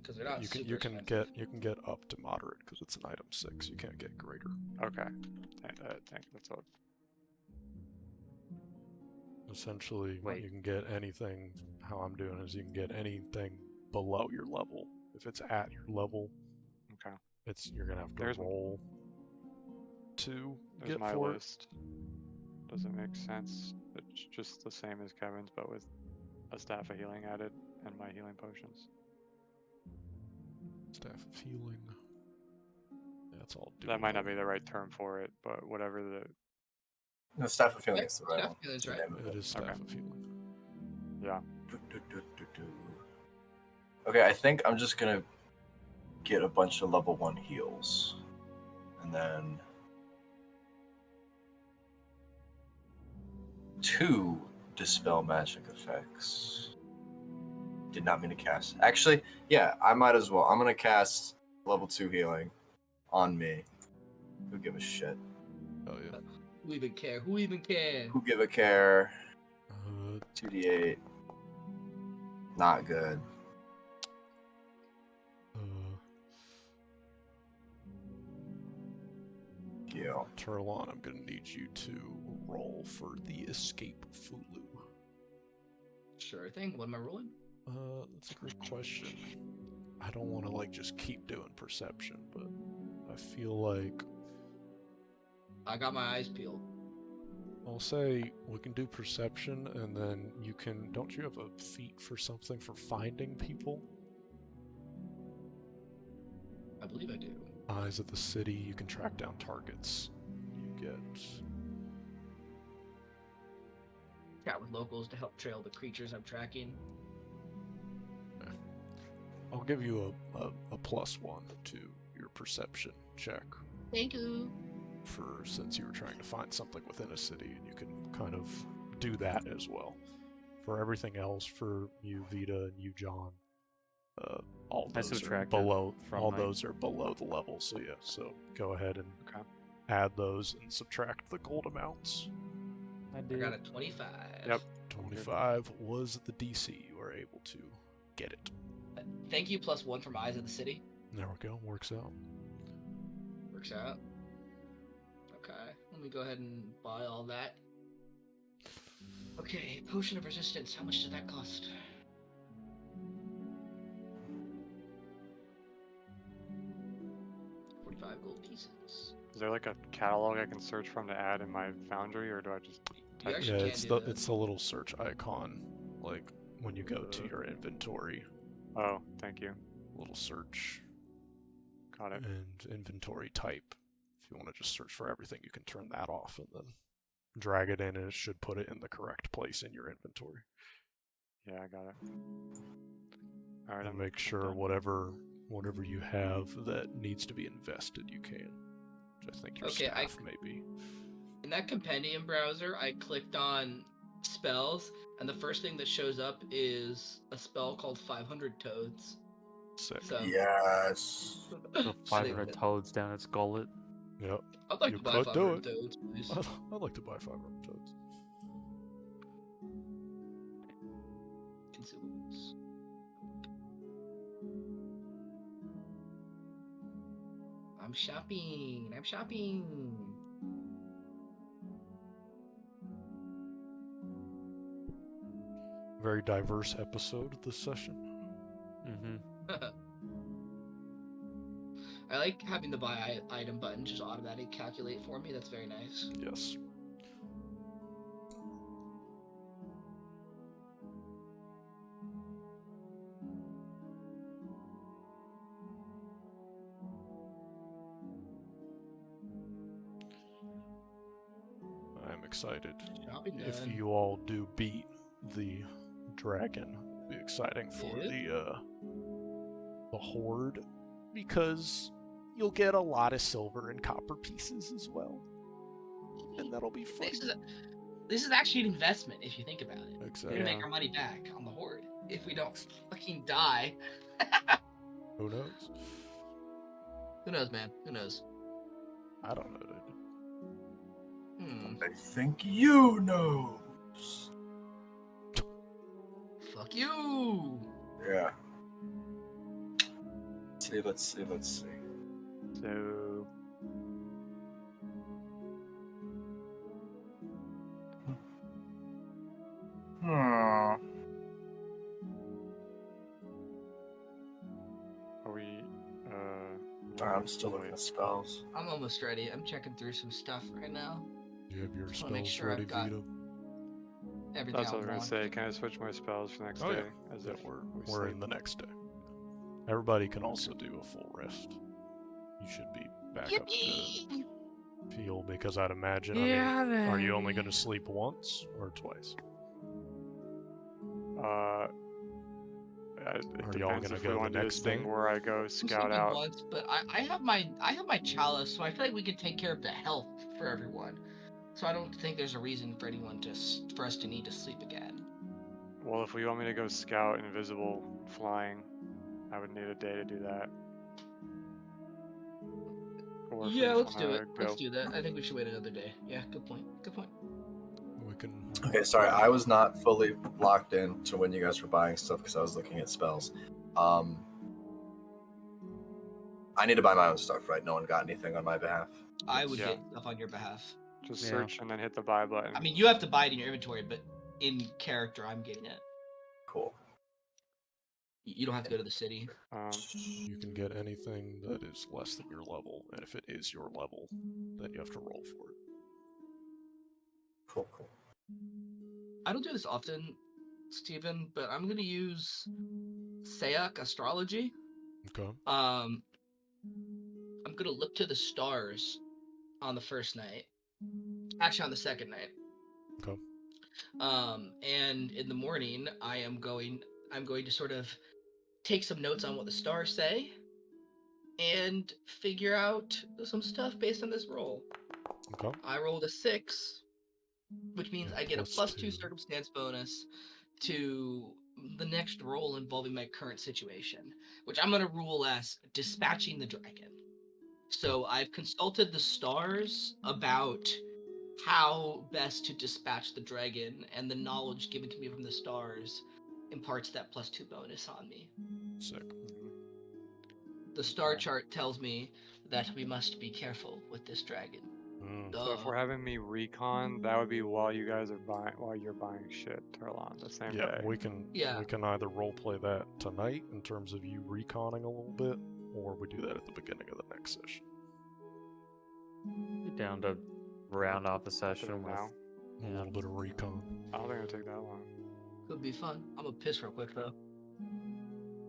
Because they're not You super can expensive. get up to moderate because it's an item 6. You can't get greater. Okay. That's all. Essentially, Wait. you can get anything. How I'm doing is you can get anything below your level. If it's at your level, Okay. you're gonna have to There's- roll to There's get my for list. Does it make sense? It's just the same as Kevin's, but with a staff of healing added and my healing potions. it. Staff of healing. That's all. That might not doable. be the right term for it, but whatever the. No, staff of healing is the right Staff one. of healing's The right. name of It is staff Okay. of healing. Yeah. Okay, I think I'm just gonna get a bunch of level 1 heals. And then 2 dispel magic effects. Did not mean to cast. Actually, yeah, I might as well. I'm gonna cast level 2 healing on me. Who give a shit? Oh yeah. Who even care? Who even care? Who give a care? 2d8. 2d8. Not good. Yeah. Turlon, I'm gonna need you to roll for the escape Fulu. Sure thing. What am I rolling? That's a great question. I don't want to just keep doing perception, but I feel like I got my eyes peeled. I'll say we can do perception, and then you can. Don't you have a feat for something for finding people? I believe I do. Eyes of the city. You can track down targets. You get. Chat with locals to help trail the creatures I'm tracking. I'll give you a +1 to your perception check. Thank you. For since you were trying to find something within a city, and you can kind of do that as well. For everything else, for you Vita and you John, all I those are subtracted below. from All my- those are below the level. So yeah, so go ahead and Okay. add those and subtract the gold amounts. I I did. got a 25. Yep. 25 was the DC. You were able to get it. Thank you, +1 from Eyes of the City. There we go. Works out. Works out. Okay, let me go ahead and buy all that. Okay, Potion of Resistance. How much did that cost? $45 gold pieces. Is there a catalog I can search from to add in my foundry, or do I just You type actually Yeah, can it's do the that. it's the little search icon, when you go to your inventory. Oh, thank you. Little search. Got it. And inventory type. If you want to just search for everything, you can turn that off and then drag it in, and it should put it in the correct place in your inventory. Yeah, I got it. All right, And make sure done. whatever you have that needs to be invested, you can. Which I think your Okay, staff may be. In that compendium browser, I clicked on spells, and the first thing that shows up is a spell called 500 Toads. Sick. So, Yes. The 500 toads down its gullet. Yep. I'd like You to buy could do 500 it. Toads, please. I'd like to buy 500 toads. Consumables. I'm shopping. Very diverse episode this session. Mm-hmm. I like having the buy item button just automatically calculate for me. That's very nice. Yes. I'm excited. Shopping If done. you all do beat the dragon, it'll be exciting for Yeah. the horde, because you'll get a lot of silver and copper pieces as well, and that'll be fun. This is actually an investment if you think about it. We're Exactly. gonna Yeah. make our money back on the horde if we don't fucking die. Who knows? Who knows, man? Who knows? I don't know, dude. Hmm. I think you knows. Fuck you. Yeah. Let's see. So Hmm. are we? I'm still looking at spells. I'm almost ready. I'm checking through some stuff right now. You have your Just wanna make spells sure I've ready, got Vito? Everything That's what I was gonna want. say. Can I switch my spells for next Oh, day? yeah. As Yeah, if we're sleep? in the next day. Everybody can also do a full rest. You should be back up to heal, because I'd imagine. I mean, are you only going to sleep once or twice? It Are y'all depends gonna if go we the want to do this next thing day? where I go I'm scout sleeping out. once, but I have my chalice, so I feel like we can take care of the health for everyone. So I don't think there's a reason for anyone for us to need to sleep again. Well, if we want me to go scout invisible flying, I would need a day to do that. Or if we Yeah, just let's do wanna it. go. Let's do that. I think we should wait another day. Yeah, good point. Good point. We can. Okay, sorry, I was not fully locked in to when you guys were buying stuff because I was looking at spells. I need to buy my own stuff, right? No one got anything on my behalf. I would Yeah. get stuff on your behalf. Just Yeah. search and then hit the buy button. I mean, you have to buy it in your inventory, but in character, I'm getting it. Cool. You don't have to go to the city. You can get anything that is less than your level, and if it is your level, then you have to roll for it. Cool. I don't do this often, Steven, but I'm gonna use Sayak astrology. Okay. I'm gonna look to the stars on the first night. Actually, on the second night. Okay. And in the morning, I'm going to sort of take some notes on what the stars say and figure out some stuff based on this roll. Okay. I rolled a 6, which means Yeah, I get a +2. +2 circumstance bonus to the next roll involving my current situation, which I'm going to rule as dispatching the dragon. So I've consulted the stars about how best to dispatch the dragon, and the knowledge given to me from the stars imparts that +2 bonus on me. Sick. The star Okay. chart tells me that we must be careful with this dragon. So if we're having me recon, that would be while you guys are while you're buying shit, Turlon, the same Yeah, day. we can either roleplay that tonight in terms of you reconning a little bit, or we do that at the beginning of the next session. You're down to round off the session with. now. A little bit of recon. I don't think it'll take that long. Could be fun. I'm gonna piss real quick though.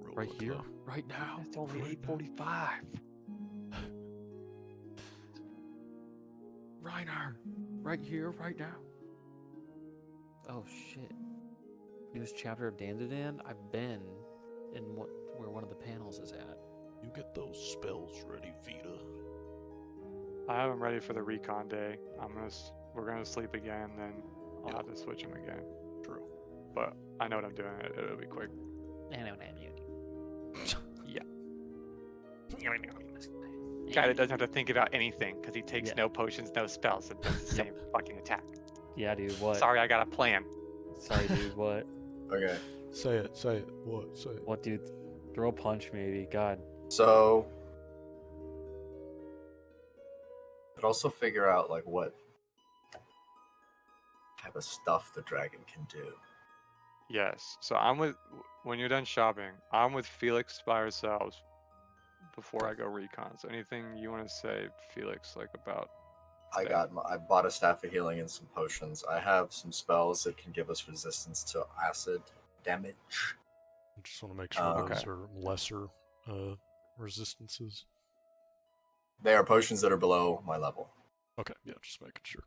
Real Right quick, here, though. right now. It's only Right now. 8:45. Reiner, right here, right now. Oh shit. Newest chapter of Dandadan? I've been in where one of the panels is at. You get those spells ready, Vita. I have them ready for the recon day. We're gonna sleep again, then I'll have to switch them again. True. But I know what I'm doing. It'll be quick. I know what I'm doing. Yeah. Guy that doesn't have to think about anything because he takes Yeah. no potions, no spells, and does the same fucking attack. Yeah, dude, what? Sorry, I got a plan. Sorry, dude, what? Okay. Say it. What? Say it. What, dude? Throw a punch, maybe. God. So, but also figure out like what type of stuff the dragon can do. Yes. So when you're done shopping, I'm with Felix by ourselves before I go recon. So anything you want to say, Felix, like about? I bought a staff of healing and some potions. I have some spells that can give us resistance to acid damage. I just want to make sure Okay. those are lesser resistances. They are potions that are below my level. Okay, yeah, just making sure.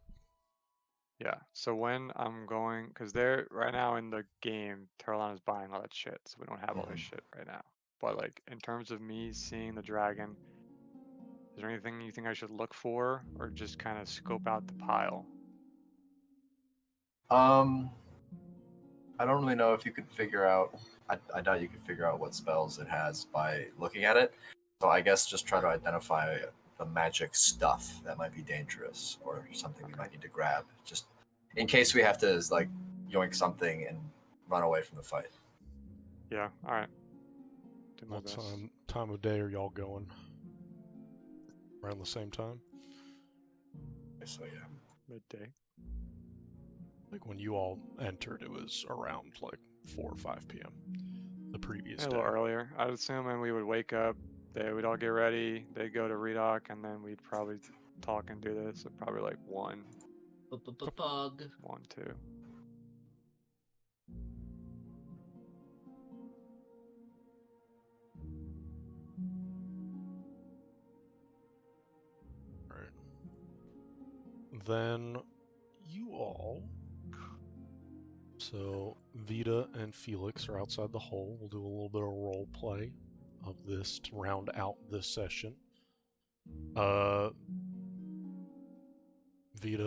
Yeah. So when I'm going, because they're right now in the game, Terralana's buying all that shit, so we don't have all this shit right now. But like in terms of me seeing the dragon, is there anything you think I should look for, or just kind of scope out the pile? I don't really know if you could figure out. I doubt you could figure out what spells it has by looking at it. So I guess just try to identify the magic stuff that might be dangerous or something we might need to grab, just in case we have to like yoink something and run away from the fight. Yeah. All right. Do my What best. time of day are y'all going? Around the same time? So yeah. Midday. Like when you all entered, it was around like 4 or 5 p.m. the previous A day. little earlier. I'd assume when we would wake up, we'd all get ready, they'd go to redock, and then we'd probably talk and do this at probably like 1, Pug. 1, 2. Right. Then you all. So Vita and Felix are outside the hole. We'll do a little bit of role play of this to round out this session. Vita,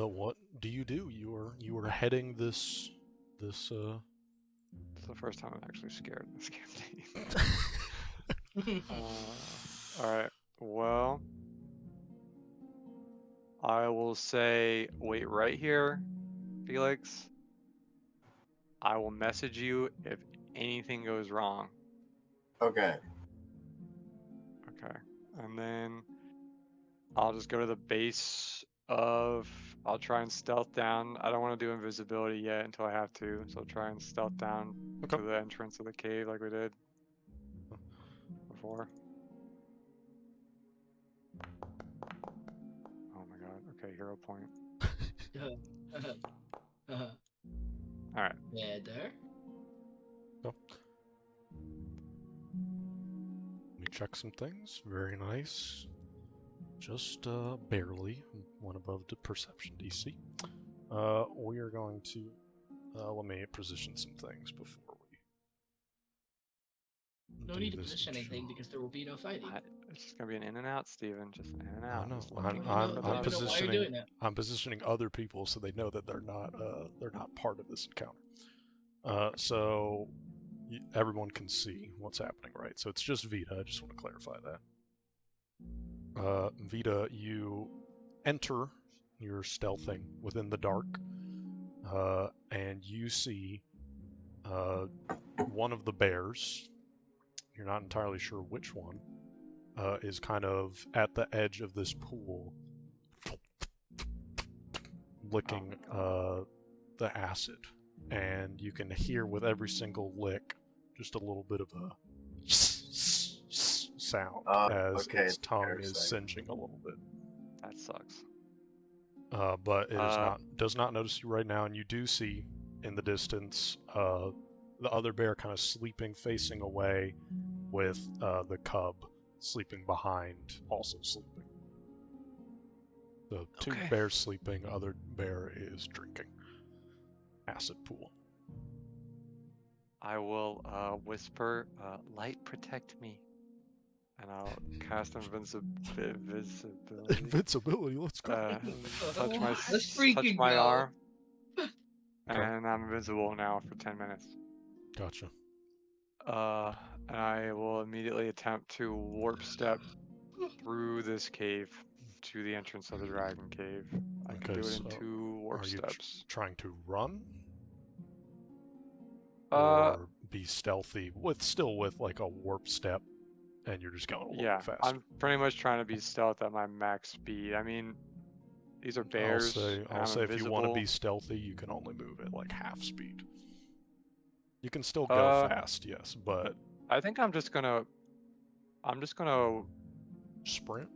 what do? You are heading this. It's the first time I'm actually scared in this campaign. Alright, well, I will say wait right here, Felix. I will message you if anything goes wrong. Okay. Okay. And then I'll just go to the base of. I'll try and stealth down. I don't want to do invisibility yet until I have to, so I'll try and stealth down Okay. to the entrance of the cave like we did before. Oh my god. Okay, hero point. Alright. Better. Let me check some things. Very nice. Just barely one above the perception DC. We are going to let me position some things before we. No do need to this position anything job. because there will be no fighting. It's just gonna be an in and out, Steven. Just an in and I out. know. Just I looking don't for know- the I don't even know why you're positioning. doing that. I'm positioning other people so they know that they're not part of this encounter. So everyone can see what's happening, right? So it's just Vita. I just want to clarify that. Vita, you enter. You're stealthing within the dark, and you see one of the bears. You're not entirely sure which one. Is kind of at the edge of this pool, licking the acid, and you can hear with every single lick just a little bit of a sound as okay, its tongue is parasite. singeing a little bit. That sucks. But it is does not notice you right now, and you do see in the distance the other bear kind of sleeping, facing away, with the cub sleeping behind, also sleeping. The two Okay. bears sleeping, other bear is drinking. Acid pool. I will whisper, "Light, protect me," and I'll cast invisibility. Invincibility, let's go. Touch my Let's freaking go. arm, Okay. and I'm invisible now for 10 minutes. Gotcha. And I will immediately attempt to warp step through this cave to the entrance of the dragon cave. I can Okay, do it in so 2 warp are you steps. trying to run? Uh, Or be stealthy still with like a warp step and you're just going a little yeah, bit faster? I'm pretty much trying to be stealth at my max speed. I mean, these are bears. I'll say I'm if you want to invisible. be stealthy, you can only move at like half speed. You can still go fast, yes, but I think I'm just gonna sprint?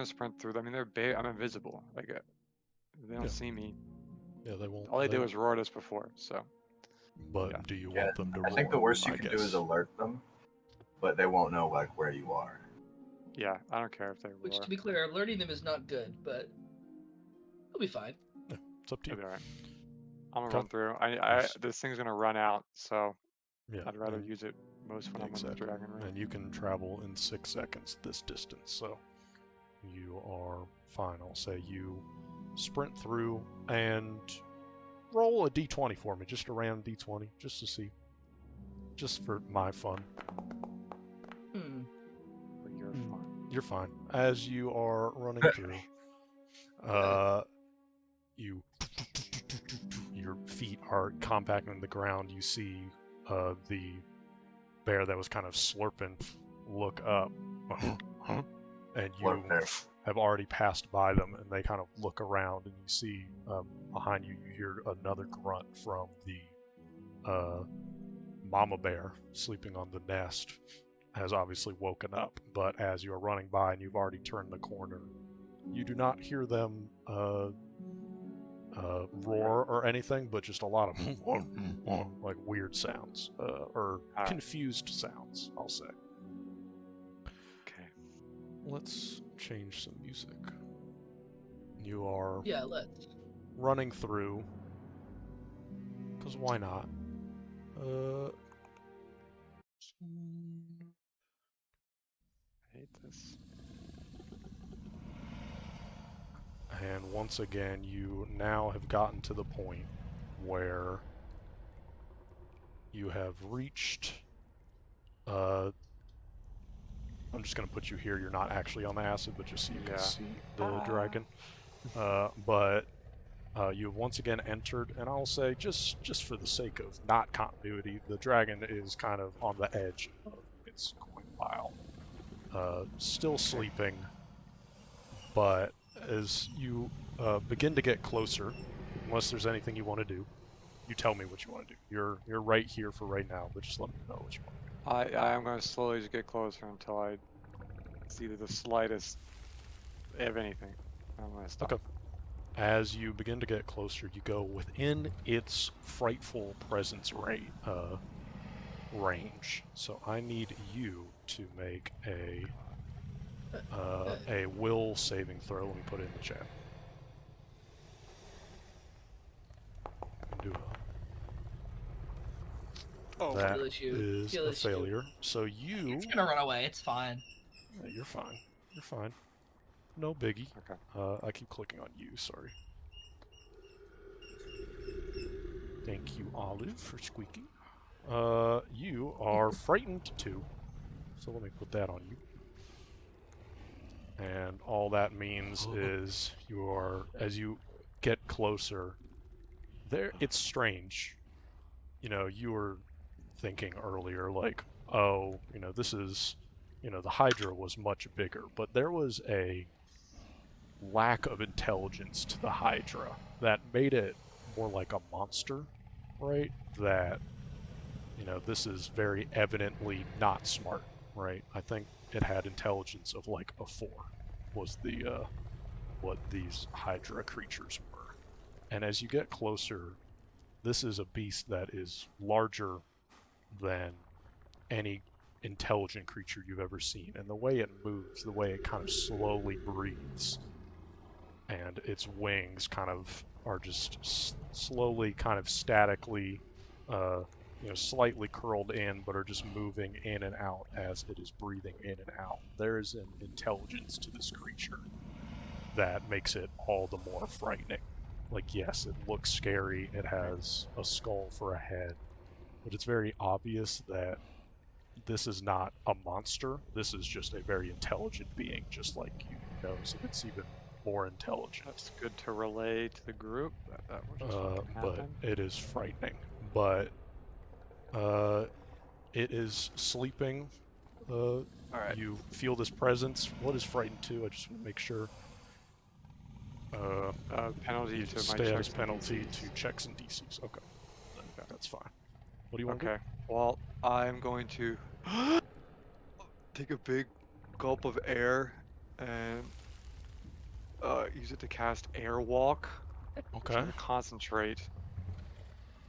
sprint through them. I mean, they're big. I'm invisible. Like, they don't Yeah. see me. Yeah, they won't. All they did was roar us before, so. But yeah. do you Yeah, want them to I think the roar, worst you I can do is guess? alert them, but they won't know like where you are. Yeah, I don't care if they Which, roar. to be clear, alerting them is not good, but it'll be fine. It's up to It'll you. be alright. I'm gonna Okay. run through. Yes. This thing's gonna run out, so Yeah, I'd rather and- use it most when I'm on the exactly. dragon ring. And you can travel in 6 seconds this distance, so you are fine. I'll say you sprint through and roll a d20 for me, just a random d20, just to see. Just for my fun. Hmm. For your fun. You're fine. As you are running through, your feet are compacting the ground. You see the bear that was kind of slurping look up, and you Slurp bear. have already passed by them, and they kind of look around, and you see behind you, you hear another grunt from the mama bear sleeping on the nest has obviously woken up, but as you're running by and you've already turned the corner, you do not hear them roar or anything, but just a lot of like weird sounds or Alright. confused sounds, I'll say. Okay. Let's change some music. You are Yeah, let's. running through, because why not? I hate this. And once again, you now have gotten to the point where you have reached. I'm just going to put you here. You're not actually on the acid, but just so you can Yeah. see the dragon. But you have once again entered, and I'll say, just for the sake of not continuity, the dragon is kind of on the edge of its coin pile. Still sleeping, but as you begin to get closer, unless there's anything you want to do, you tell me what you want to do. You're right here for right now, but just let me know what you want to do. I am going to slowly just get closer until I see the slightest of anything. I'm going to stop. Okay. As you begin to get closer, you go within its frightful presence range. So I need you to make a will saving throw. Let me put it in the chat. Do Oh, that feel issue. is Feel a issue. failure. So you, It's gonna run away. It's fine. yeah, you're fine. You're fine. No biggie. Okay. I keep clicking on you. Sorry. Thank you, Olive, for squeaking. You are frightened too. So let me put that on you. And all that means is you are, as you get closer, it's strange. You know, you were thinking earlier, like, oh, this is, the Hydra was much bigger, but there was a lack of intelligence to the Hydra that made it more like a monster, right? That, this is very evidently not smart, right? I think it had intelligence of like a 4 was the what these Hydra creatures were. And as you get closer, this is a beast that is larger than any intelligent creature you've ever seen. And the way it moves, the way it kind of slowly breathes, and its wings kind of are just slowly, kind of statically, slightly curled in, but are just moving in and out as it is breathing in and out. There is an intelligence to this creature that makes it all the more frightening. Like, yes, it looks scary, it has a skull for a head, but it's very obvious that this is not a monster. This is just a very intelligent being, just like you. Who knows if it's even more intelligent. That's good to relay to the group that will just fucking But happen. it is frightening. But it is sleeping. Alright. You feel this presence. What is frightened too? I just want to make sure. Penalty to my Status checks and penalty DCs. to checks and DCs. Okay. That's fine. What do you want Okay. Well, I'm going to take a big gulp of air and use it to cast Airwalk. to do? I'm Okay. trying to concentrate.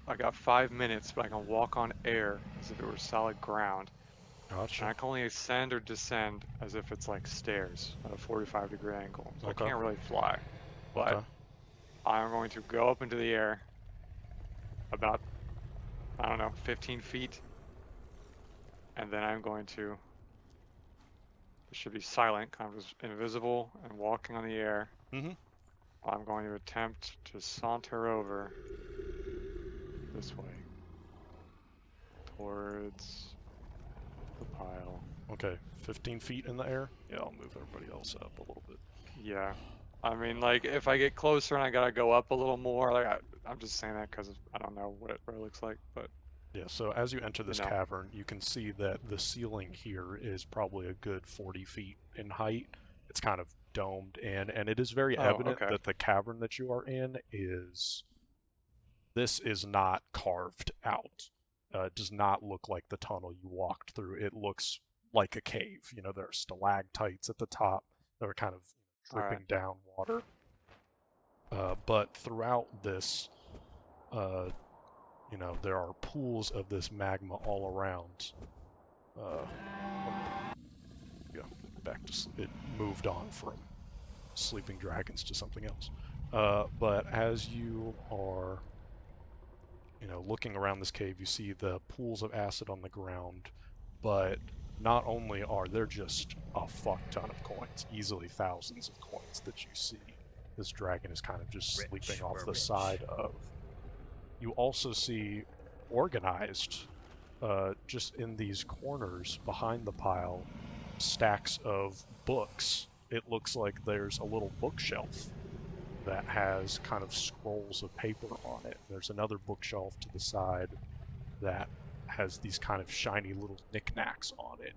I got 5 minutes, but I can walk on air as if it were solid ground. And I Gotcha. can only ascend or descend as if it's like stairs at a 45-degree angle. So Okay. I can't really fly. But Okay. I'm going to go up into the air about, 15 feet. And then I'm going to, it should be silent, kind of just invisible and walking on the air. Mm-hmm. I'm going to attempt to saunter over this way towards the pile. Okay. 15 feet in the air? Yeah, I'll move everybody else up a little bit. Yeah. I mean, like, if I get closer and I gotta go up a little more, like, I'm just saying that because I don't know what it looks like, but Yeah, so as you enter this know. cavern, you can see that the ceiling here is probably a good 40 feet in height. It's kind of domed in, and it is very Oh, evident okay. that the cavern that you are in this is not carved out. It does not look like the tunnel you walked through. It looks like a cave. You know, there are stalactites at the top that are kind of dripping down water. But throughout this, there are pools of this magma all around. Yeah, back to it moved on from sleeping dragons to something else. But as you are, looking around this cave, you see the pools of acid on the ground. But not only are there just a fuck ton of coins, easily thousands of coins that you see. This dragon is kind of just sleeping off the side of. You also see organized, just in these corners behind the pile, stacks of books. It looks like there's a little bookshelf that has kind of scrolls of paper on it. There's another bookshelf to the side that has these kind of shiny little knickknacks on it,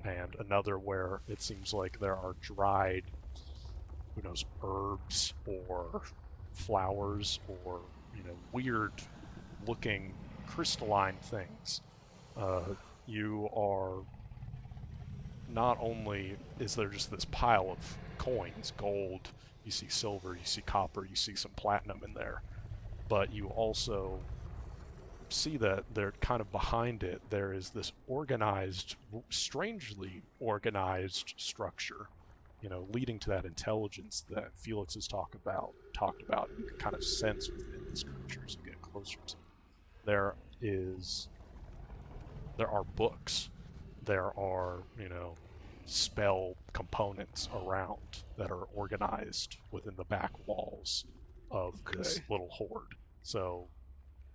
and another where it seems like there are dried, herbs or flowers or weird looking crystalline things. You are not only is there just this pile of coins, gold, you see silver, you see copper, you see some platinum in there, but you also see that they're kind of behind it. There is this organized, strangely organized structure, leading to that intelligence that Felix has talked about. You can kind of sense within these creatures you get closer to. There are books. There are, spell components around that are organized within the back walls of this little horde. So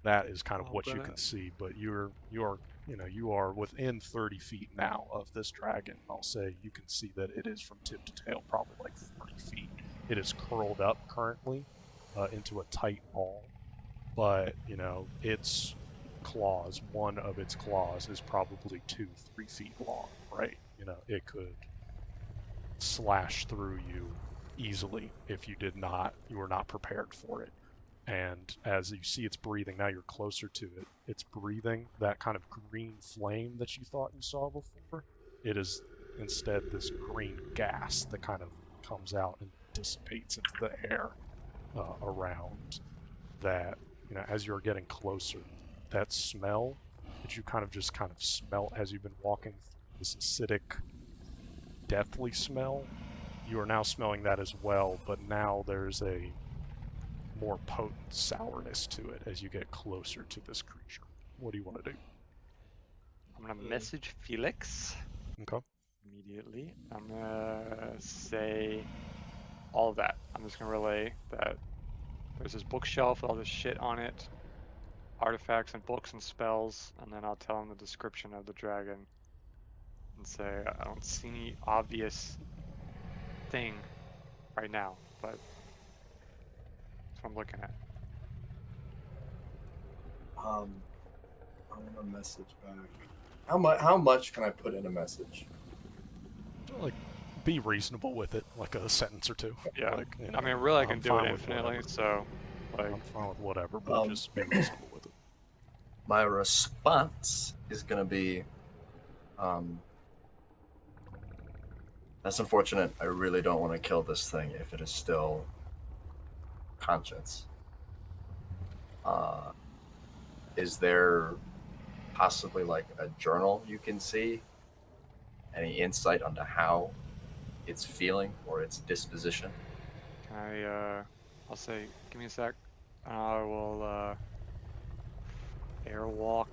that is kind of what you can see, but you are within 30 feet now of this dragon. I'll say you can see that it is from tip to tail probably like 40 feet. It is curled up currently into a tight ball, but its claws, one of its claws is probably 2-3 feet long, right? It could slash through you easily if you were not prepared for it. And as you see it's breathing, now you're closer to it. It's breathing that kind of green flame that you thought you saw before. It is instead this green gas that kind of comes out and dissipates into the air around that. As you're getting closer, that smell that you kind of smell as you've been walking through, this acidic, deathly smell, You are now smelling that as well, but now there's a more potent sourness to it as you get closer to this creature. What do you want to do? I'm gonna message Felix Okay. immediately. I'm gonna say all of that. I'm just gonna relay that there's this bookshelf with all this shit on it, artifacts and books and spells, and then I'll tell him the description of the dragon and say I don't see any obvious thing right now, but that's what I'm looking at. I'm gonna message back. How much can I put in a message? Like, be reasonable with it, like a sentence or two. Yeah. Like, you know, I mean, really, I I'm can do fine it with infinitely, whatever. so like, I'm fine with whatever, but just be reasonable with it. My response is gonna be, that's unfortunate. I really don't want to kill this thing if it is still conscious. Is there possibly like a journal you can see? Any insight onto how it's feeling or its disposition? can I? I'll say, give me a sec. I will airwalk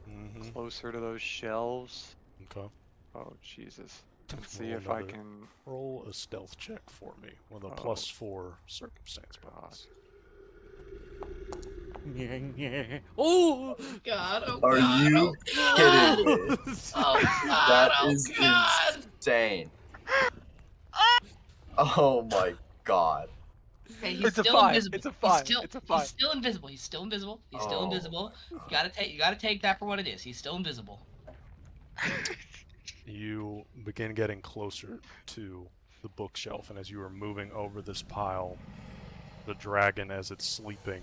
Mm-hmm. closer to those shelves. Okay. Oh Jesus! And see Roll if I another- can. Roll a stealth check for me with a Oh. +4 circumstance God. bonus. Oh! God, oh Are God, you oh kidding me? Oh God, That oh is God. insane. Oh my god. Hey, he's It's a still 5. invisible. It's a He's 5. still, It's a he's 5. still invisible. He's still invisible. He's still Oh invisible. my You gotta take that for what it is. He's still invisible. You begin getting closer to the bookshelf, and as you are moving over this pile, the dragon, as it's sleeping,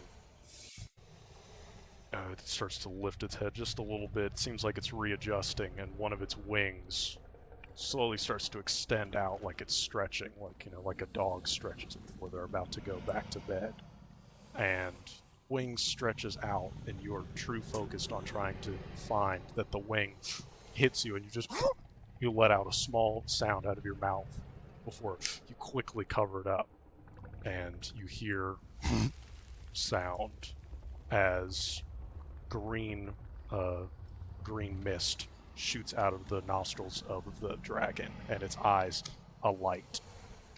it starts to lift its head just a little bit. Seems like it's readjusting, and one of its wings slowly starts to extend out like it's stretching, like, you know, like a dog stretches before they're about to go back to bed. And wing stretches out, and you're true focused on trying to find that the wing hits you, and you let out a small sound out of your mouth before you quickly cover it up, and you hear sound as green mist shoots out of the nostrils of the dragon, and its eyes alight,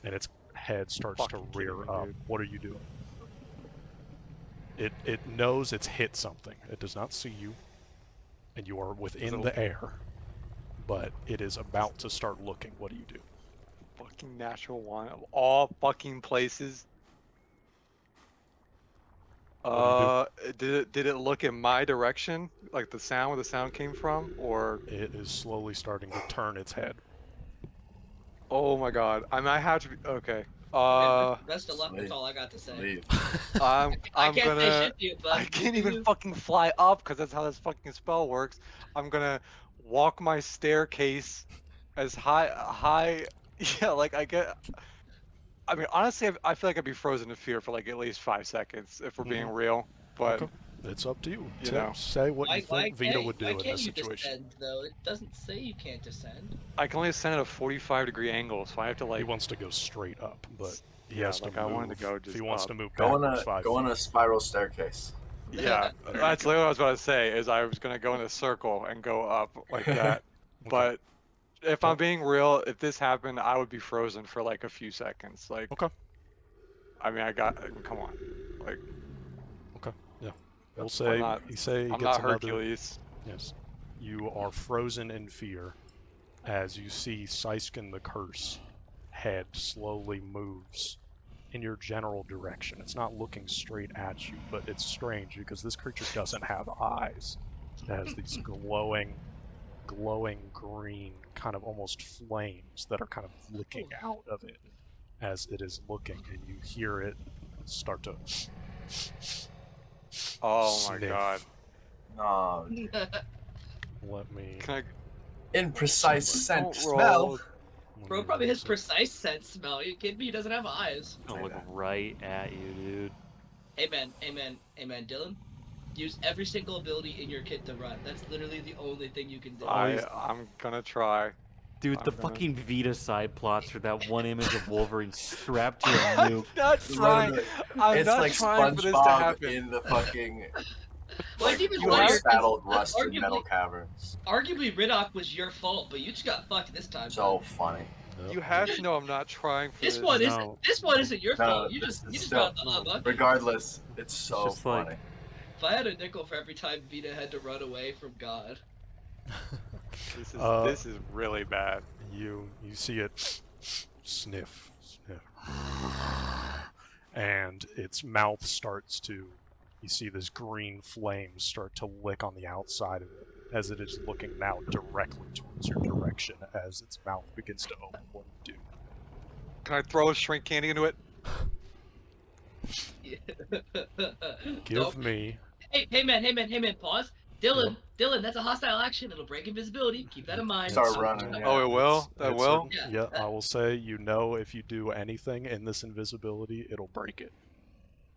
and its head starts to Fucking rear kidding me, up. dude. What are you doing? It knows it's hit something. It does not see you, and you are within the air, but it is about to start looking. What do you do? Fucking natural one of all fucking places. What Did it look in my direction, like the sound where the sound came from, or? It is slowly starting to turn its head. Oh my god, I might have to be okay. Man, best of luck. That's Leave. all I got to say. Leave. I'm I can't say gonna. shit to you, but I can't even fucking fly up because that's how this fucking spell works. I'm gonna walk my staircase as high. Yeah, like I get. I mean, honestly, I feel like I'd be frozen in fear for like at least 5 seconds if we're being real. But Okay. It's up to you. You know. Say what you why think Vita would do why in can't this you situation. descend though? It doesn't say you can't descend. I can only ascend at a 45-degree angle, so I have to He like. wants to go straight up, but he Yeah, has to like move. I wanted to go if he just wants up. to move Go backwards 5 on feet. a spiral staircase. Yeah, There you that's go. literally what I was about to say. Is I was gonna go in a circle and go up like that. But if I'm being real, if this happened, I would be frozen for like a few seconds. Like, Okay. I mean, come on, like Yeah. We'll I'm say not- he say he I'm gets not another. Hercules. Yes. You are frozen in fear as you see Siskin the Curse head slowly moves in your general direction. It's not looking straight at you, but it's strange because this creature doesn't have eyes. It has these glowing green, kind of almost flames that are kind of licking out of it as it is looking, and you hear it start to Oh my sniff. god. No. Let me. Can I Imprecise scent don't smell. roll? Bro probably has precise sense smell. You kidding me? He doesn't have eyes. I'll look right at you, dude. Amen, Dylan. Use every single ability in your kit to run. That's literally the only thing you can do. Oh, he's- I'm gonna try. Dude, the I'm gonna- fucking Vita side plots for that one image of Wolverine strapped to a I'm nuke. not trying. Literally, I'm it's not like trying for this to SpongeBob happen. in the fucking Well, like it's even You funnier have- 'cause battled rusted arguably- metal caverns. arguably Riddock was your fault, but you just got fucked this time. So bud. funny. You have to know I'm not trying for This this. one No. isn't. This one isn't your No, fault. You this just is you just still- got no. unlucky. Regardless, it's so just like- funny. If I had a nickel for every time Vita had to run away from God. This is really bad. You see it sniff, and its mouth starts to. You see this green flame start to lick on the outside of it as it is looking now directly towards your direction as its mouth begins to open. What do you do? Can I throw a shrink candy into it? Give Nope. me. Hey man, pause. Dylan, that's a hostile action. It'll break invisibility. Keep that in mind. Start It's- running, yeah. Oh, it will? it's- That it's will? certain- Yeah. Yeah, I will say, if you do anything in this invisibility, it'll break it.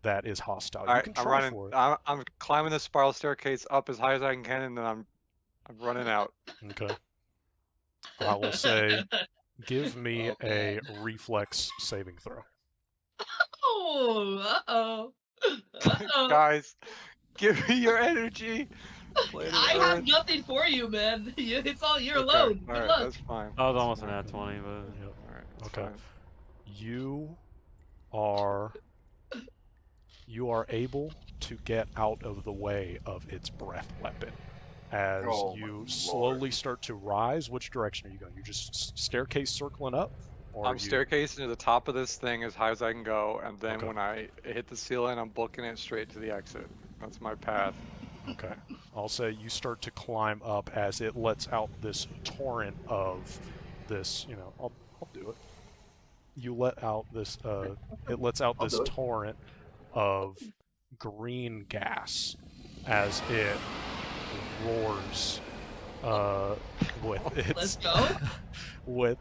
That is hostile. You Alright, can I'm try running. for it. I'm climbing the spiral staircase up as high as I can, and then I'm running out. Okay. I will say, give me Oh, a reflex saving throw. Oh, uh-oh. Guys, give me your energy. Planet I have Earth. nothing for you, man. It's all you're Okay, alone. Good alright, luck. that's fine. That was That's almost an fine. at 20, but Yep. Alright, that's Okay. fine. You are able to get out of the way of its breath weapon. As Oh, my you lord. slowly start to rise, which direction are you going? You just staircase circling up? Or I'm you... staircasing to the top of this thing as high as I can go, and then Okay. when I hit the ceiling, I'm booking it straight to the exit. That's my path. Okay. I'll say you start to climb up as it lets out this torrent of this, I'll do it. You let out this, it lets out I'll this do it. torrent of green gas as it roars with Let's its go. with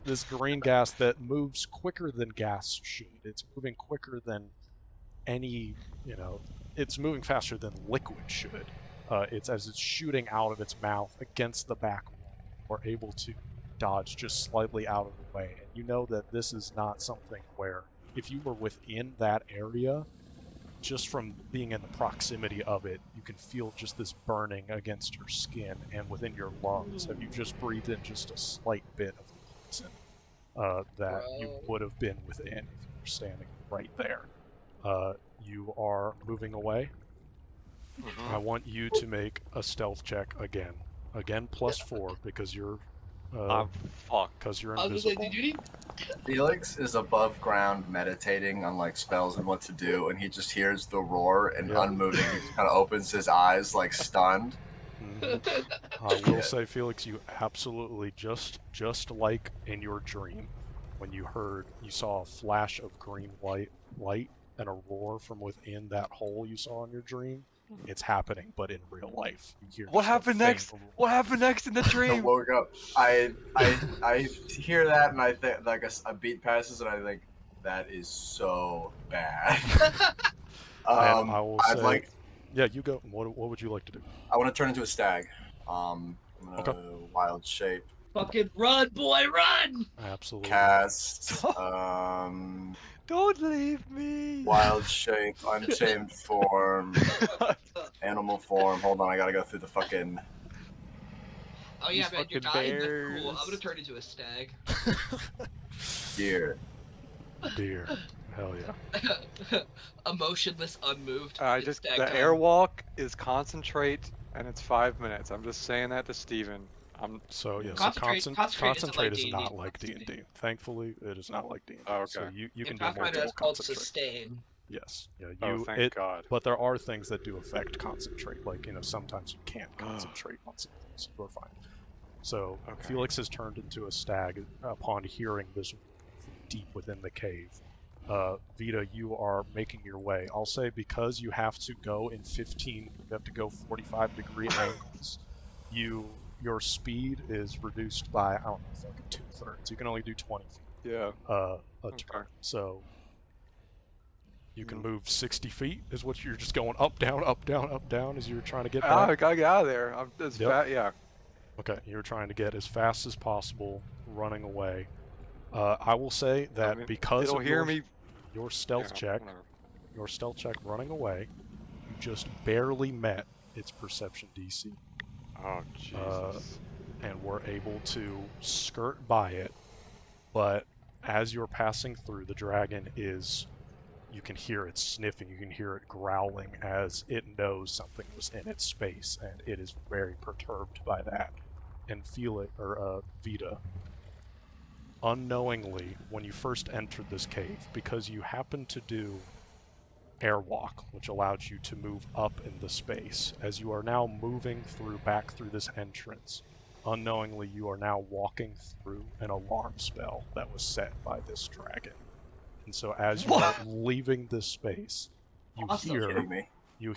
this green gas that moves quicker than gas should. It's moving quicker than any, it's moving faster than liquid should. It's as it's shooting out of its mouth against the back wall, or able to dodge just slightly out of the way. And you know that this is not something where, if you were within that area, just from being in the proximity of it, you can feel just this burning against your skin and within your lungs. Have you just breathed in just a slight bit of the poison that you Bro. would have been within if you were standing right there? You are moving away. Mhm. I want you to make a stealth check again. Again, +4 because you're I'm fucked. because you're I was gonna say, invisible. did you Felix is above ground meditating on like spells and what to do, and he just hears the roar and Yeah. unmoving. He just kind of opens his eyes like stunned. Mhm. I will say, Felix, you absolutely just like in your dream, when you saw a flash of green light and a roar from within that hole you saw in your dream. It's happening, but in real life. You hear What just a happened faint next? roar. What happened next in the I dream? woke up. I hear that, and I think like a beat passes, and I think that is so bad. And I will I'd say, like. yeah, you go. What would you like to do? I want to turn into a stag. I'm gonna Okay. wild shape fucking run, boy, run? Absolutely. cast. Don't leave me. Wild shape, untamed form, animal form. Hold on, I gotta go through the fucking. Oh yeah, These man, you're fucking dying. That's cool. I'm bears. gonna turn into a stag. Deer. Deer. Hell yeah. A motionless, unmoved. I just stag the time. airwalk is concentrate, and it's 5 minutes. I'm just saying that to Steven. So yeah, Concentrate- so concentrate isn't like concentrate is D&D. not like D&D. Thankfully, it is not like D&D. Oh, So okay. you can In do Pathfinder, multiple it's called concentrate. sustain. Yes. Yeah. Oh, thank God. But there are things that do affect concentrate. Like sometimes you can't concentrate on some things. You're fine. So Okay. Felix has turned into a stag upon hearing this from deep within the cave. Vita, you are making your way. I'll say because you have to go in 15, you have to go 45-degree angles. Your speed is reduced by, I don't know, fucking 2/3. You can only do 20 feet Yeah. a Okay. turn. So you can move 60 feet is what you're just going up, down, up, down, up, down as you're trying to get Ah, I back. gotta get out of there. I'm as Yep. fat. Yeah. Okay, you're trying to get as fast as possible, running away. I will say that mean, because it'll of hear me. your stealth check, Whatever. your stealth check running away, you just barely met its perception DC, Oh Jesus. and were able to skirt by it. But as you're passing through, the dragon is. You can hear it sniffing, you can hear it growling as it knows something was in its space, and it is very perturbed by that. And Vita, unknowingly, when you first entered this cave, because you happened to do airwalk, which allowed you to move up in the space, as you are now moving back through this entrance, unknowingly you are now walking through an alarm spell that was set by this dragon. And so as you are leaving this space, you Awesome. hear Kidding me? ding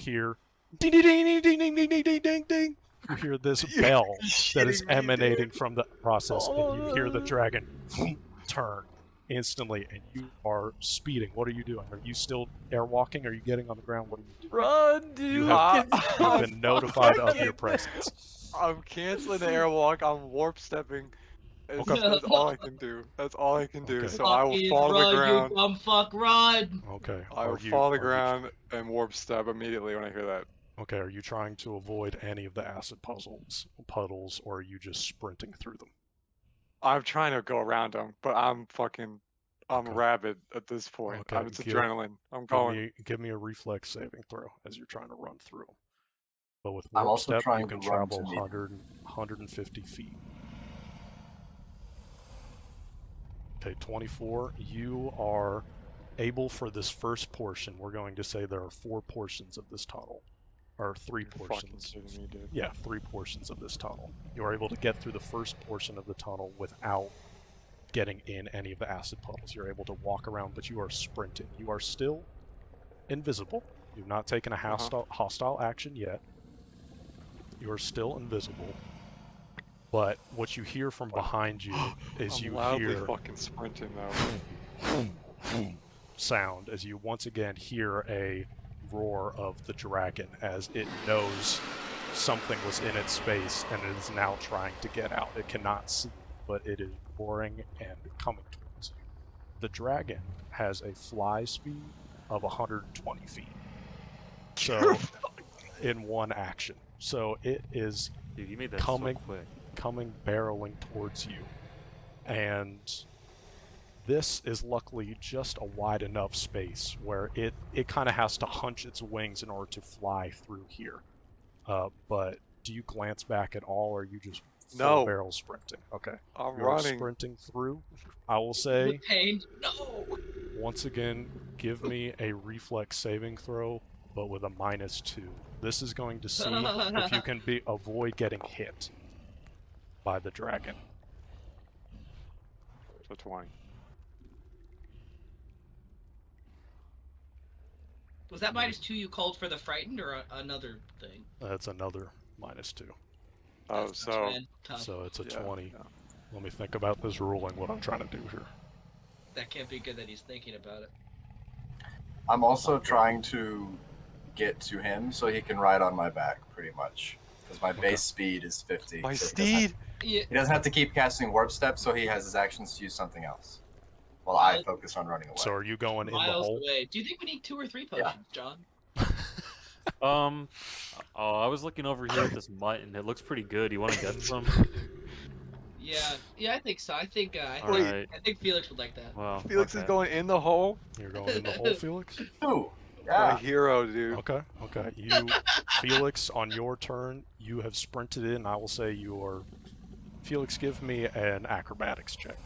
ding ding ding ding ding ding ding ding ding. You hear this bell that is Shitting me, emanating dude. from the process, and you hear the dragon turn instantly, and you are speeding. What are you doing? Are you still airwalking? Are you getting on the ground? What are you doing? Run, dude! You have Ah, you've been notified of your fucking- presence. I'm canceling the airwalk. I'm warp stepping. Okay. That's all I can do. That's all I can do. Okay. So I will Fucking fall to the run, ground. you dumb fuck, run! Okay. I will fall to the ground and warp step immediately when I hear that. Okay, are you trying to avoid any of the acid puddles, or are you just sprinting through them? I'm trying to go around them, but I'm Okay. rabid at this point. Okay, It's give- adrenaline. I'm going. Give me a reflex saving throw as you're trying to run through them. But with I'm warp also step, you trying can to run travel to meet- 150 feet. Okay, 24. You are able for this first portion. We're going to say there are 4 portions of this tunnel. Or 3 You're fucking portions. kidding me, dude. Yeah, 3 portions of this tunnel. You are able to get through the first portion of the tunnel without getting in any of the acid puddles. You're able to walk around, but you are sprinting. You are still invisible. You've not taken a hostile action yet. You are still invisible. But what you hear from behind you is I'm you loudly hear fucking sprinting though. sound as you once again hear a roar of the dragon as it knows something was in its space and it is now trying to get out. It cannot see, but it is roaring and coming towards you. The dragon has a fly speed of 120 feet. So, in one action. So it is Dude, you made that Coming. so quick. coming barreling towards you. And this is luckily just a wide enough space where it kind of has to hunch its wings in order to fly through here. But do you glance back at all, or are you just full No. barrel sprinting? Okay. I'm You're running. sprinting through. I will say, With pain. No! once again, give me a reflex saving throw, but with a -2. This is going to see if you can avoid getting hit by the dragon. So 20. Was that -2 you called for the frightened or another thing? That's another -2. Oh, That's so man, tough. So it's a yeah, 20. yeah. Let me think about this ruling, what I'm trying to do here. That can't be good that he's thinking about it. I'm also trying to get to him so he can ride on my back, pretty much. Because my Okay. base speed is 50. My so steed. Yeah, He doesn't have to keep casting warp step, so he has his actions to use something else. While I Miles- focus on running away. So are you going in the miles hole? away. Do you think we need 2 or 3 Yeah. potions, John? Oh, I was looking over here at this mutt, and it looks pretty good. You want to get some? Yeah, I think so. I think All right. I think Felix would like that. Well, Felix is okay. going in the hole. You're going in the hole, Felix? Ooh, My yeah. hero, dude. Okay. You, Felix, on your turn, you have sprinted in. I will say Felix, give me an acrobatics check.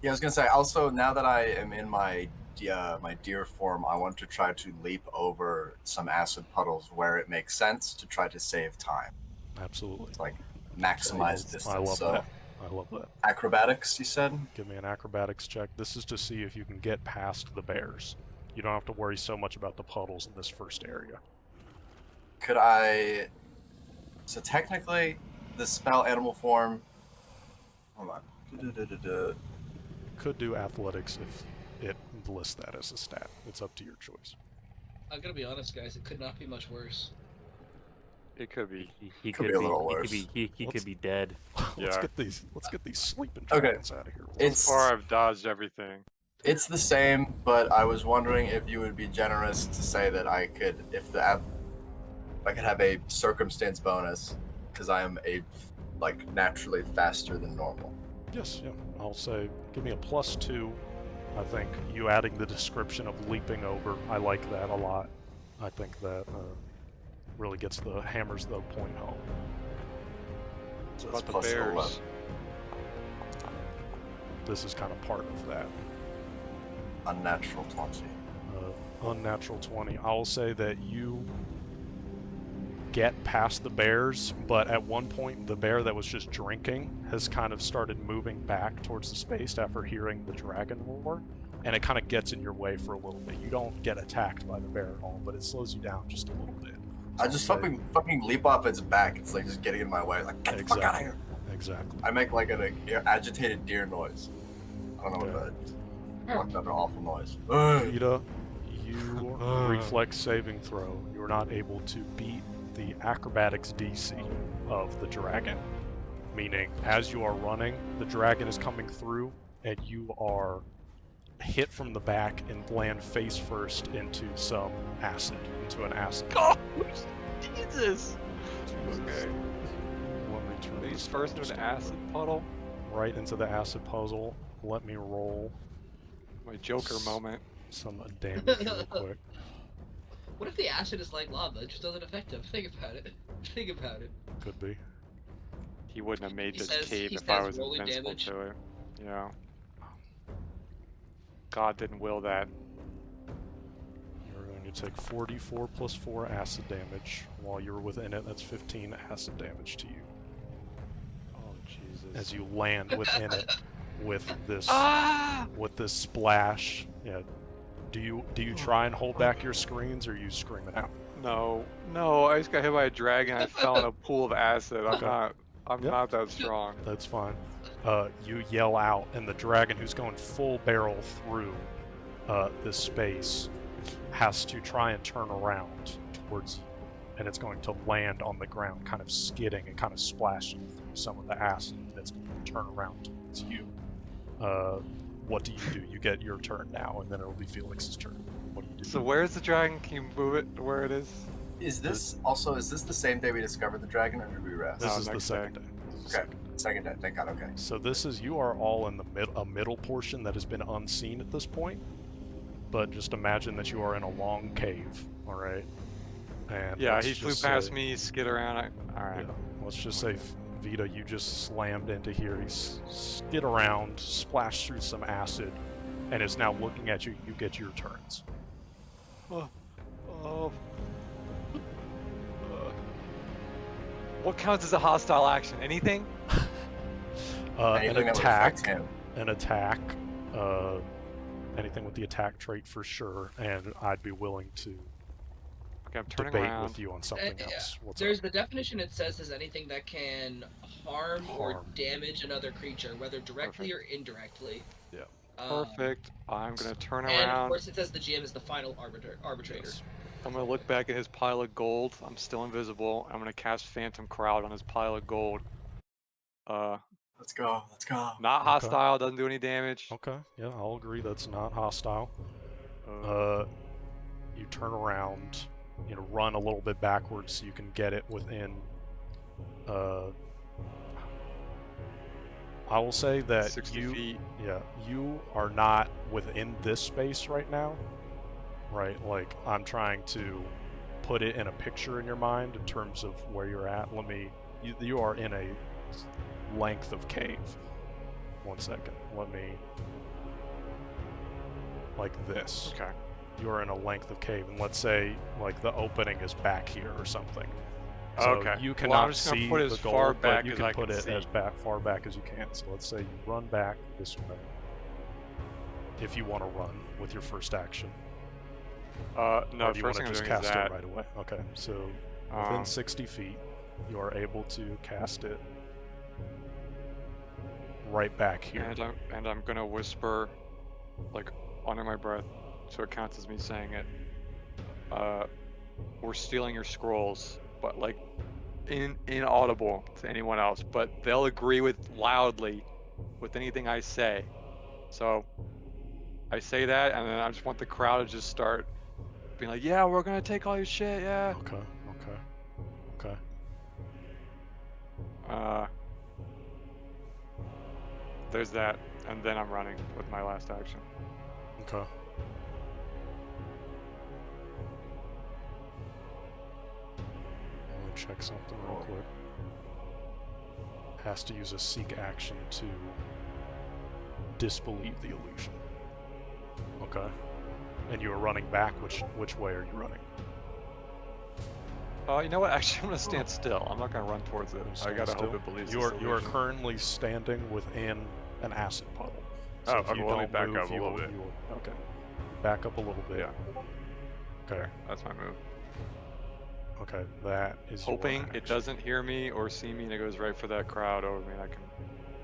Yeah, I was gonna say. Also, now that I am in my deer form, I want to try to leap over some acid puddles where it makes sense to try to save time. Absolutely. It's like maximize distance. I love so that. I love that. acrobatics, you said? Give me an acrobatics check. This is to see if you can get past the bears. You don't have to worry so much about the puddles in this first area. Could I? So technically, the spell animal form. Hold on. Could do athletics if it lists that as a stat. It's up to your choice. I'm gonna be honest, guys. It could not be much worse. It could be. He Could could be a be. little He worse. could be. He Let's- could be dead. let's Yeah. get these sleeping Okay. dragons out of here. It's- So far, I've dodged everything. It's the same, but I was wondering if you would be generous to say that I could, if I could have a circumstance bonus, because I am naturally faster than normal. Yes, yeah. I'll say, give me a +2. I think you adding the description of leaping over, I like that a lot. I think that really hammers the point home. So What it's about the plus 11. bears? This is kind of part of that. Unnatural 20. Unnatural 20. I'll say that you get past the bears, but at one point the bear that was just drinking has kind of started moving back towards the space after hearing the dragon roar, and it kind of gets in your way for a little bit. You don't get attacked by the bear at all, but it slows you down just a little bit. I just fucking leap off its back. It's like just getting in my way. Like, get the fuck out of here. Exactly. I make like an agitated deer noise. I don't know what that is. Fuck, that's an awful noise. Vita, you reflex saving throw. You're not able to beat the acrobatics DC of the dragon. Meaning, as you are running, the dragon is coming through, and you are hit from the back and land face first into an acid. Oh, Jesus! Okay. Let me turn Face this first down into just an a acid puddle. right into the acid puzzle. Let me roll My Joker moment. some damage real quick. What if the acid is like lava? It just doesn't affect him. Think about it. Think about it. Could be. He wouldn't have made He this says- cave he if I says was rolling invincible damage. to it. Yeah. God didn't will that. You're going to take 44 plus 4 acid damage. While you're within it, that's 15 acid damage to you. Oh Jesus. As you land within it with this Ah! splash. Yeah. Do you try and hold back your screams, or you scream it out? No, I just got hit by a dragon. I fell in a pool of acid. I'm Okay. I'm Yep. not that strong. That's fine. You yell out, and the dragon, who's going full barrel through this space, has to try and turn around towards you, and it's going to land on the ground, kind of skidding and kind of splashing through some of the acid. That's going to turn around towards you. What do? You get your turn now, and then it'll be Felix's turn. What do you do? So where's the dragon? Can you move it to where it is? Is this the same day we discovered the dragon, or did we rest? This No, is the next second day. This is the Okay. second day. Second day, thank God, okay. So you are all in a middle portion that has been unseen at this point. But just imagine that you are in a long cave, all right? And Yeah, let's he flew just past say- me, skid around. Alright. Yeah, let's just say, Vita, you just slammed into here. He skid around, splashed through some acid, and is now looking at you. You get your turns. Oh. What counts as a hostile action? Anything? An Anything that would affect attack. him. An attack. Anything with the attack trait for sure, and I'd be willing to Okay, I'm turning debate around. with you on something yeah. else. What's There's up? the definition. It says is anything that can harm or Harm. damage another creature, whether directly or indirectly. Yeah. Perfect. I'm gonna turn And of around. course, it says the GM is the final arbitrator. Yes. I'm gonna look back at his pile of gold. I'm still invisible. I'm gonna cast Phantom Crowd on his pile of gold. Let's go, let's go. Not Okay. hostile. Doesn't do any damage. Okay, yeah, I'll agree that's not hostile. Uh, You turn around, run a little bit backwards so you can get it within. I will say that 60 you, feet. you are not within this space right now, right? Like I'm trying to put it in a picture in your mind in terms of where you're at. You are in a length of cave. 1 second. Like this. Okay. You're in a length of cave, and let's say like the opening is back here or something. So Okay. you Well, cannot I'm just gonna see put it the as goal, far but back you as can I put can it see. as far back as you can. So let's say you run back this way. If you want to run with your first action, No, or do you want first to thing I'm just doing is cast that. it right away? Okay, so within Um, 60 feet, you are able to cast it right back here. And I'm gonna whisper, like under my breath, so it counts as me saying it. We're stealing your scrolls. but like inaudible to anyone else. But they'll agree with loudly with anything I say. So I say that, and then I just want the crowd to just start being like, "Yeah, we're gonna take all your shit, yeah." Okay. There's that, and then I'm running with my last action. Okay. Let me check something real quick. Has to use a seek action to disbelieve the illusion. Okay. And you are running back. Which way are you running? You know what? Actually, I'm gonna stand still. I'm not gonna run towards it. I Stand gotta still? hope it believes. You this are illusion. currently standing within an acid puddle. So Oh, if okay, you well, let me don't back move, up a little bit. Okay. Back up a little bit. Yeah. Okay. That's my move. Okay. That is your Hoping it action. doesn't hear me or see me, and it goes right for that crowd over me. And I can.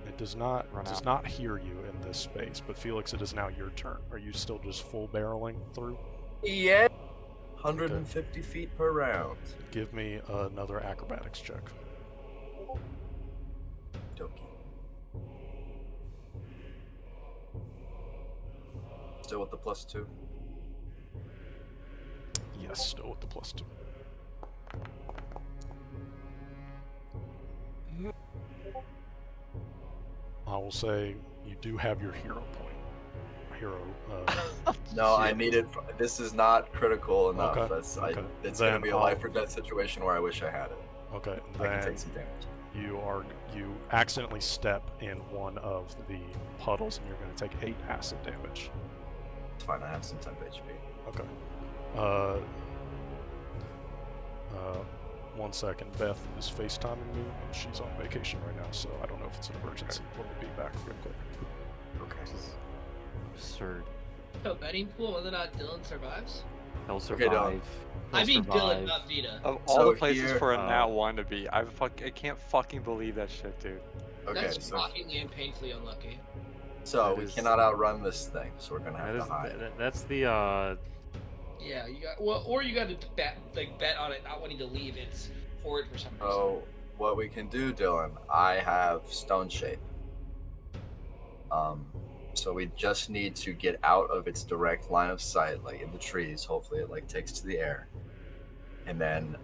It does not Run out. not hear you in this space, but Felix, it is now your turn. Are you still just full barreling through? Yeah. 150 feet per round. Give me another acrobatics check. Dokie. Still with the +2. Yes, still with the +2. I will say you do have your hero point. No, I needed. This is not critical enough. Okay, That's okay. it's Then gonna be a I'll- life or death situation where I wish I had it. Okay, I can then take some damage. you accidentally step in one of the puddles and you're going to take 8 acid damage. It's fine. I have some temp HP. Okay. 1 second. Beth is FaceTiming me and she's on vacation right now, so I don't know if it's an emergency. Let me be back real quick. Okay. This is absurd. So betting pool whether or not Dylan survives? He'll Okay, survive. Dylan. I He'll mean survive. Dylan, not Vita. Of all So the places here- for a nat 1 to be, I can't fucking believe that shit, dude. Okay. That's So shockingly and painfully unlucky. That we is- cannot outrun this thing. So we're gonna have That to is hide. that's the Yeah, you got or you got to bet on it not wanting to leave its horde for some reason. Oh, what we can do, Dylan? I have stone shape. So we just need to get out of its direct line of sight, like in the trees. Hopefully, it like takes to the air, and then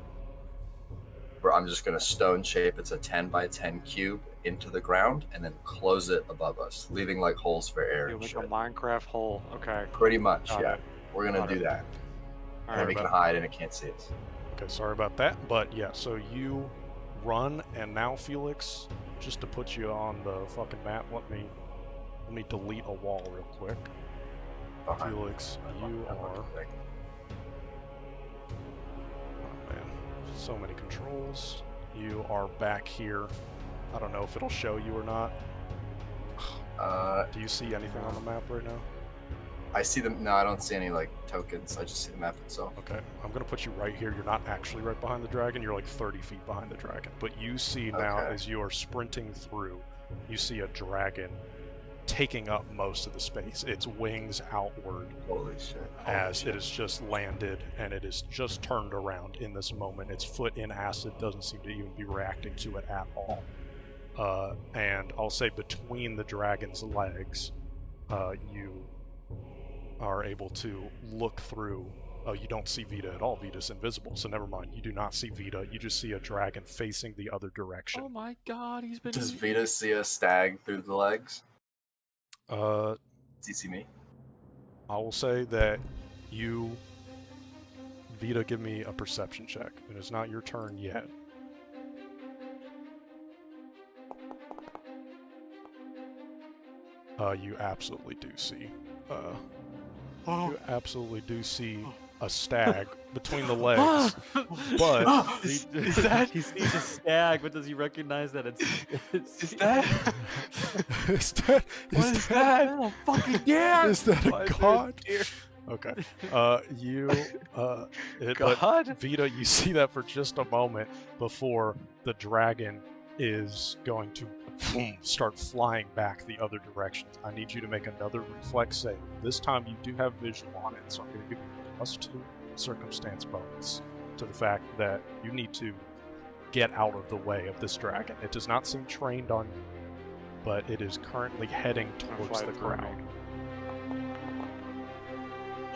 I'm just gonna stone shape. It's a 10 by 10 cube into the ground, and then close it above us, leaving like holes for air You and like shit. a Minecraft hole. Okay. Pretty much, Got yeah. it. We're gonna Got do it. that, All and then we right. can hide, and it can't see us. Okay, sorry about that. But yeah, so you run, and now Felix, just to put you on the fucking map, let me delete a wall real quick. Behind. Felix, you are... Oh man, so many controls. You are back here. I don't know if it'll show you or not. Do you see anything on the map right now? I see them. No, I don't see any like tokens. I just see the map itself. Okay, I'm gonna put you right here. You're not actually right behind the dragon. You're like 30 feet behind the dragon. But you see now, Okay. as you are sprinting through, you see a dragon taking up most of the space. Its wings outward Holy shit! as it has just landed, and it is just turned around in this moment. Its foot in acid doesn't seem to even be reacting to it at all. And I'll say between the dragon's legs, you are able to look through. Oh, you don't see Vita at all. Vita's invisible, so never mind. You do not see Vita. You just see a dragon facing the other direction. Oh my god, he's been Does Vita see a stag through the legs? Does he see me? I will say that you, Vita, give me a perception check. It is not your turn yet. You absolutely do see. You absolutely do see a stag between the legs, but Is that he sees a stag, but does he recognize that it's Is that? is that What is that? Oh fucking yeah! is that Why a is there god? deer? Okay. But God? Vita, you see that for just a moment before the dragon is going to start flying back the other direction. I need you to make another reflex save. This time you do have visual on it, so I'm going to give you a +2 circumstance bonus to the fact that you need to get out of the way of this dragon. It does not seem trained on you, but it is currently heading towards fly the through me. crowd.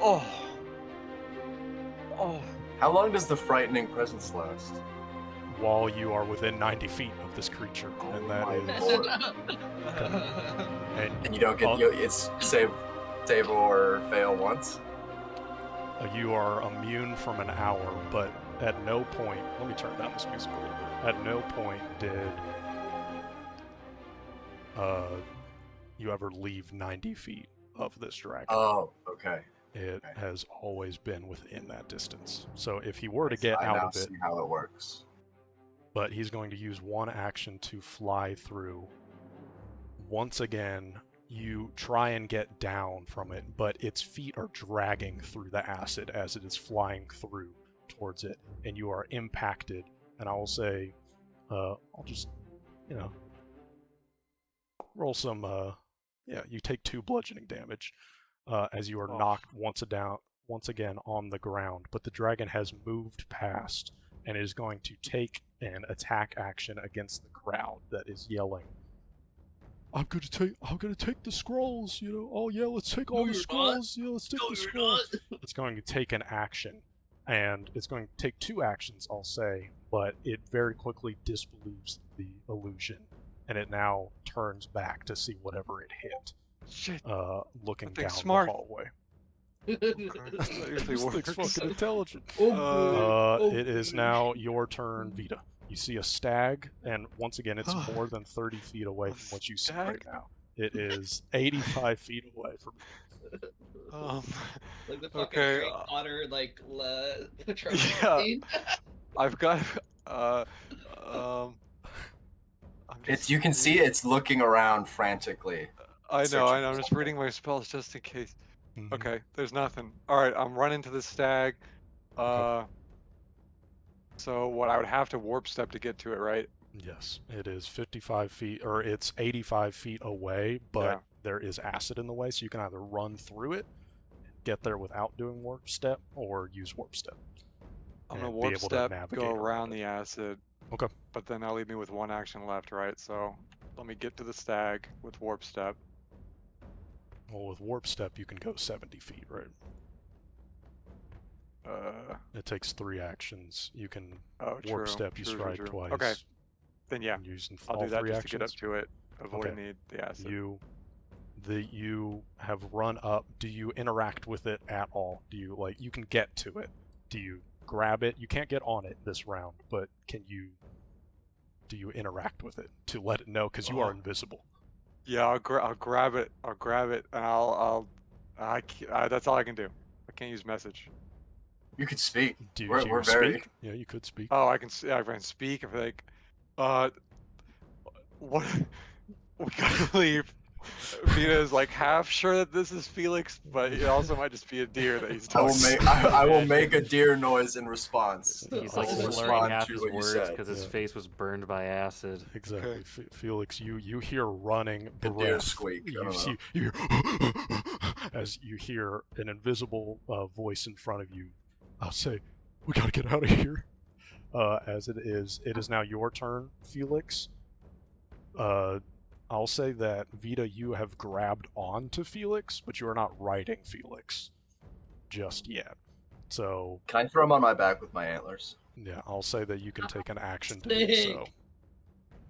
Oh. Oh. How long does the frightening presence last? While you are within 90 feet of this creature, and that my is. lord. And you don't get it's save or fail once. You are immune from an hour, but at no point. Let me turn down this music a little bit. At no point did you ever leave 90 feet of this dragon. Oh, okay. It Okay. has always been within that distance. So if he were to get I out now of it, see how it works. but he's going to use one action to fly through. Once again, you try and get down from it, but its feet are dragging through the acid as it is flying through towards it, and you are impacted. And I will say, I'll just, roll some, you take 2 bludgeoning damage as you are knocked once again on the ground, but the dragon has moved past and is going to take an attack action against the crowd that is yelling, I'm gonna take the scrolls, oh yeah, let's take all the scrolls, let's take the scrolls. It's going to take an action, and it's going to take 2 actions, I'll say, but it very quickly disbelieves the illusion, and it now turns back to see whatever it hit, Shit. looking That thing's down smart. the hallway. That usually This thing's works. fucking intelligent. Oh, It is now your turn, Vita. You see a stag, and once again, it's more than 30 feet away from what you see right stag? now. It is 85 feet away from like the fucking Okay, Harry Potter, Patronus yeah. scene. I've got. You can see it's looking around frantically. I know. searching for I'm just something. reading my spells just in case. Mhm. Okay, there's nothing. All right, I'm running to the stag. Okay. So what? I would have to warp step to get to it, right? Yes, it is 55 feet, or it's 85 feet away, but Yeah. there is acid in the way, so you can either run through it, get there without doing warp step, or use warp step. I'm gonna and be warp able to step, navigate go around around it. the acid. Okay. But then that'll leave me with 1 action left, right? So let me get to the stag with warp step. Well, with warp step, you can go 70 feet, right? It takes 3 actions. You can Oh, true. warp step, you true, stride true. twice. Okay, then yeah, and using I'll all do that 3 just actions. to get up to it, avoiding Okay. the acid. You have run up. Do you interact with it at all? Do you you can get to it? Do you grab it? You can't get on it this round, but do you interact with it to let it know, because you are invisible? Yeah, I'll grab it. I'll grab it, and that's all I can do. I can't use message. You could speak. Do you We're speak? very. Yeah, you could speak. Oh, I can speak. If what? We gotta leave. Vita's half sure that this is Felix, but it also might just be a deer that he's I will talking. make. I will make a deer noise in response. He's I like will slurring respond half to his what you words said. because his Yeah. face was burned by acid. Exactly. Felix, you hear running The breath. deer squeak. I don't know. You as you hear an invisible voice in front of you. I'll say, we gotta get out of here. As it is now your turn, Felix. I'll say that, Vita, you have grabbed onto Felix, but you are not riding Felix just yet. So, Can I throw him on my back with my antlers? yeah, I'll say that you can take an action to do so. Sick.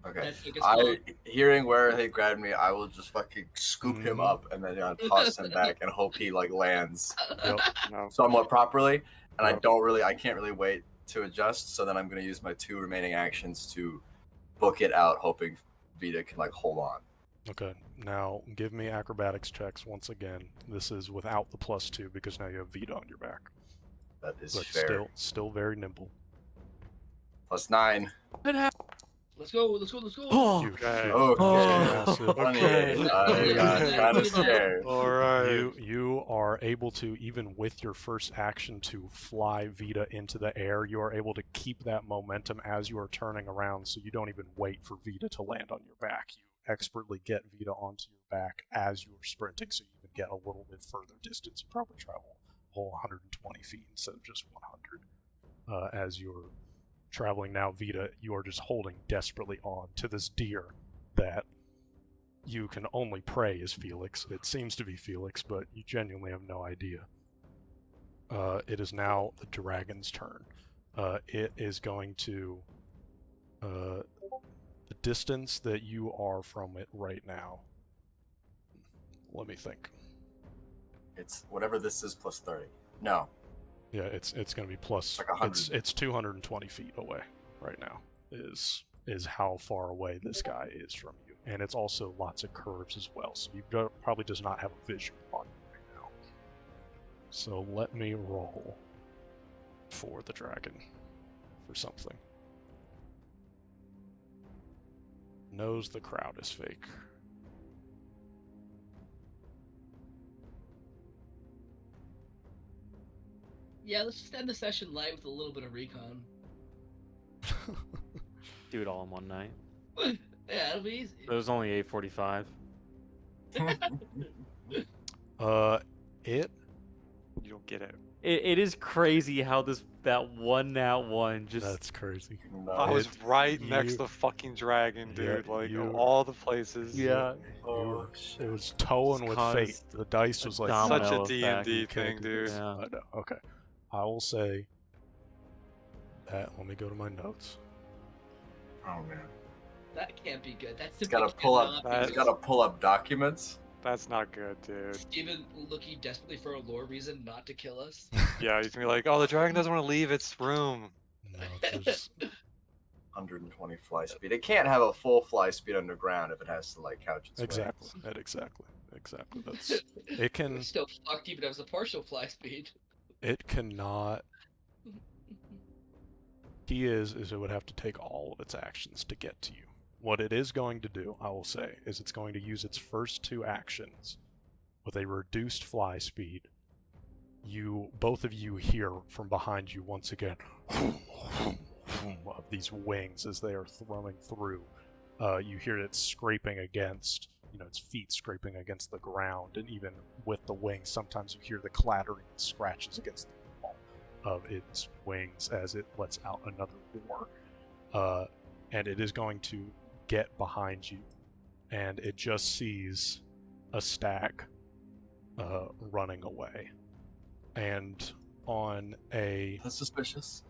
Okay. That's sick as fuck. Hearing where he grabbed me, I will just fucking scoop him Mhm. up and then toss him back and hope he lands Yep. No. somewhat properly. And Yep. I can't really wait to adjust. So then I'm going to use my 2 remaining actions to book it out, hoping Vita can hold on. Okay, now give me acrobatics checks once again. This is without the +2 because now you have Vita on your back. That is But fair. still very nimble. +9. Let's go. Oh, You Okay. shoot Okay. massive. Funny. Okay. I got kind of scared. All right. You are able to, even with your first action to fly Vita into the air, you are able to keep that momentum as you are turning around, so you don't even wait for Vita to land on your back. You expertly get Vita onto your back as you are sprinting, so you can get a little bit further distance. You probably travel a whole 120 feet instead of just 100. as you're traveling now. Vita, you are just holding desperately on to this deer that you can only pray is Felix. It seems to be Felix, but you genuinely have no idea. It is now the dragon's turn. It is going to... the distance that you are from it right now. Let me think. It's whatever this is plus 30. No. Yeah, it's going to be plus. Like 100. It's 220 feet away right now. Is how far away this guy is from you, and it's also lots of curves as well. So he probably does not have a vision on you right now. So let me roll for the dragon for something. Knows the crowd is fake. Yeah, let's just end the session light with a little bit of recon. Do it all in one night. Yeah, it'll be easy. It was only 8:45. It You don't get it. It is crazy how that one just that's crazy. No. I was right next you- to the fucking dragon, Yeah, dude. Like, you- of all the places. yeah. Oh, It shit. was towing with fate. caused The dice was like Such domino a D&D effect. you can't thing, do dude. this. Yeah. I know. Okay. I will say that. Let me go to my notes. Oh man. That can't be good. That's He's gotta pull up. That- He's gotta pull up documents. That's not good, dude. Steven looking desperately for a lore reason not to kill us. Yeah, he's gonna be like, oh, the dragon doesn't want to leave its room. No, there's 120 fly speed. It can't have a full fly speed underground if it has to like couch its exactly. wings. That exactly. That's it can We're still fucked even if it's a partial fly speed. it cannot. Key is it would have to take all of its actions to get to you. What it is going to do, I will say, is it's going to use its first two actions with a reduced fly speed. Both of you hear from behind you once again of these wings as they are thrumming through. You hear it scraping against, its feet scraping against the ground, and even with the wings, sometimes you hear the clattering and scratches against the wall of its wings as it lets out another roar. And it is going to get behind you, and it just sees a stag running away. And on a That's suspicious.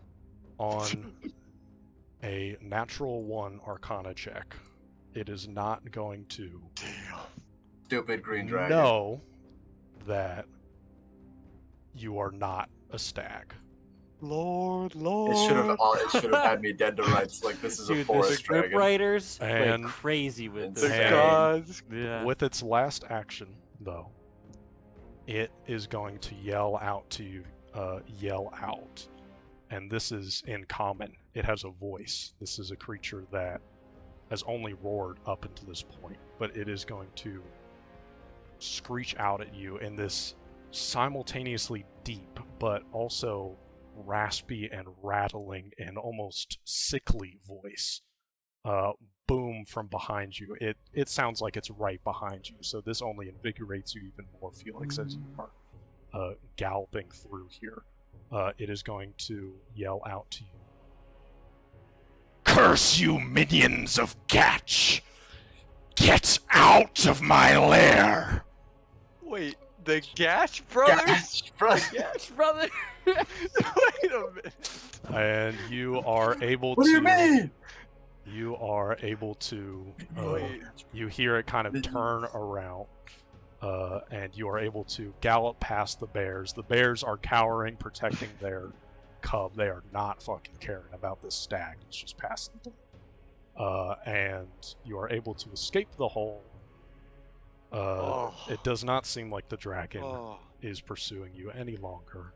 natural 1 Arcana check, it is not going to Stupid green dragon. know that you are not a stag. Lord. It should have had me dead to rights. Like this is a Dude, the forest script dragon. writers And- went crazy with The this. And- gods. Yeah. With its last action, though, it is going to yell out to you, yell out. And this is in common. It has a voice. This is a creature that has only roared up until this point, but it is going to screech out at you in this simultaneously deep, but also raspy and rattling and almost sickly voice. Boom from behind you. It sounds like it's right behind you, so this only invigorates you even more, Felix, as you are galloping through here. It is going to yell out to you. Curse you, minions of Gatch! Get out of my lair! Wait, the Gash brothers? Gosh, bro. Yes, brother. Wait a minute. And you are able What to... do you mean? You are able to... Wait. you hear it kind of turn around. And you are able to gallop past the bears. The bears are cowering, protecting their cub. They are not fucking caring about this stag. It's just passing them. And you are able to escape the hole. Oh. It does not seem like the dragon Oh. is pursuing you any longer.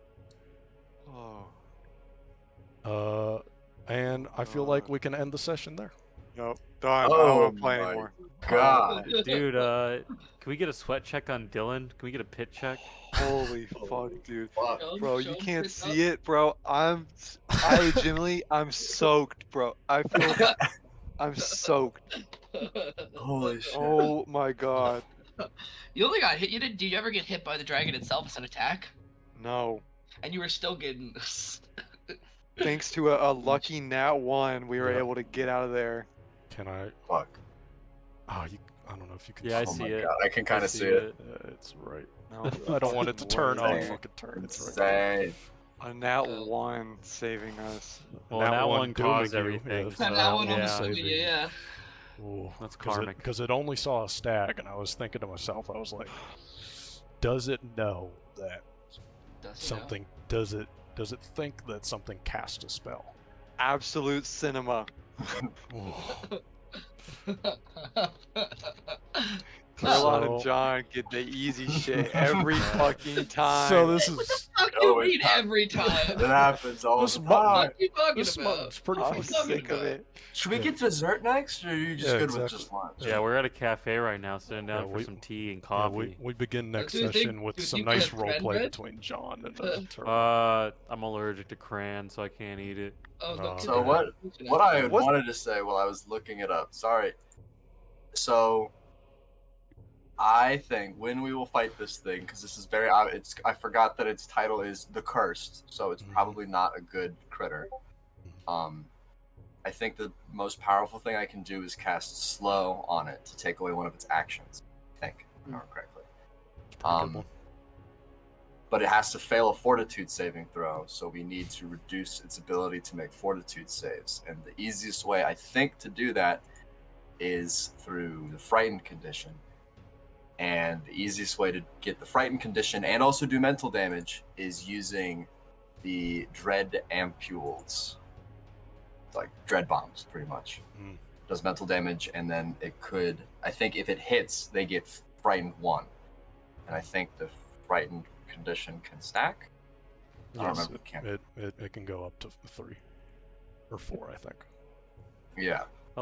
Oh. And I feel like we can end the session there. Nope. Done. I don't Oh want to play my anymore. God. Dude, can we get a sweat check on Dylan? Can we get a pit check? Holy fuck, dude. Fuck. Bro, you can't see it, bro. I legitimately, I'm soaked, bro. I feel, I'm soaked. Holy shit. Oh my god. You only got hit. Did you ever get hit by the dragon itself as an attack? No. And you were still getting. Thanks to a lucky nat 1, we were Yeah. able to get out of there. Can I? Fuck. Oh, I don't know if you can. Yeah, I Oh see my it. god, I can kind I of see see it. It's right. No, I don't want it to turn. Oh, it Insane. fucking turned. It's right there. Insane. A nat Oh. 1 saving us. Well, Nat that one one dooming caused you, everything. yeah. So And that one one almost saving. killed you, yeah. That's karmic. Because it only saw a stag, and I was thinking to myself, I was like, does it know that Does he something? Does it think that something cast a spell? Absolute cinema. Sherlock and So- John get the easy shit every fucking time. So this What the is fuck Oh, you it mean hap- every time? It happens all This the button- time. What are you talking this about? month's pretty I'm What fucking. are you sick of talking it. Should we Yeah. get dessert next, or are you just Yeah, good with exactly. just lunch? Yeah, we're at a cafe right now, sitting down Yeah, for we- some tea and Yeah, coffee. we begin next do you think- session with do you some think nice that's role red play bread? between John and Turtle. I'm allergic to crayon, so I can't eat it. Oh, No, don't So okay. what I What's- wanted to say while I was looking it up, sorry. So I think when we will fight this thing, because this is very, I forgot that its title is The Cursed, so it's Mhm. probably not a good critter. I think the most powerful thing I can do is cast Slow on it to take away one of its actions. I think, if I remember correctly. Pretty good one. But it has to fail a Fortitude saving throw, so we need to reduce its ability to make Fortitude saves. And the easiest way, I think, to do that is through the Frightened condition. And the easiest way to get the Frightened condition and also do mental damage is using the Dread Ampules. Like Dread Bombs, pretty much. Mm. Does mental damage, and then it could, I think if it hits, they get Frightened 1. And I think the Frightened condition can stack. I don't Yes, remember if it can. it can go up to 3 or 4, I think. Yeah.